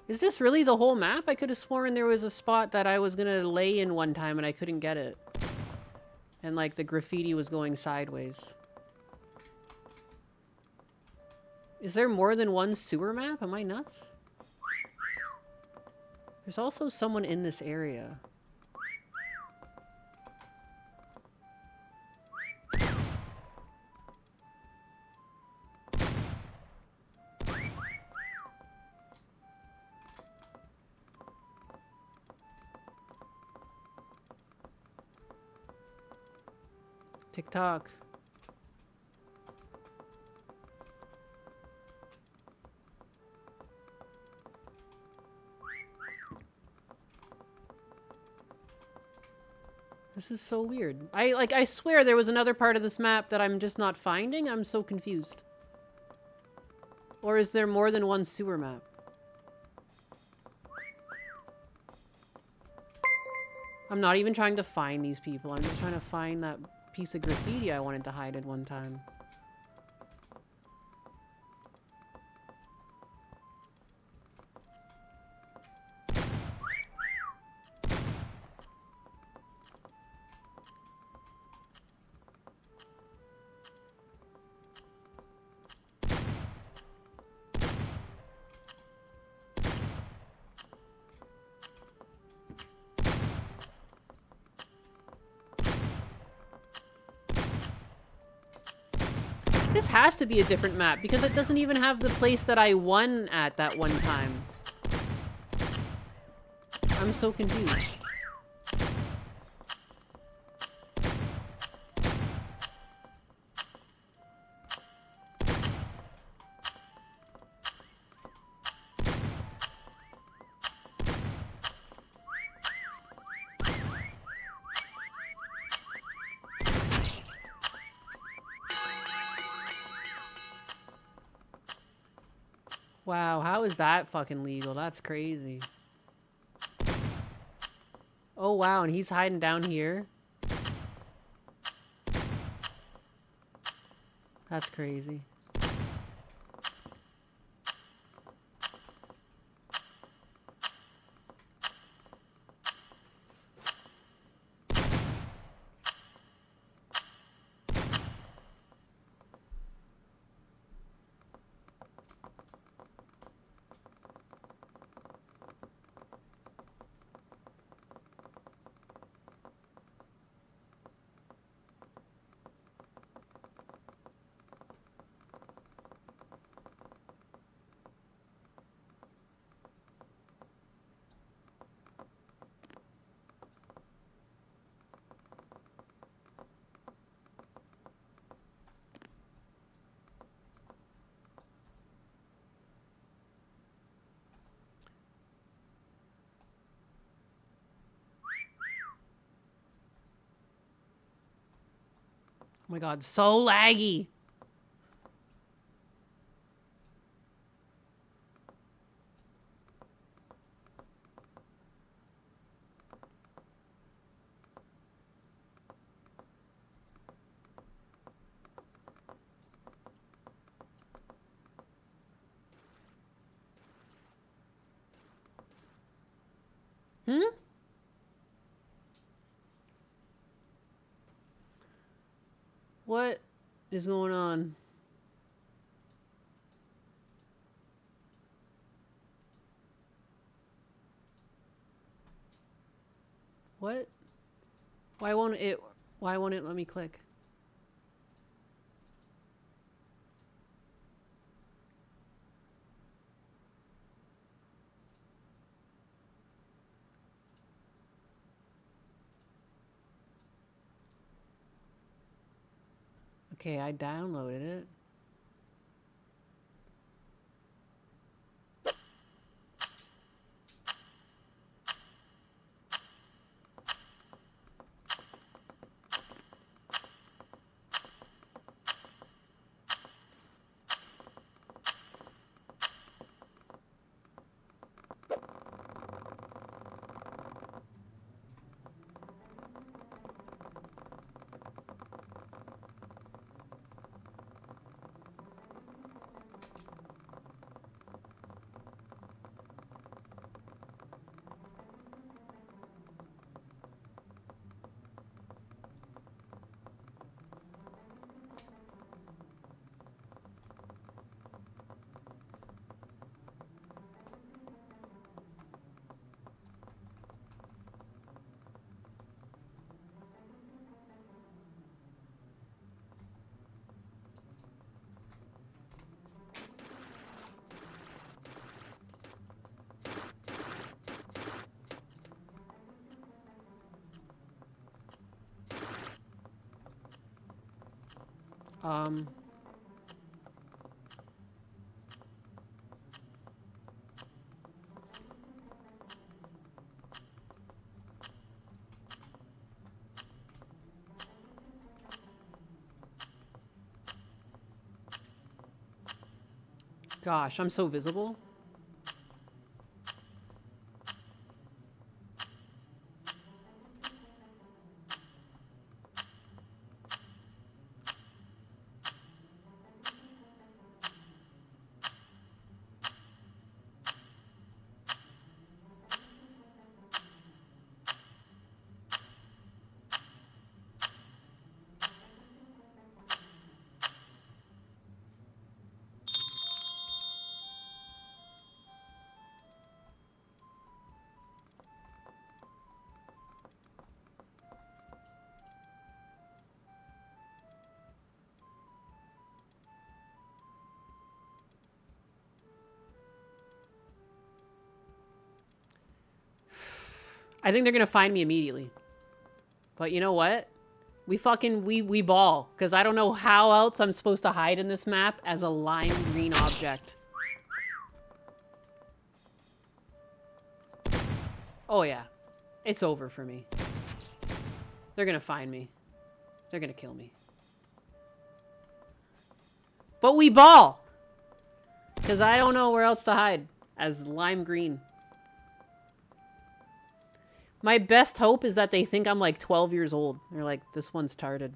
Is this really the whole map? I could have sworn there was a spot that I was gonna lay in one time and I couldn't get it. And like the graffiti was going sideways. Is there more than one sewer map? Am I nuts? There's also someone in this area. TikTok. This is so weird. I swear there was another part of this map that I'm just not finding. I'm so confused. Or is there more than one sewer map? I'm not even trying to find these people. I'm just trying to find that piece of graffiti I wanted to hide at one time. This has to be a different map because it doesn't even have the place that I won at that one time. I'm so confused. Wow, how is that fucking legal? That's crazy. Oh wow, and he's hiding down here. That's crazy. Oh my god, so laggy. Hmm? What is going on? What? Why won't it let me click? Okay, I downloaded it. Um, Gosh, I'm so visible. I think they're gonna find me immediately. But you know what? We ball. Because I don't know how else I'm supposed to hide in this map as a lime green object. Oh yeah. It's over for me. They're gonna find me. They're gonna kill me. But we ball! Because I don't know where else to hide as lime green. My best hope is that they think I'm like 12 years old. They're like, this one's tarded.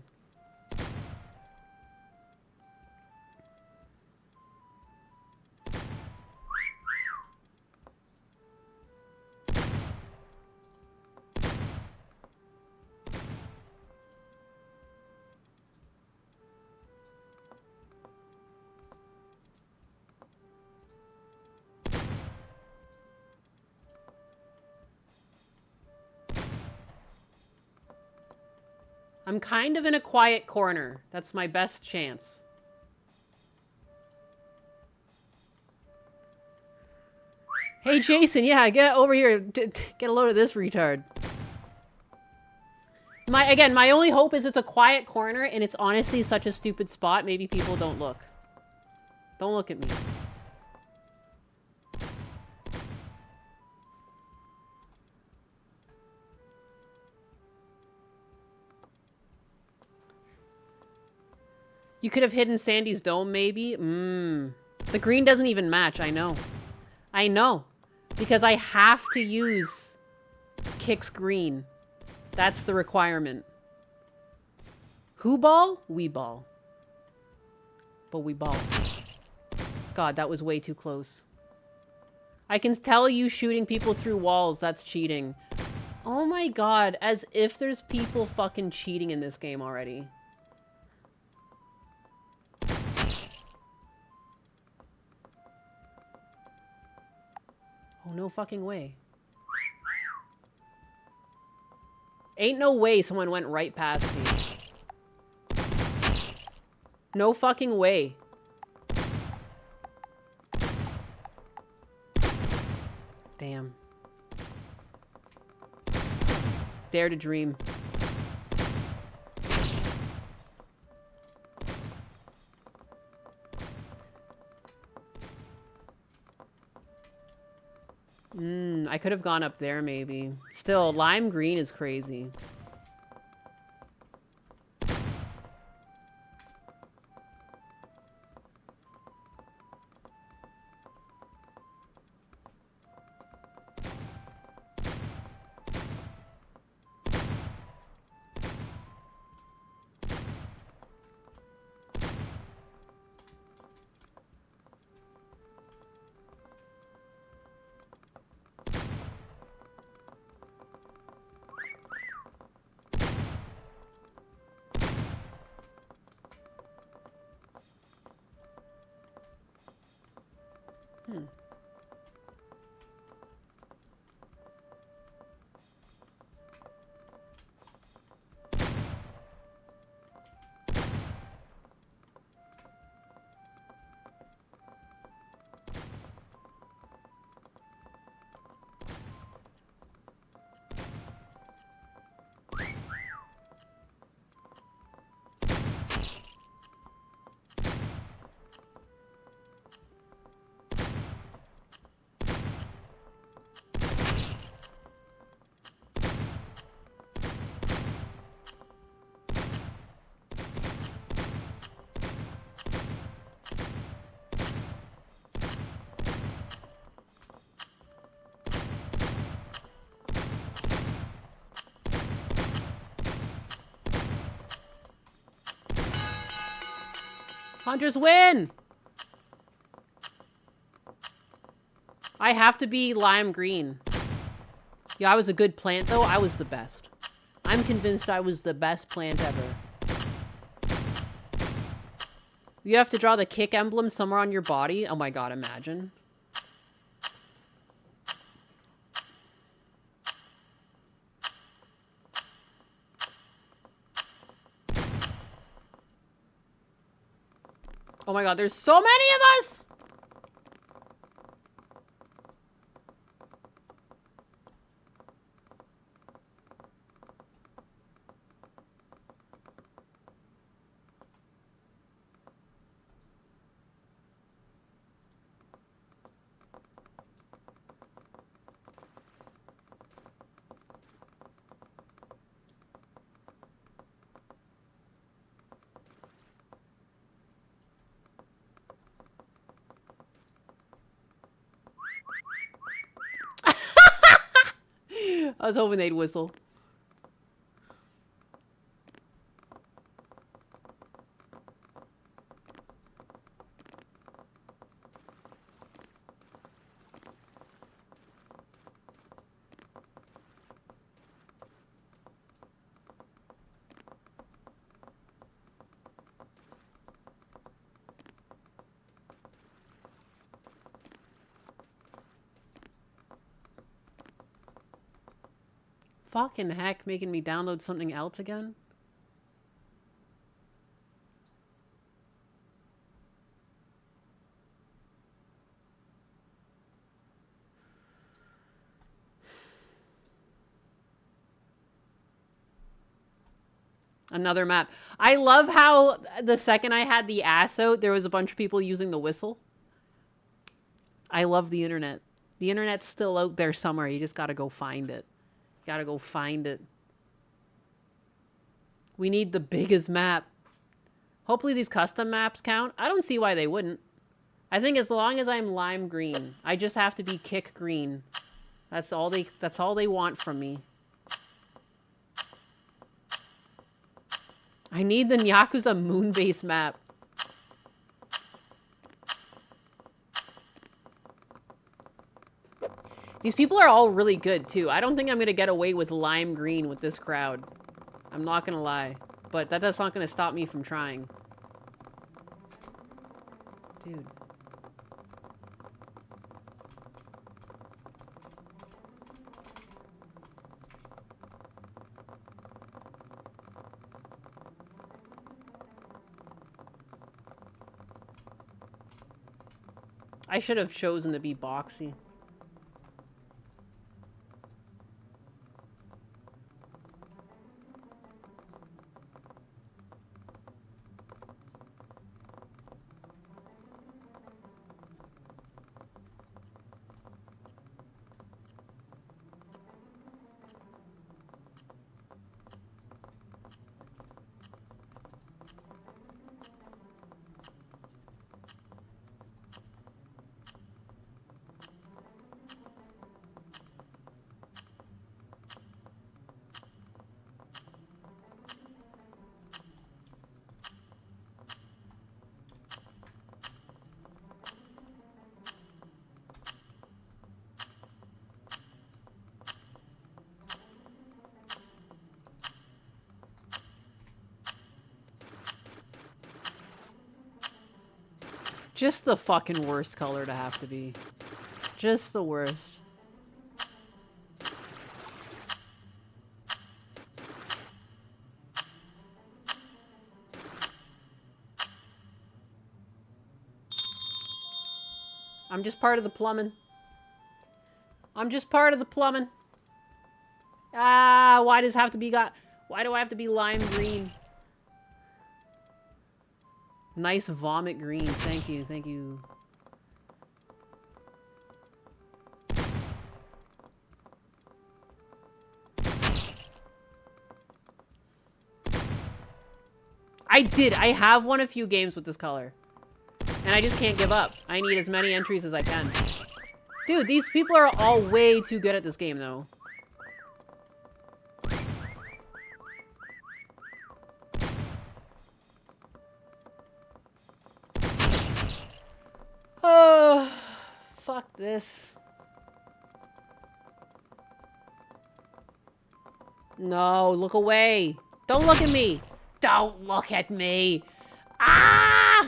I'm kind of in a quiet corner. That's my best chance. Hey, Jason, yeah, get over here. Get a load of this retard. My only hope is it's a quiet corner, and it's honestly such a stupid spot, maybe people don't look. Don't look at me. You could have hidden Sandy's dome, maybe? The green doesn't even match, I know. I know. Because I have to use Kix green. That's the requirement. Who ball? We ball. But we ball. God, that was way too close. I can tell you shooting people through walls, that's cheating. Oh my god, as if there's people fucking cheating in this game already. Oh, no fucking way. Ain't no way someone went right past me. No fucking way. Damn. Dare to dream. I could have gone up there maybe. Still, lime green is crazy. Hunters win! I have to be lime green. Yeah, I was a good plant, though. I was the best. I'm convinced I was the best plant ever. You have to draw the kick emblem somewhere on your body? Oh my god, imagine. Oh my god, there's so many of us! I was hoping they'd whistle. Fucking heck, making me download something else again? Another map. I love how the second I had the ass out, there was a bunch of people using the whistle. I love the internet. The internet's still out there somewhere. You just gotta go find it. You gotta go find it. We need the biggest map. Hopefully these custom maps count. I don't see why they wouldn't. I think as long as I'm lime green, I just have to be kick green. That's all they want from me. I need the Yakuza Moonbase map. These people are all really good, too. I don't think I'm going to get away with lime green with this crowd. I'm not going to lie. But that's not going to stop me from trying. Dude. I should have chosen to be boxy. Just the fucking worst color to have to be. Just the worst. I'm just part of the plumbing. I'm just part of the plumbing. Ah, why does it have to be why do I have to be lime green? Nice vomit green. Thank you. Thank you. I have won a few games with this color. And I just can't give up. I need as many entries as I can. Dude, these people are all way too good at this game, though. Oh, fuck this. No, look away. Don't look at me. Don't look at me. Ah!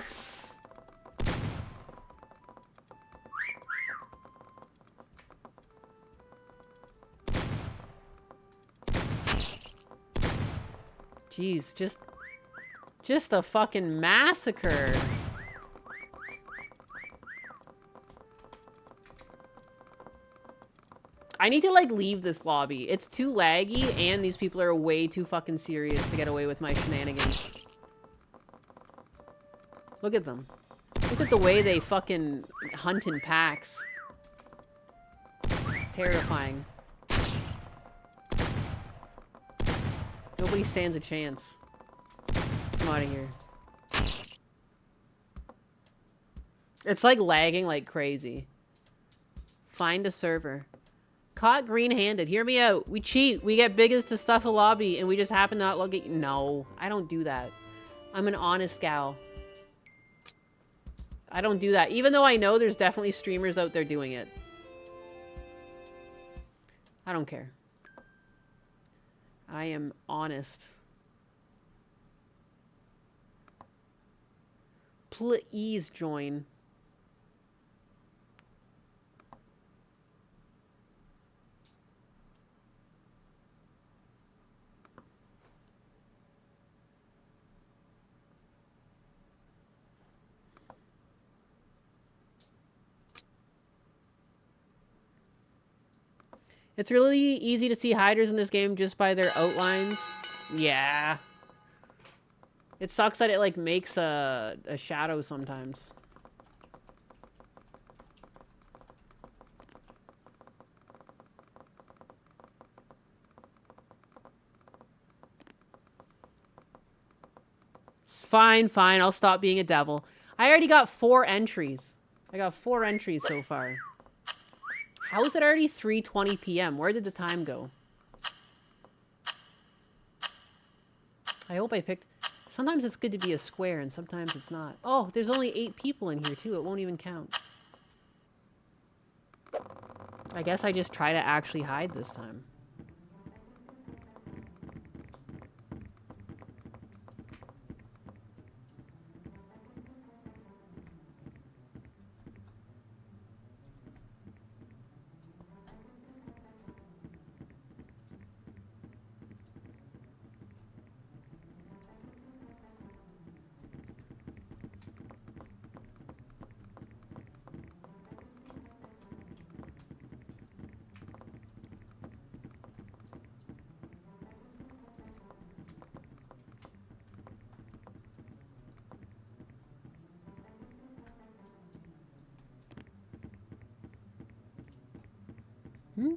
Jeez, just a fucking massacre. I need to, like, leave this lobby. It's too laggy, and these people are way too fucking serious to get away with my shenanigans. Look at them. Look at the way they fucking hunt in packs. Terrifying. Nobody stands a chance. I'm out of here. It's, like, lagging like crazy. Find a server. Caught green-handed. Hear me out. We cheat. We get biggest to stuff a lobby, and we just happen to not look at you. No, I don't do that. I'm an honest gal. I don't do that. Even though I know there's definitely streamers out there doing it. I don't care. I am honest. Please join. It's really easy to see hiders in this game just by their outlines. Yeah. It sucks that it, like, makes a shadow sometimes. Fine, fine. I'll stop being a devil. I already got 4 entries. I got 4 entries so far. How is it already 3:20 p.m.? Where did the time go? I hope I picked... Sometimes it's good to be a square and sometimes it's not. Oh, there's only 8 people in here too. It won't even count. I guess I just try to actually hide this time. Hmm?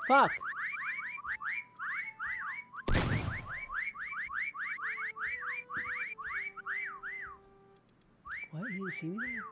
Fuck. What? You didn't see me there?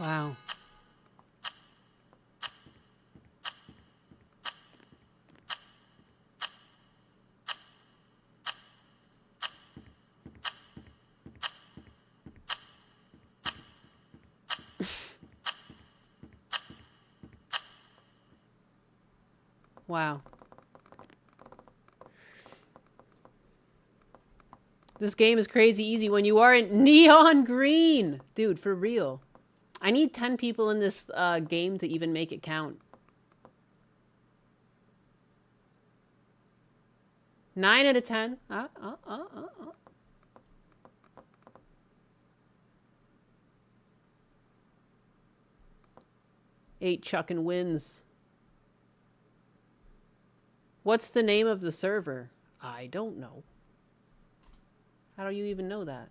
Wow. Wow. This game is crazy easy when you are in neon green. Dude, for real. I need 10 people in this game to even make it count. 9 out of 10. 8 chucking wins. What's the name of the server? I don't know. How do you even know that?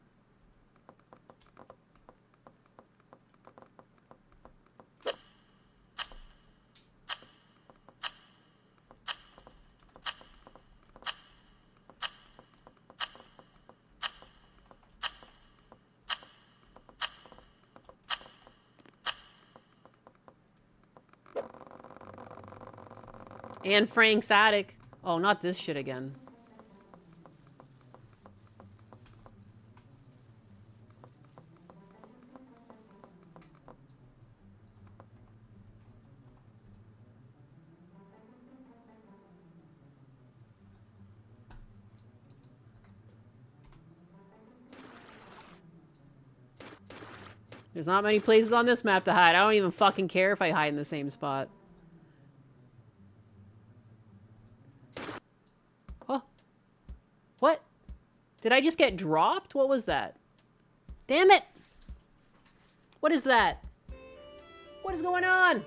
And Frank's attic. Oh, not this shit again. There's not many places on this map to hide. I don't even fucking care if I hide in the same spot. Oh. What? Did I just get dropped? What was that? Damn it! What is that? What is going on?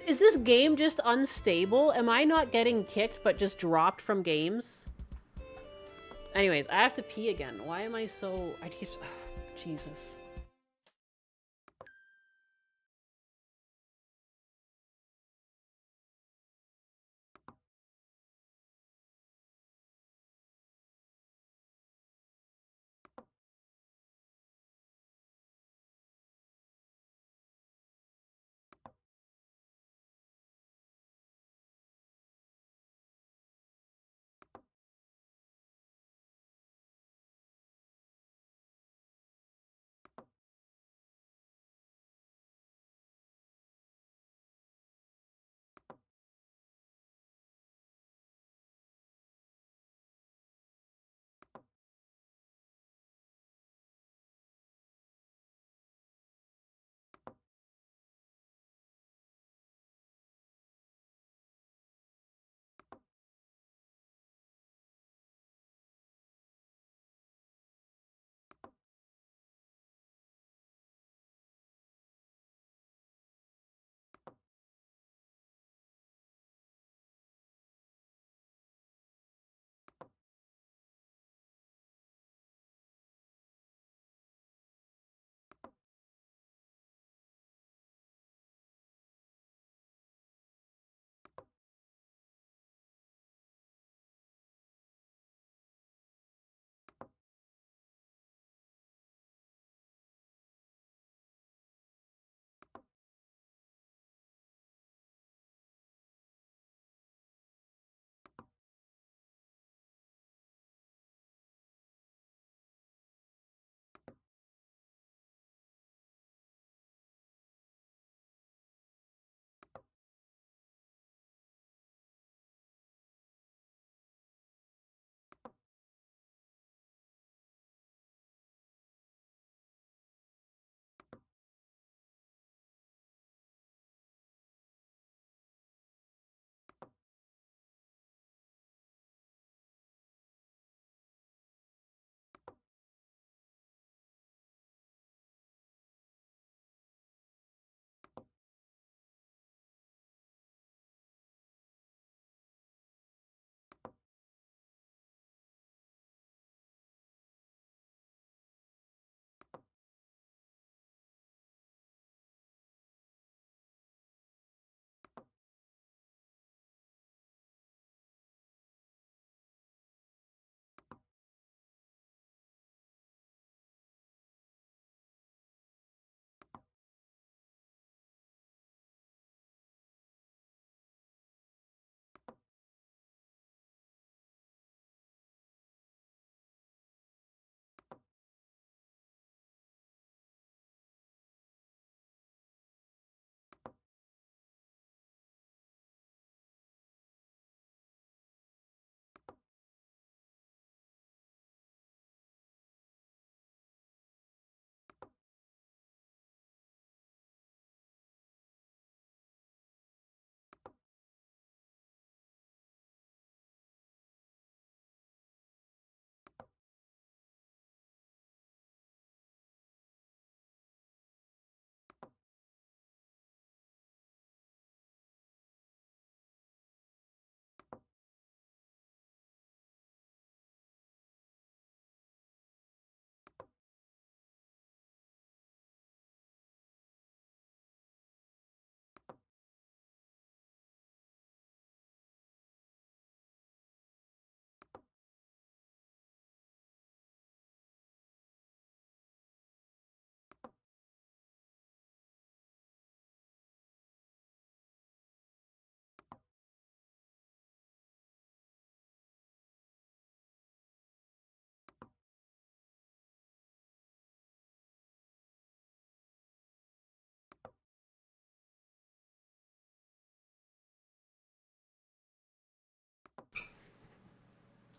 Is this game just unstable? Am I not getting kicked but just dropped from games? Anyways, I have to pee again. Why am I so... I keep... Jesus.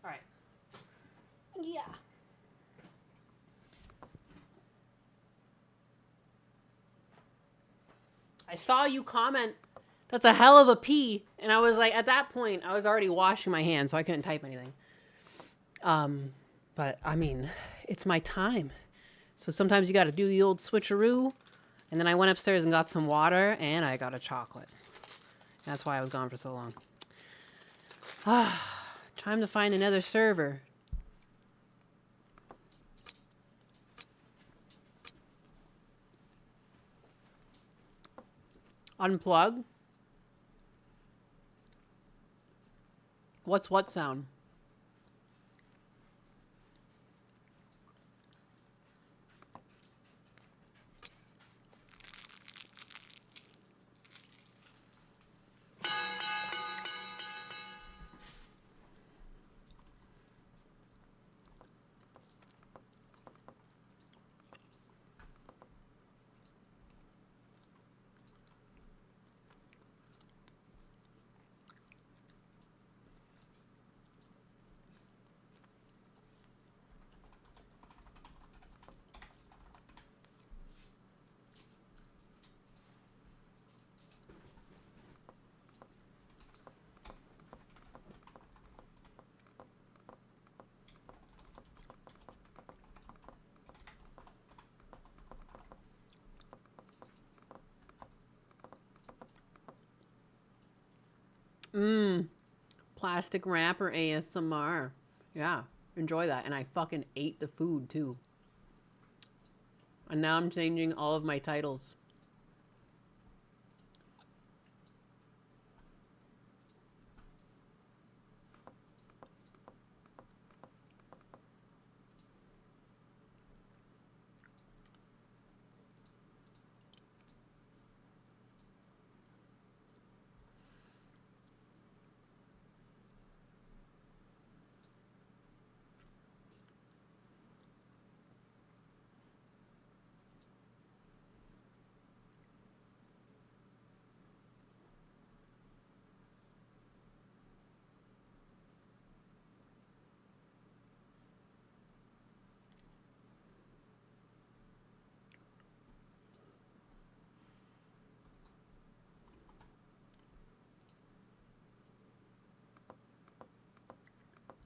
All right. Yeah. I saw you comment, that's a hell of a pee. And I was like, at that point, I was already washing my hands, so I couldn't type anything. But I mean, it's my time. So sometimes you got to do the old switcheroo. And then I went upstairs and got some water, and I got a chocolate. That's why I was gone for so long. Time to find another server. Unplug? What's what sound? Plastic wrapper ASMR. Yeah, enjoy that. And I fucking ate the food too. And now I'm changing all of my titles.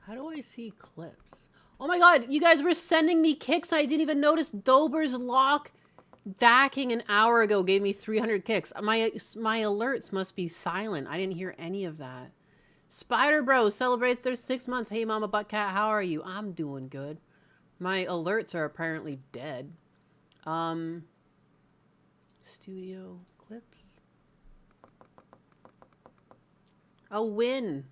How do I see clips? Oh my god, you guys were sending me kicks and I didn't even notice. Dober's Lock Dacking an hour ago gave me 300 kicks. My alerts must be silent. I didn't hear any of that. Spider Bro celebrates their 6 months. Hey Mama Butt Cat, how are you? I'm doing good. My alerts are apparently dead. Studio clips. A win.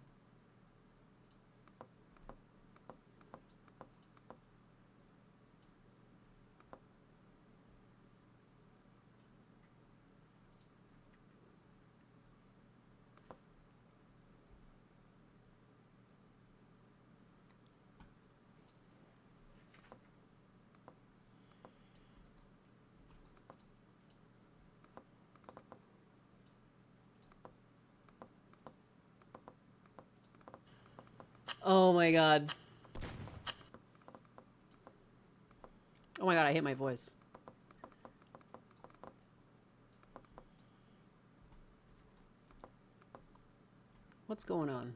Oh my god. Oh my god, I hit my voice. What's going on?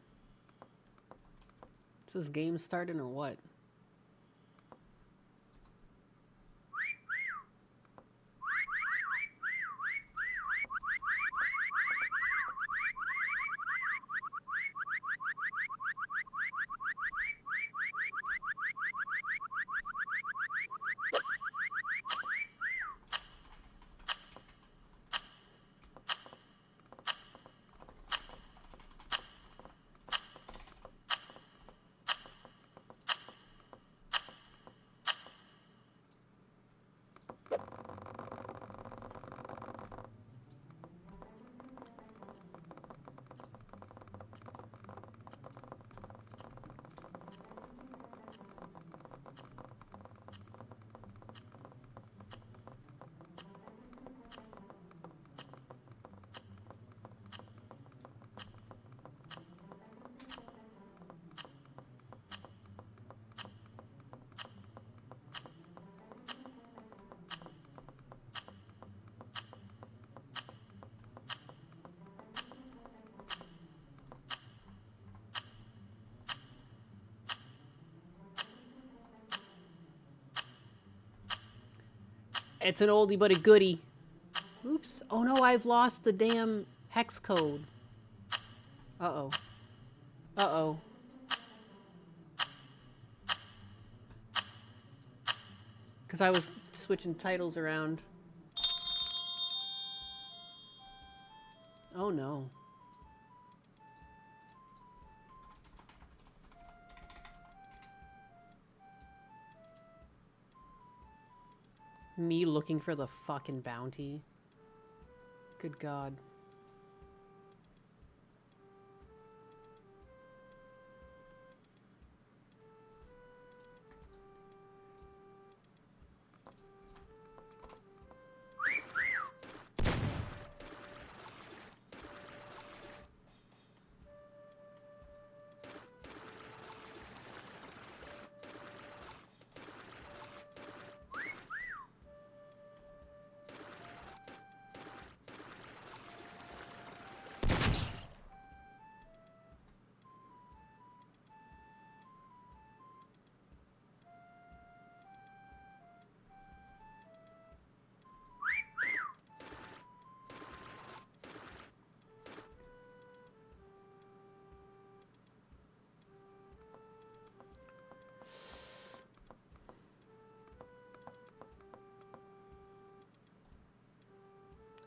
Is this game starting or what? It's an oldie but a goodie. Oops. Oh no, I've lost the damn hex code. Uh-oh. Uh-oh. Because I was switching titles around. Oh no. Me looking for the fucking bounty. Good God.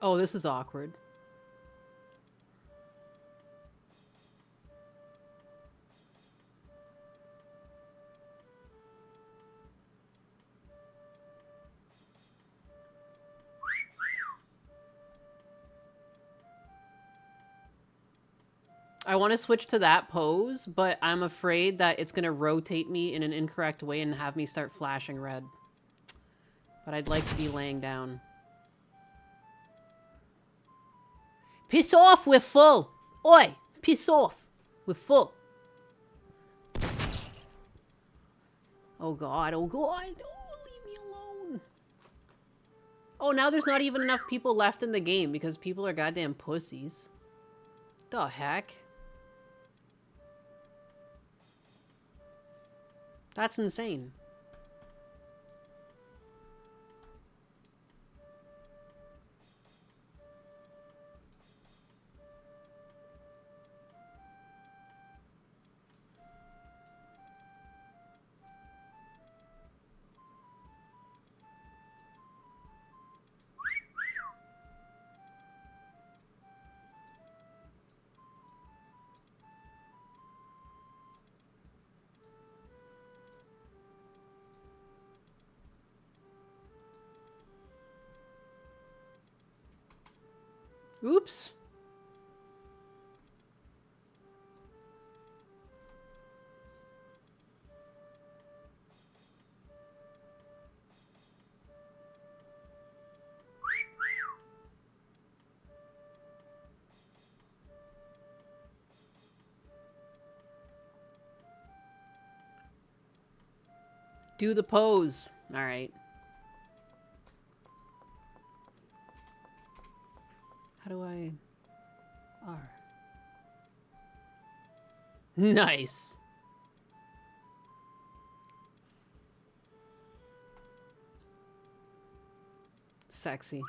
Oh, this is awkward. I want to switch to that pose, but I'm afraid that it's going to rotate me in an incorrect way and have me start flashing red. But I'd like to be laying down. Piss off, we're full! Oi! Piss off! We're full. Oh god, oh god! Oh, leave me alone! Oh, now there's not even enough people left in the game because people are goddamn pussies. The heck? That's insane. Oops. Do the pose. All right. How do I... R. Nice. Sexy.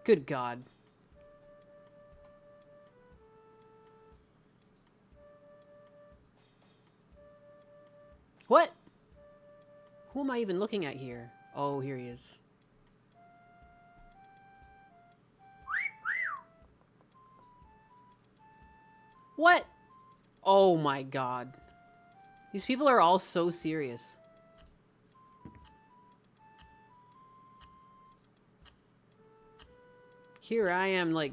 Good God. What? Who am I even looking at here? Oh, here he is. What? Oh my God. These people are all so serious. Here I am, like...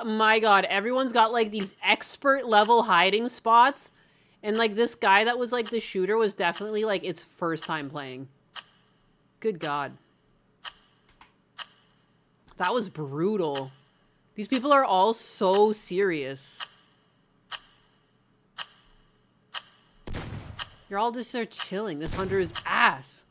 Oh my god, everyone's got like these expert level hiding spots. And like this guy that was like the shooter was definitely like its first time playing. Good god. That was brutal. These people are all so serious. You're all just there chilling. This hunter is ass.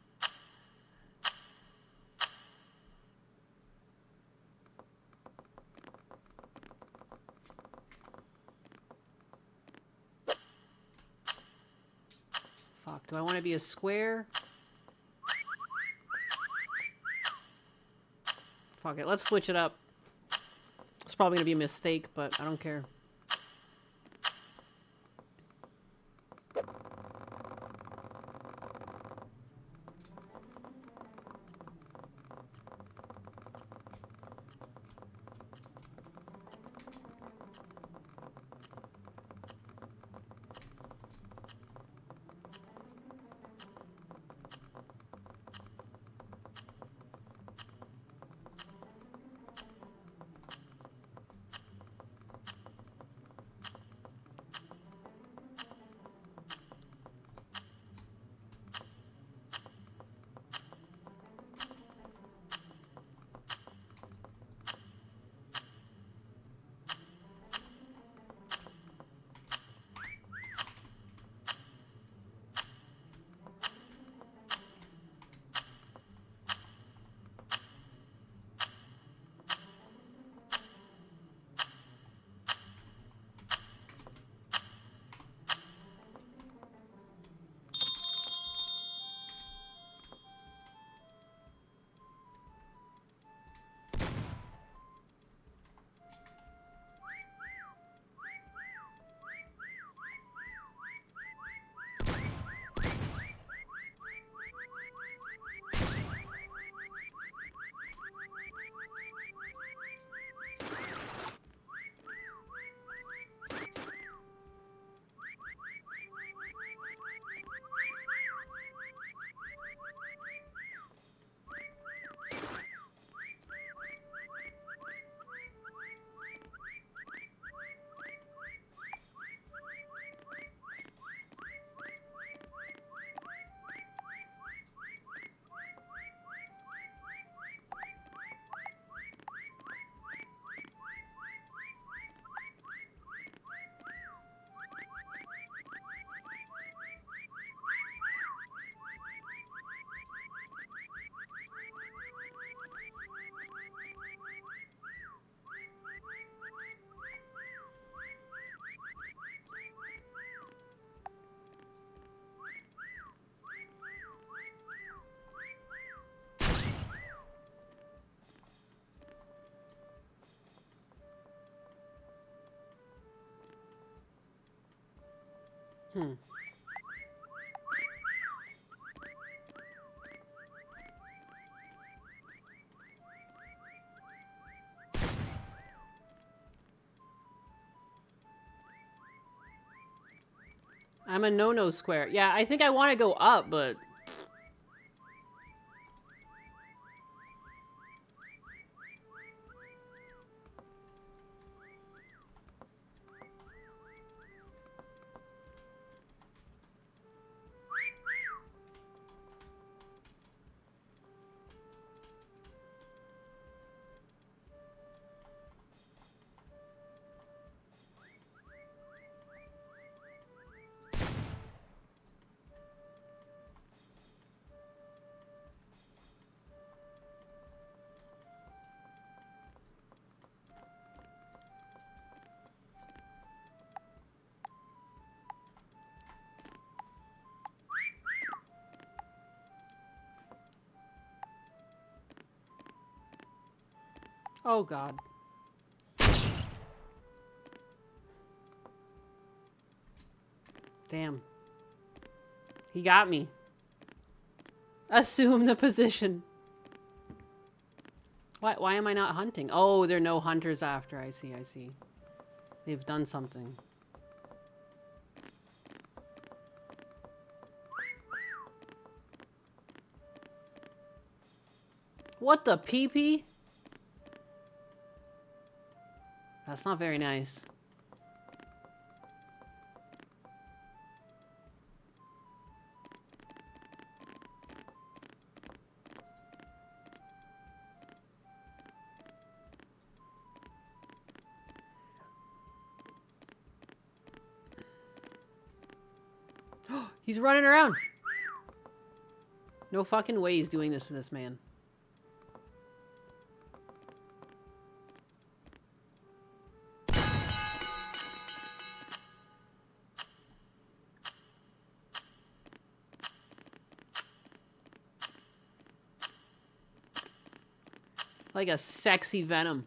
Fuck, do I want to be a square? Fuck it, let's switch it up. It's probably gonna be a mistake, but I don't care. I'm a no-no square. Yeah, I think I want to go up, but... Oh, God. Damn. He got me. Assume the position. Why am I not hunting? Oh, there are no hunters after. I see, I see. They've done something. What the pee-pee? That's not very nice. He's running around. No fucking way he's doing this to this man. Like a sexy Venom.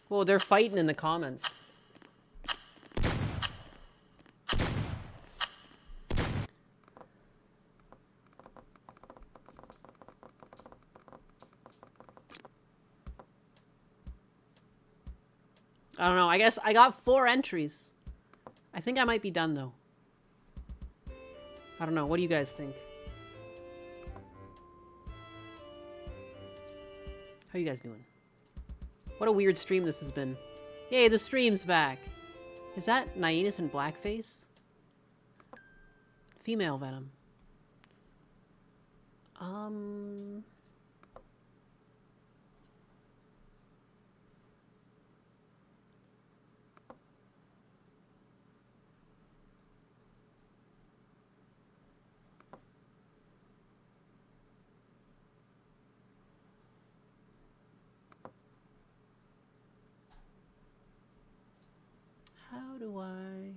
Well, they're fighting in the comments. I don't know. I guess I got 4 entries. I think I might be done, though. I don't know. What do you guys think? How you guys doing? What a weird stream this has been. Yay, the stream's back. Is that Nainis in blackface? Female Venom. How do I...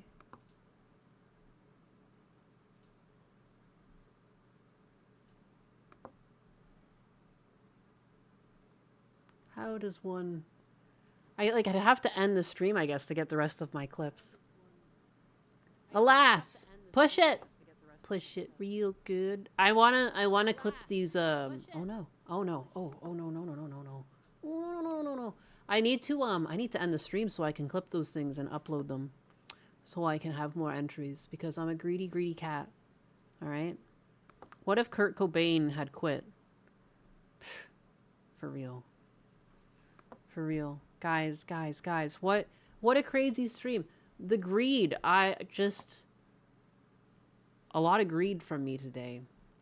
How does one... I'd have to end the stream, I guess, to get the rest of my clips. Alas! Push it! Push it real good. I wanna clip these, oh no. Oh no. Oh no, no, no, no, no, no. No, no, no, no. I need to end the stream so I can clip those things and upload them. So I can have more entries, because I'm a greedy, greedy cat. Alright? What if Kurt Cobain had quit? For real. For real. Guys. What a crazy stream. The greed. A lot of greed from me today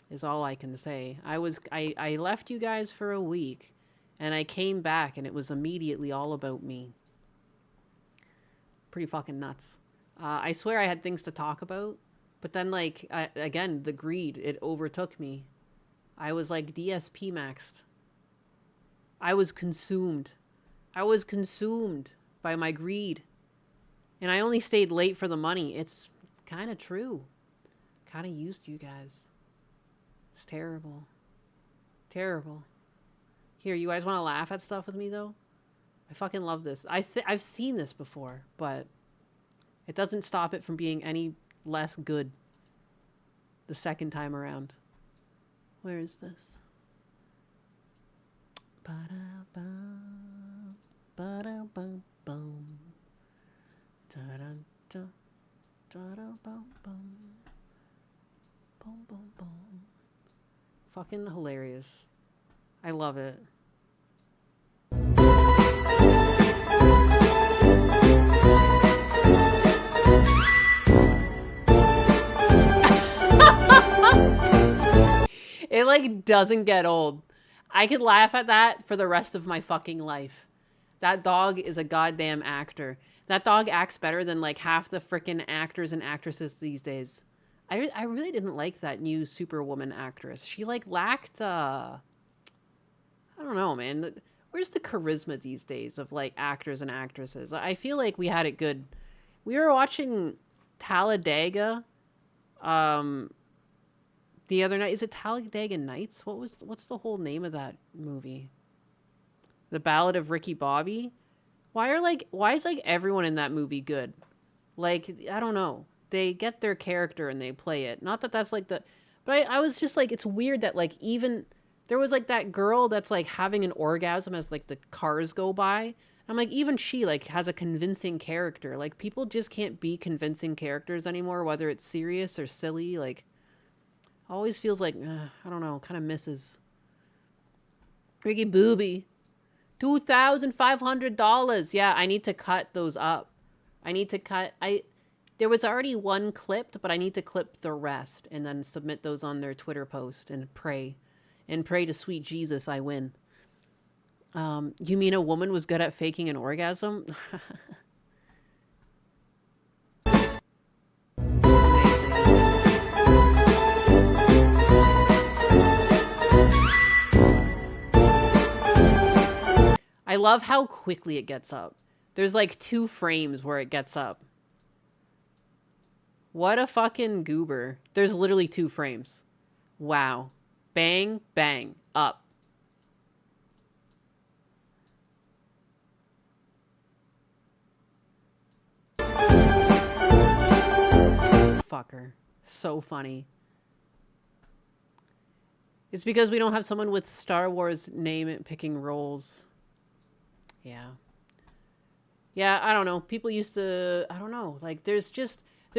is all I can say. I left you guys for a week. And I came back and it was immediately all about me. Pretty fucking nuts. I swear I had things to talk about. But then, like, again, the greed, it overtook me. I was, like, DSP maxed. I was consumed. I was consumed by my greed. And I only stayed late for the money. It's kind of true. Kind of used you guys. It's terrible. Terrible. Here, you guys want to laugh at stuff with me, though? I fucking love this. I've seen this before, but it doesn't stop it from being any less good the second time around. Where is this? Ba-da-bum, ba-da-bum-bum. Da-da-da, da-da-bum-bum. Bum, bum, bum. Fucking hilarious. I love it. It like doesn't get old. I could laugh at that for the rest of my fucking life. That dog is a goddamn actor. That dog acts better than like half the frickin' actors and actresses these days. I really didn't like that new Superwoman actress. She like lacked I don't know, man. Where's the charisma these days of like actors and actresses? I feel like we had it good. We were watching Talladega the other night. Is it Talladega Nights? What's the whole name of that movie? The Ballad of Ricky Bobby? Why is like everyone in that movie good? Like, I don't know. They get their character and they play it. Not that that's like the... But I was just like, it's weird that like even... There was like that girl that's like having an orgasm as like the cars go by. I'm like, even she like has a convincing character. Like people just can't be convincing characters anymore, whether it's serious or silly. Like always feels like I don't know, kind of misses. Ricky Booby, $2,500. Yeah, I need to cut those up. I need to cut. There was already one clipped, but I need to clip the rest and then submit those on their Twitter post and pray to sweet Jesus I win. You mean a woman was good at faking an orgasm? I love how quickly it gets up. There's like 2 frames where it gets up. What a fucking goober. There's literally 2 frames. Wow. Bang, bang, up. Fucker. So funny. It's because we don't have someone with Star Wars name picking roles. Yeah. Yeah, I don't know. People used to, I don't know. Like, there's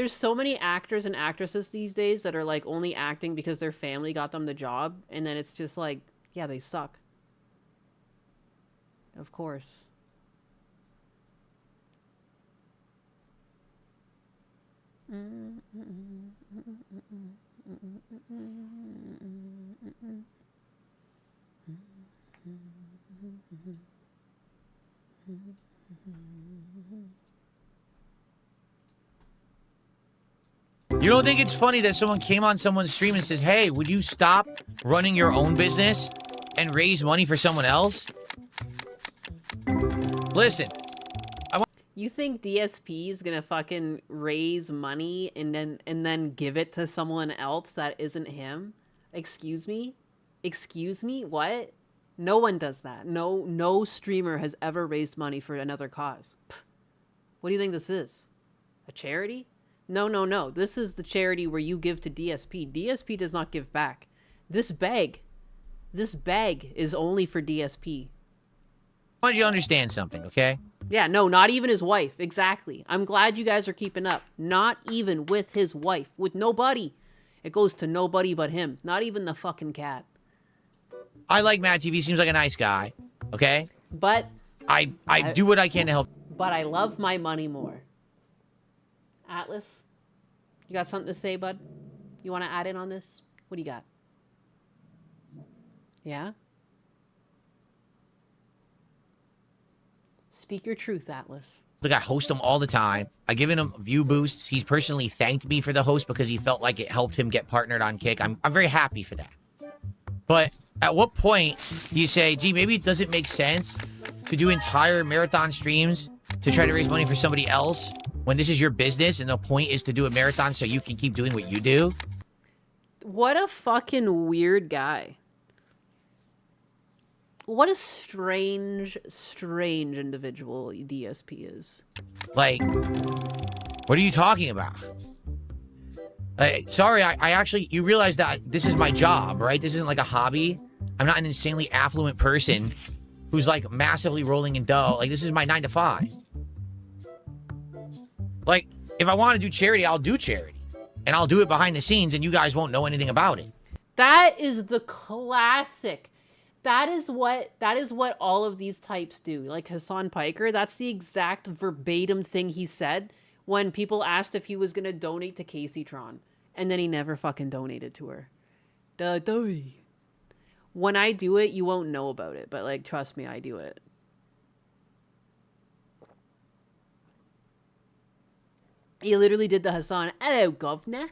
so many actors and actresses these days that are, like, only acting because their family got them the job. And then it's just like, yeah, they suck. Of course. You don't think it's funny that someone came on someone's stream and says, hey, would you stop running your own business and raise money for someone else? Listen. You think DSP is gonna fucking raise money and then give it to someone else that isn't him? Excuse me? Excuse me? What? No one does that. No streamer has ever raised money for another cause. What do you think this is? A charity? No. This is the charity where you give to DSP. DSP does not give back. This bag is only for DSP. I want you to understand something, okay? Yeah, no, not even his wife. Exactly. I'm glad you guys are keeping up. Not even with his wife. With nobody. It goes to nobody but him. Not even the fucking cat. I like Matt TV. Seems like a nice guy, okay? But I do what I can to help. But I love my money more. Atlas, you got something to say, bud? You want to add in on this? What do you got? Yeah? Speak your truth, Atlas. Look, I host him all the time. I given him view boosts. He's personally thanked me for the host because he felt like it helped him get partnered on Kick. I'm very happy for that. But at what point do you say, gee, maybe it doesn't make sense to do entire marathon streams to try to raise money for somebody else when this is your business and the point is to do a marathon so you can keep doing what you do? What a fucking weird guy. What a strange individual DSP is. Like, what are you talking about? Sorry, I actually, you realize that this is my job, right? This isn't like a hobby. I'm not an insanely affluent person who's like massively rolling in dough. Like, this is my 9 to 5. Like, if I want to do charity, I'll do charity. And I'll do it behind the scenes and you guys won't know anything about it. That is the classic. That is what all of these types do. Like Hassan Piker, that's the exact verbatim thing he said when people asked if he was going to donate to Casey Tron. And then he never fucking donated to her. When I do it, you won't know about it. But, like, trust me, I do it. He literally did the Hassan, hello, governor.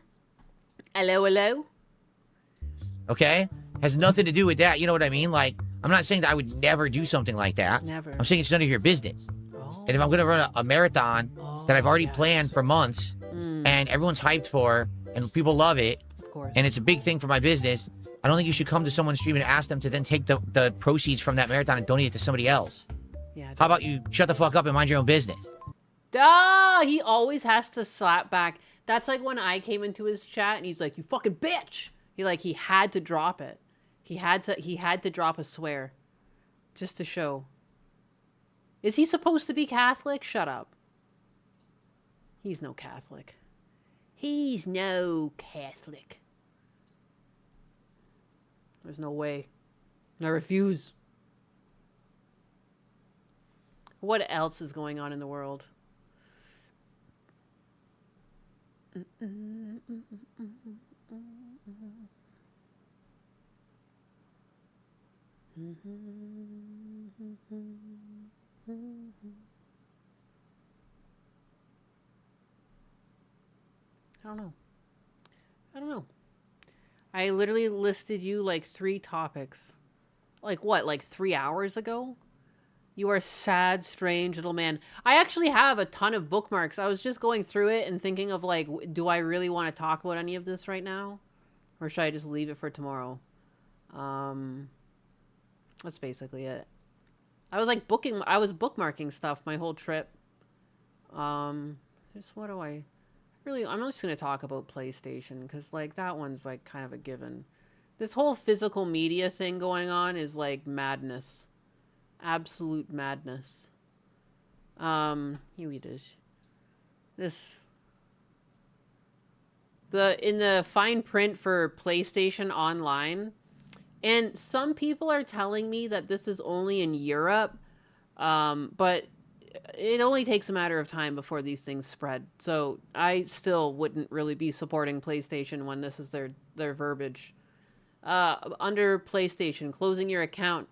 Hello. Okay? Has nothing to do with that. You know what I mean? Like, I'm not saying that I would never do something like that. Never. I'm saying it's none of your business. Oh. And if I'm going to run a marathon that I've already planned for months and everyone's hyped for and people love it, of course, and it's a big thing for my business, I don't think you should come to someone's stream and ask them to then take the proceeds from that marathon and donate it to somebody else. Yeah. How about you shut the fuck up and mind your own business? He always has to slap back. That's like when I came into his chat and he's like, you fucking bitch. He had to drop it. He had to drop a swear just to show. Is he supposed to be Catholic? Shut up. He's no Catholic. He's no Catholic. There's no way. I refuse. What else is going on in the world? I don't know. I don't know. I literally listed you like 3 topics. Like what? Like 3 hours ago? You are sad, strange little man. I actually have a ton of bookmarks. I was just going through it and thinking of like, do I really want to talk about any of this right now? Or should I just leave it for tomorrow? That's basically it. I was like bookmarking stuff my whole trip. Just what do I... Really, I'm just going to talk about PlayStation because like that one's like kind of a given. This whole physical media thing going on is like madness. Absolute madness. Here it is. In the fine print for PlayStation Online, and some people are telling me that this is only in Europe, but it only takes a matter of time before these things spread. So I still wouldn't really be supporting PlayStation when this is their verbiage. Under PlayStation, closing your account.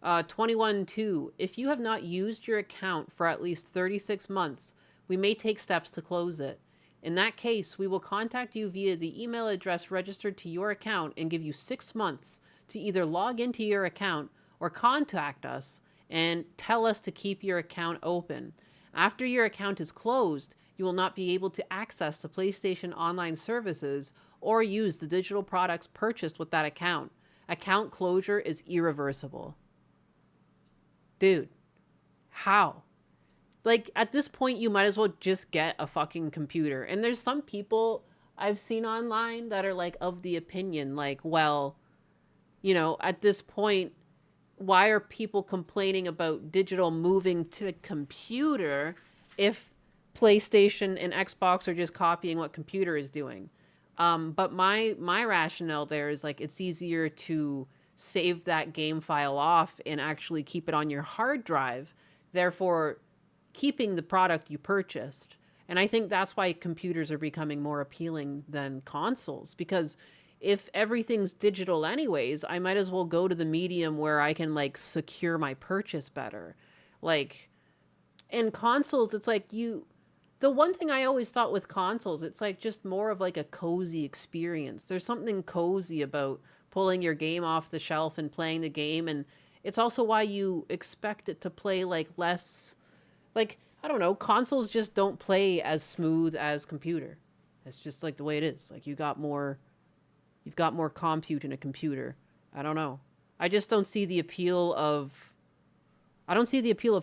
21.2. If you have not used your account for at least 36 months, we may take steps to close it. In that case, we will contact you via the email address registered to your account and give you 6 months to either log into your account or contact us and tell us to keep your account open. After your account is closed, you will not be able to access the PlayStation Online services or use the digital products purchased with that account. Account closure is irreversible. Dude, how? Like, at this point, you might as well just get a fucking computer. And there's some people I've seen online that are, like, of the opinion, like, well, you know, at this point, why are people complaining about digital moving to the computer if PlayStation and Xbox are just copying what computer is doing? But my rationale there is, like, it's easier to save that game file off and actually keep it on your hard drive, therefore keeping the product you purchased. And I think that's why computers are becoming more appealing than consoles, because if everything's digital anyways, I might as well go to the medium where I can like secure my purchase better. Like in consoles, it's like the one thing I always thought with consoles, it's like just more of like a cozy experience. There's something cozy about pulling your game off the shelf and playing the game, and it's also why you expect it to play like less, like, I don't know, consoles just don't play as smooth as computer. It's just like the way it is. Like you've got more compute in a computer. I don't know. I just don't see the appeal of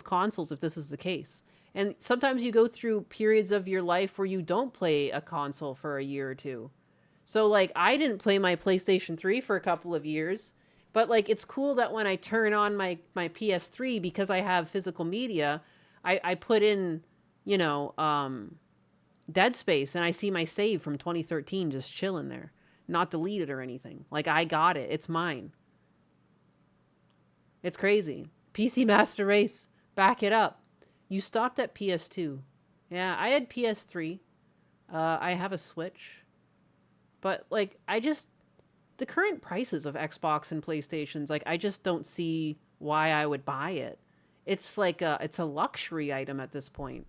consoles if this is the case. And sometimes you go through periods of your life where you don't play a console for a year or two. So, like, I didn't play my PlayStation 3 for a couple of years, but, like, it's cool that when I turn on my PS3, because I have physical media, I put in, you know, Dead Space, and I see my save from 2013 just chilling there. Not deleted or anything. Like, I got it. It's mine. It's crazy. PC Master Race. Back it up. You stopped at PS2. Yeah, I had PS3. I have a Switch. But, like, the current prices of Xbox and PlayStations, like, I just don't see why I would buy it. It's like it's a luxury item at this point.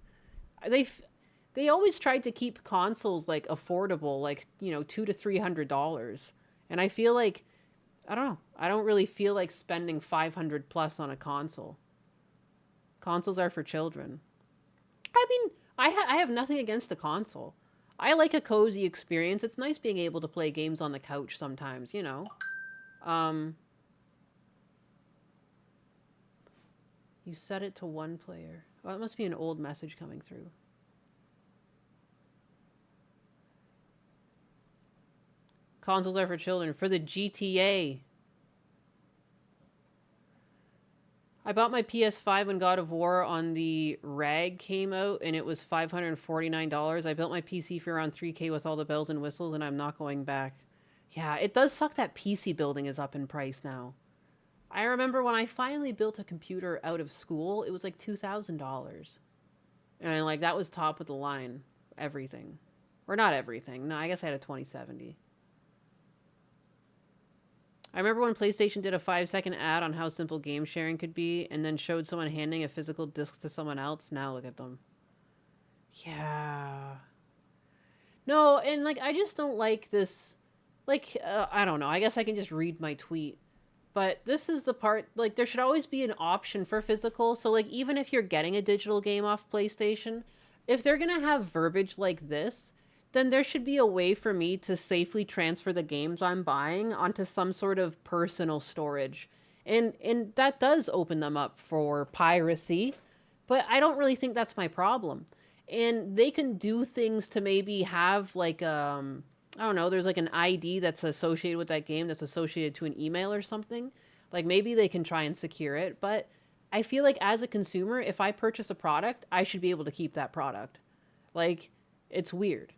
They always tried to keep consoles, like, affordable, like, you know, $200 to $300. And I feel like, I don't know, I don't really feel like spending $500 plus on a console. Consoles are for children. I mean, I have nothing against the console. I like a cozy experience. It's nice being able to play games on the couch sometimes, you know. You set it to 1 player. Well, it must be an old message coming through. Consoles are for children. For the GTA. I bought my PS5 when God of War on the rag came out, and it was $549. I built my PC for around 3K with all the bells and whistles, and I'm not going back. Yeah, it does suck that PC building is up in price now. I remember when I finally built a computer out of school, it was like $2,000. And like that was top of the line, everything. Or not everything. No, I guess I had a 2070. I remember when PlayStation did a 5-second ad on how simple game sharing could be and then showed someone handing a physical disc to someone else. Now look at them. Yeah. No, and like I just don't like this. Like, I don't know. I guess I can just read my tweet. But this is the part, like, there should always be an option for physical. So, like, even if you're getting a digital game off PlayStation, if they're going to have verbiage like this, then there should be a way for me to safely transfer the games I'm buying onto some sort of personal storage. And that does open them up for piracy, but I don't really think that's my problem. And they can do things to maybe have, like, I don't know, there's like an ID that's associated with that game that's associated to an email or something. Like maybe they can try and secure it, but I feel like as a consumer, if I purchase a product, I should be able to keep that product. Like, it's weird.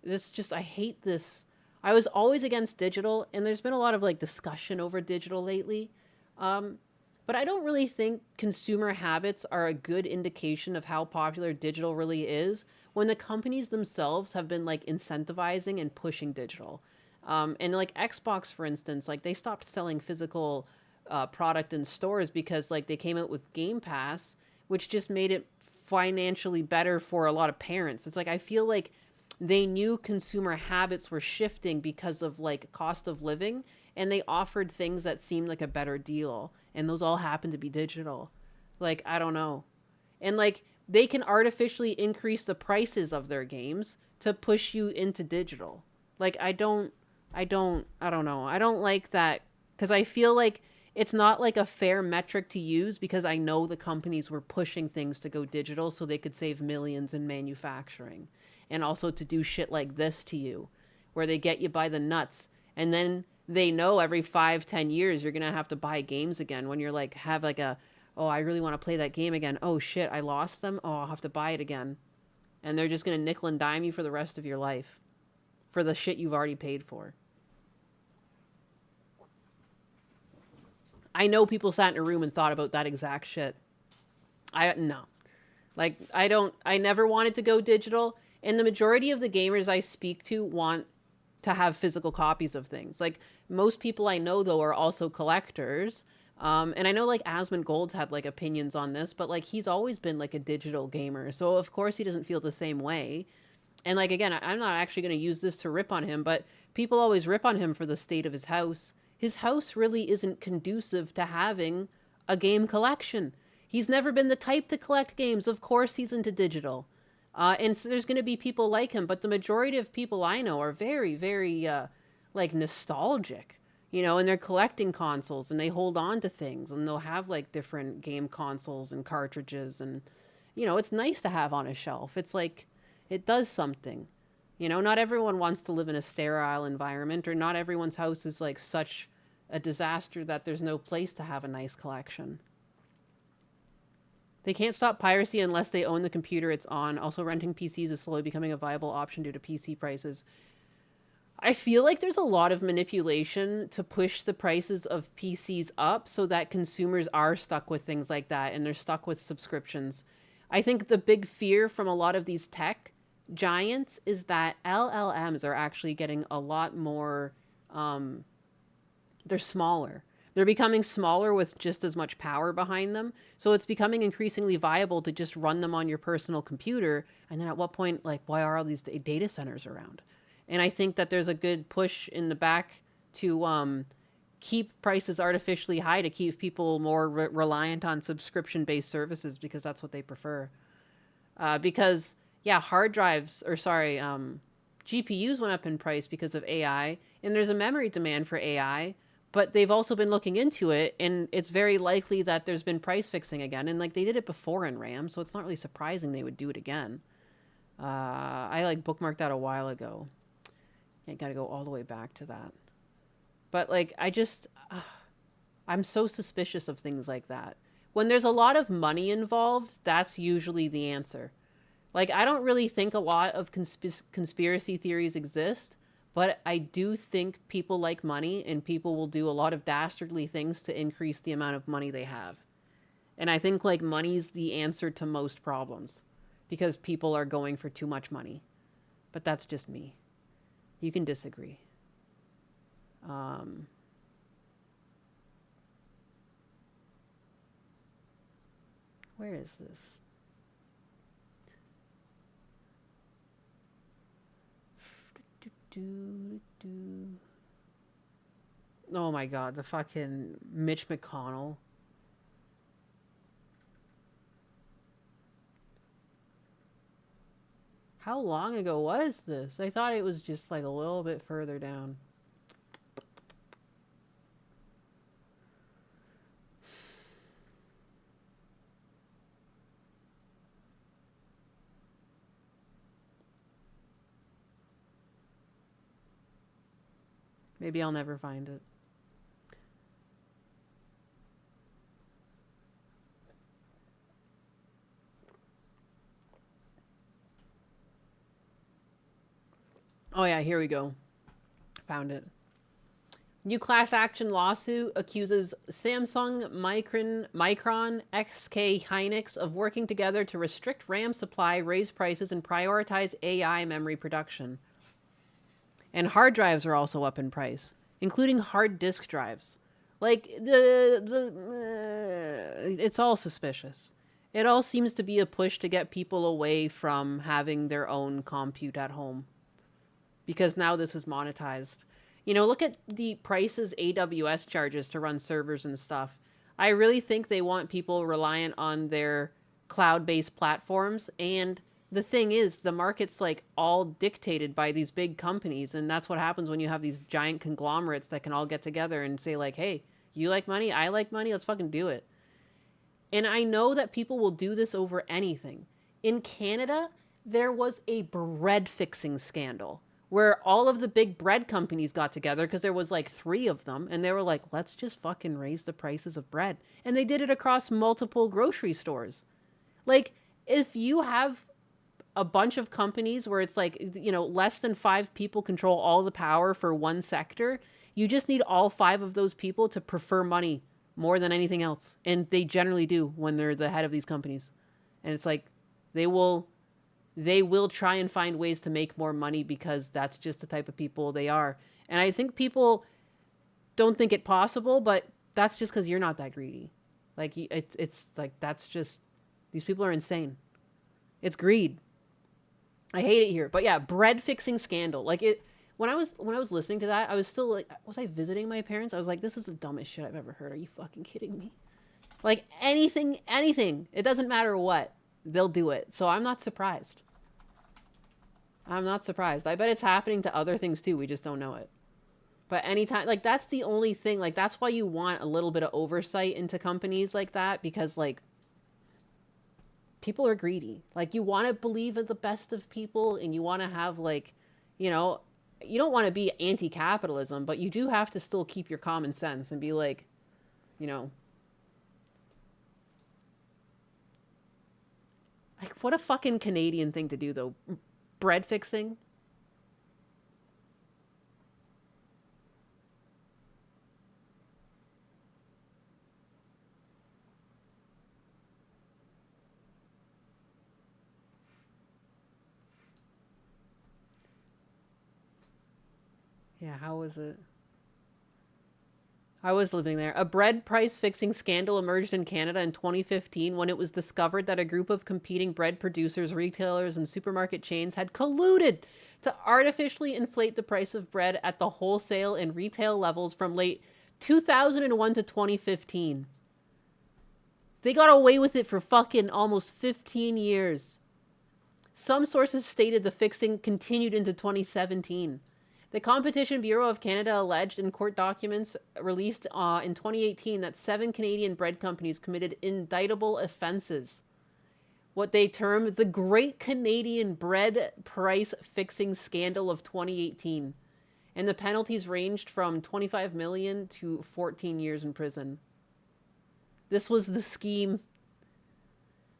It's just, I hate this. I was always against digital, and there's been a lot of like discussion over digital lately. But I don't really think consumer habits are a good indication of how popular digital really is when the companies themselves have been like incentivizing and pushing digital. And like Xbox, for instance, like they stopped selling physical product in stores because like they came out with Game Pass, which just made it financially better for a lot of parents. It's like I feel like they knew consumer habits were shifting because of like cost of living, and they offered things that seemed like a better deal, and those all happened to be digital. Like, I don't know. And like they can artificially increase the prices of their games to push you into digital. Like I don't know. I don't like that because I feel like it's not like a fair metric to use because I know the companies were pushing things to go digital so they could save millions in manufacturing. And also to do shit like this to you, where they get you by the nuts. And then they know every 5-10 years you're going to have to buy games again when you're like, have like a, oh, I really want to play that game again. Oh shit, I lost them. Oh, I'll have to buy it again. And they're just going to nickel and dime you for the rest of your life for the shit you've already paid for. I know people sat in a room and thought about that exact shit. No. Like, I never wanted to go digital. And the majority of the gamers I speak to want to have physical copies of things. Like, most people I know, though, are also collectors. And I know, like, Asmund Gold's had, like, opinions on this, but, like, he's always been, like, a digital gamer. So, of course, he doesn't feel the same way. And, like, again, I'm not actually going to use this to rip on him, but people always rip on him for the state of his house. His house really isn't conducive to having a game collection. He's never been the type to collect games. Of course, he's into digital. And so there's going to be people like him, but the majority of people I know are very, very, like, nostalgic, you know, and they're collecting consoles, and they hold on to things, and they'll have, like, different game consoles and cartridges, and, you know, it's nice to have on a shelf. It's like, it does something. You know, not everyone wants to live in a sterile environment, or not everyone's house is, like, such a disaster that there's no place to have a nice collection. They can't stop piracy unless they own the computer it's on. Also, renting PCs is slowly becoming a viable option due to PC prices. I feel like there's a lot of manipulation to push the prices of PCs up so that consumers are stuck with things like that and they're stuck with subscriptions. I think the big fear from a lot of these tech giants is that LLMs are actually getting a lot more, they're smaller. They're becoming smaller with just as much power behind them. So it's becoming increasingly viable to just run them on your personal computer. And then at what point, like, why are all these data centers around? And I think that there's a good push in the back to keep prices artificially high to keep people more reliant on subscription-based services because that's what they prefer. Because, yeah, GPUs went up in price because of AI. And there's a memory demand for AI. But they've also been looking into it, and it's very likely that there's been price fixing again. And, like, they did it before in RAM, so it's not really surprising they would do it again. I, like, bookmarked that a while ago. I gotta go all the way back to that. But, like, I'm so suspicious of things like that. when there's a lot of money involved, that's usually the answer. Like, I don't really think a lot of conspiracy theories exist, but I do think people like money, and people will do a lot of dastardly things to increase the amount of money they have. And I think, like, money's the answer to most problems because people are going for too much money. But that's just me. You can disagree. Where is this? Oh my god, the fucking Mitch McConnell. How long ago was this? I thought it was just like a little bit further down. Maybe I'll never find it. Oh yeah, here we go. Found it. New class action lawsuit accuses Samsung, Micron, XK Hynix of working together to restrict RAM supply, raise prices, and prioritize AI memory production. And hard drives are also up in price, including hard disk drives. Like, it's all suspicious. It all seems to be a push to get people away from having their own compute at home. Because now this is monetized. You know, look at the prices AWS charges to run servers and stuff. I really think they want people reliant on their cloud-based platforms. And the thing is, the market's like all dictated by these big companies. And that's what happens when you have these giant conglomerates that can all get together and say like, hey, you like money? I like money. Let's fucking do it. And I know that people will do this over anything. In Canada, there was a bread fixing scandal where all of the big bread companies got together because there was like 3 of them. And they were like, let's just fucking raise the prices of bread. And they did it across multiple grocery stores. Like, if you have a bunch of companies where it's like, you know, less than 5 people control all the power for one sector, you just need all 5 of those people to prefer money more than anything else. And they generally do when they're the head of these companies. And it's like, they will try and find ways to make more money because that's just the type of people they are. And I think people don't think it possible, but that's just because you're not that greedy. Like, it's like, that's just, these people are insane. It's greed. I hate it here. But yeah, bread fixing scandal. Like, it, when I was listening to that, I was still like, was I visiting my parents? I was like, this is the dumbest shit I've ever heard. Are you fucking kidding me? Like, anything, it doesn't matter what, they'll do it. So I'm not surprised. I'm not surprised. I bet it's happening to other things too. We just don't know it. But anytime, like, that's the only thing. Like, that's why you want a little bit of oversight into companies like that, because, like, people are greedy. Like, you want to believe in the best of people, and you want to have, like, you know, you don't want to be anti-capitalism, but you do have to still keep your common sense and be like, you know, like, what a fucking Canadian thing to do, though. Bread fixing. Yeah, how was it? I was living there. A bread price fixing scandal emerged in Canada in 2015 when it was discovered that a group of competing bread producers, retailers, and supermarket chains had colluded to artificially inflate the price of bread at the wholesale and retail levels from late 2001 to 2015. They got away with it for fucking almost 15 years. Some sources stated the fixing continued into 2017. The Competition Bureau of Canada alleged in court documents released in 2018 that 7 Canadian bread companies committed indictable offenses. What they termed the Great Canadian Bread Price Fixing Scandal of 2018. And the penalties ranged from $25 million to 14 years in prison. This was the scheme.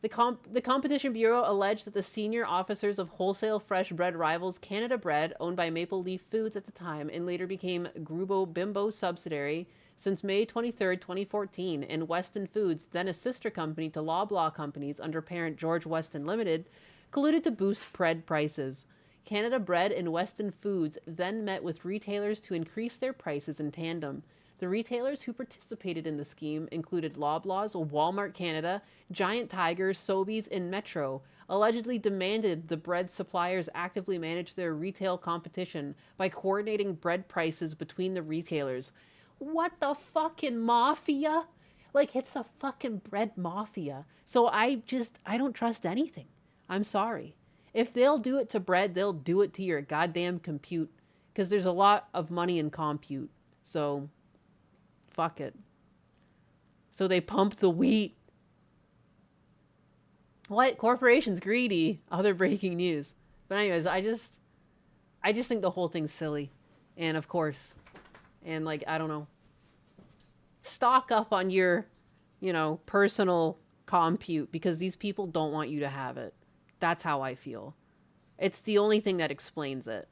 The Competition Bureau alleged that the senior officers of wholesale fresh bread rivals Canada Bread, owned by Maple Leaf Foods at the time and later became Grupo Bimbo's subsidiary since May 23, 2014, and Weston Foods, then a sister company to Loblaw companies under parent George Weston Limited, colluded to boost bread prices. Canada Bread and Weston Foods then met with retailers to increase their prices in tandem. The retailers who participated in the scheme included Loblaws, Walmart Canada, Giant Tiger, Sobeys, and Metro, allegedly demanded the bread suppliers actively manage their retail competition by coordinating bread prices between the retailers. What the fucking mafia? Like, it's a fucking bread mafia. So I don't trust anything. I'm sorry. If they'll do it to bread, they'll do it to your goddamn compute. Because there's a lot of money in compute. So... fuck it. So they pump the wheat. What? Corporations greedy. Other breaking news. But anyways, I just think the whole thing's silly. And of course, and like, I don't know. Stock up on your, personal compute because these people don't want you to have it. That's how I feel. It's the only thing that explains it.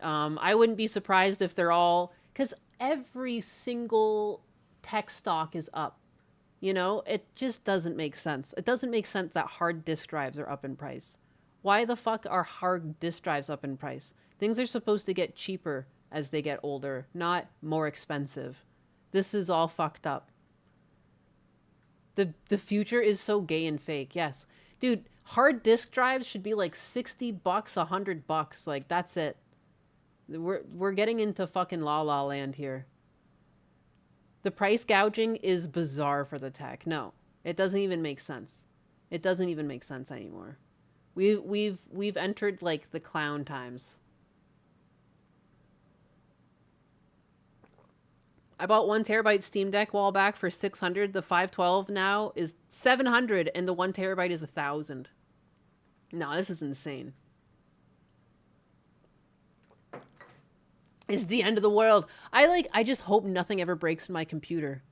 I wouldn't be surprised if they're all, because every single tech stock is up. It just doesn't make sense. It doesn't make sense that hard disk drives are up in price. Why the fuck are hard disk drives up in price? Things are supposed to get cheaper as they get older, not more expensive. This is all fucked up. The future is so gay and fake. Yes. Dude, hard disk drives should be like $60, $100. Like, that's it. We're getting into fucking La La Land here. The price gouging is bizarre for the tech. No, it doesn't even make sense. It doesn't even make sense anymore. We've entered like the clown times. I bought 1 terabyte Steam Deck a while back for $600. The 512 now is $700, and the 1 terabyte is $1,000. No, this is insane. It's the end of the world. I just hope nothing ever breaks in my computer.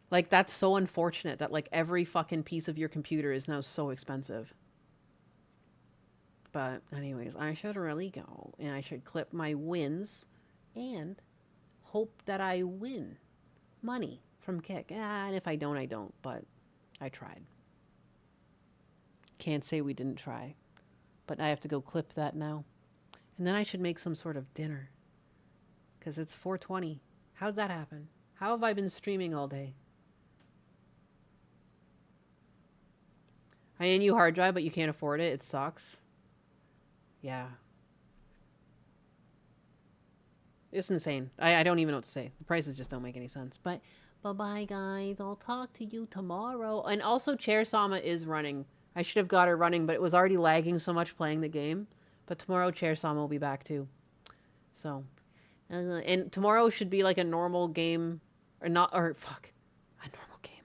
Like, that's so unfortunate that like every fucking piece of your computer is now so expensive. But anyways, I should really go, and I should clip my wins and hope that I win money from Kick. And if I don't, I don't, but I tried. Can't say we didn't try. But I have to go clip that now. And then I should make some sort of dinner. Because it's 4:20. How did that happen? How have I been streaming all day? I need a new hard drive, but you can't afford it. It sucks. Yeah. It's insane. I don't even know what to say. The prices just don't make any sense. But bye-bye, guys. I'll talk to you tomorrow. And also, Chair Sama is running. I should have got her running, but it was already lagging so much playing the game. But tomorrow, Chair Sama will be back, too. So... and tomorrow should be like a normal game, a normal game.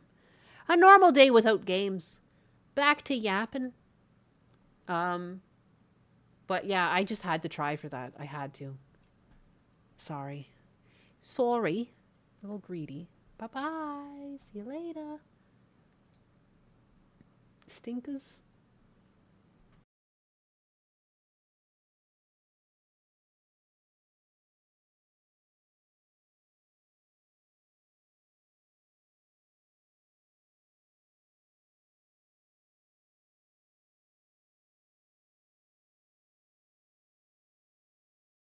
A normal day without games. Back to yapping. But yeah, I just had to try for that. I had to. Sorry. Sorry. A little greedy. Bye-bye. See you later. Stinkers.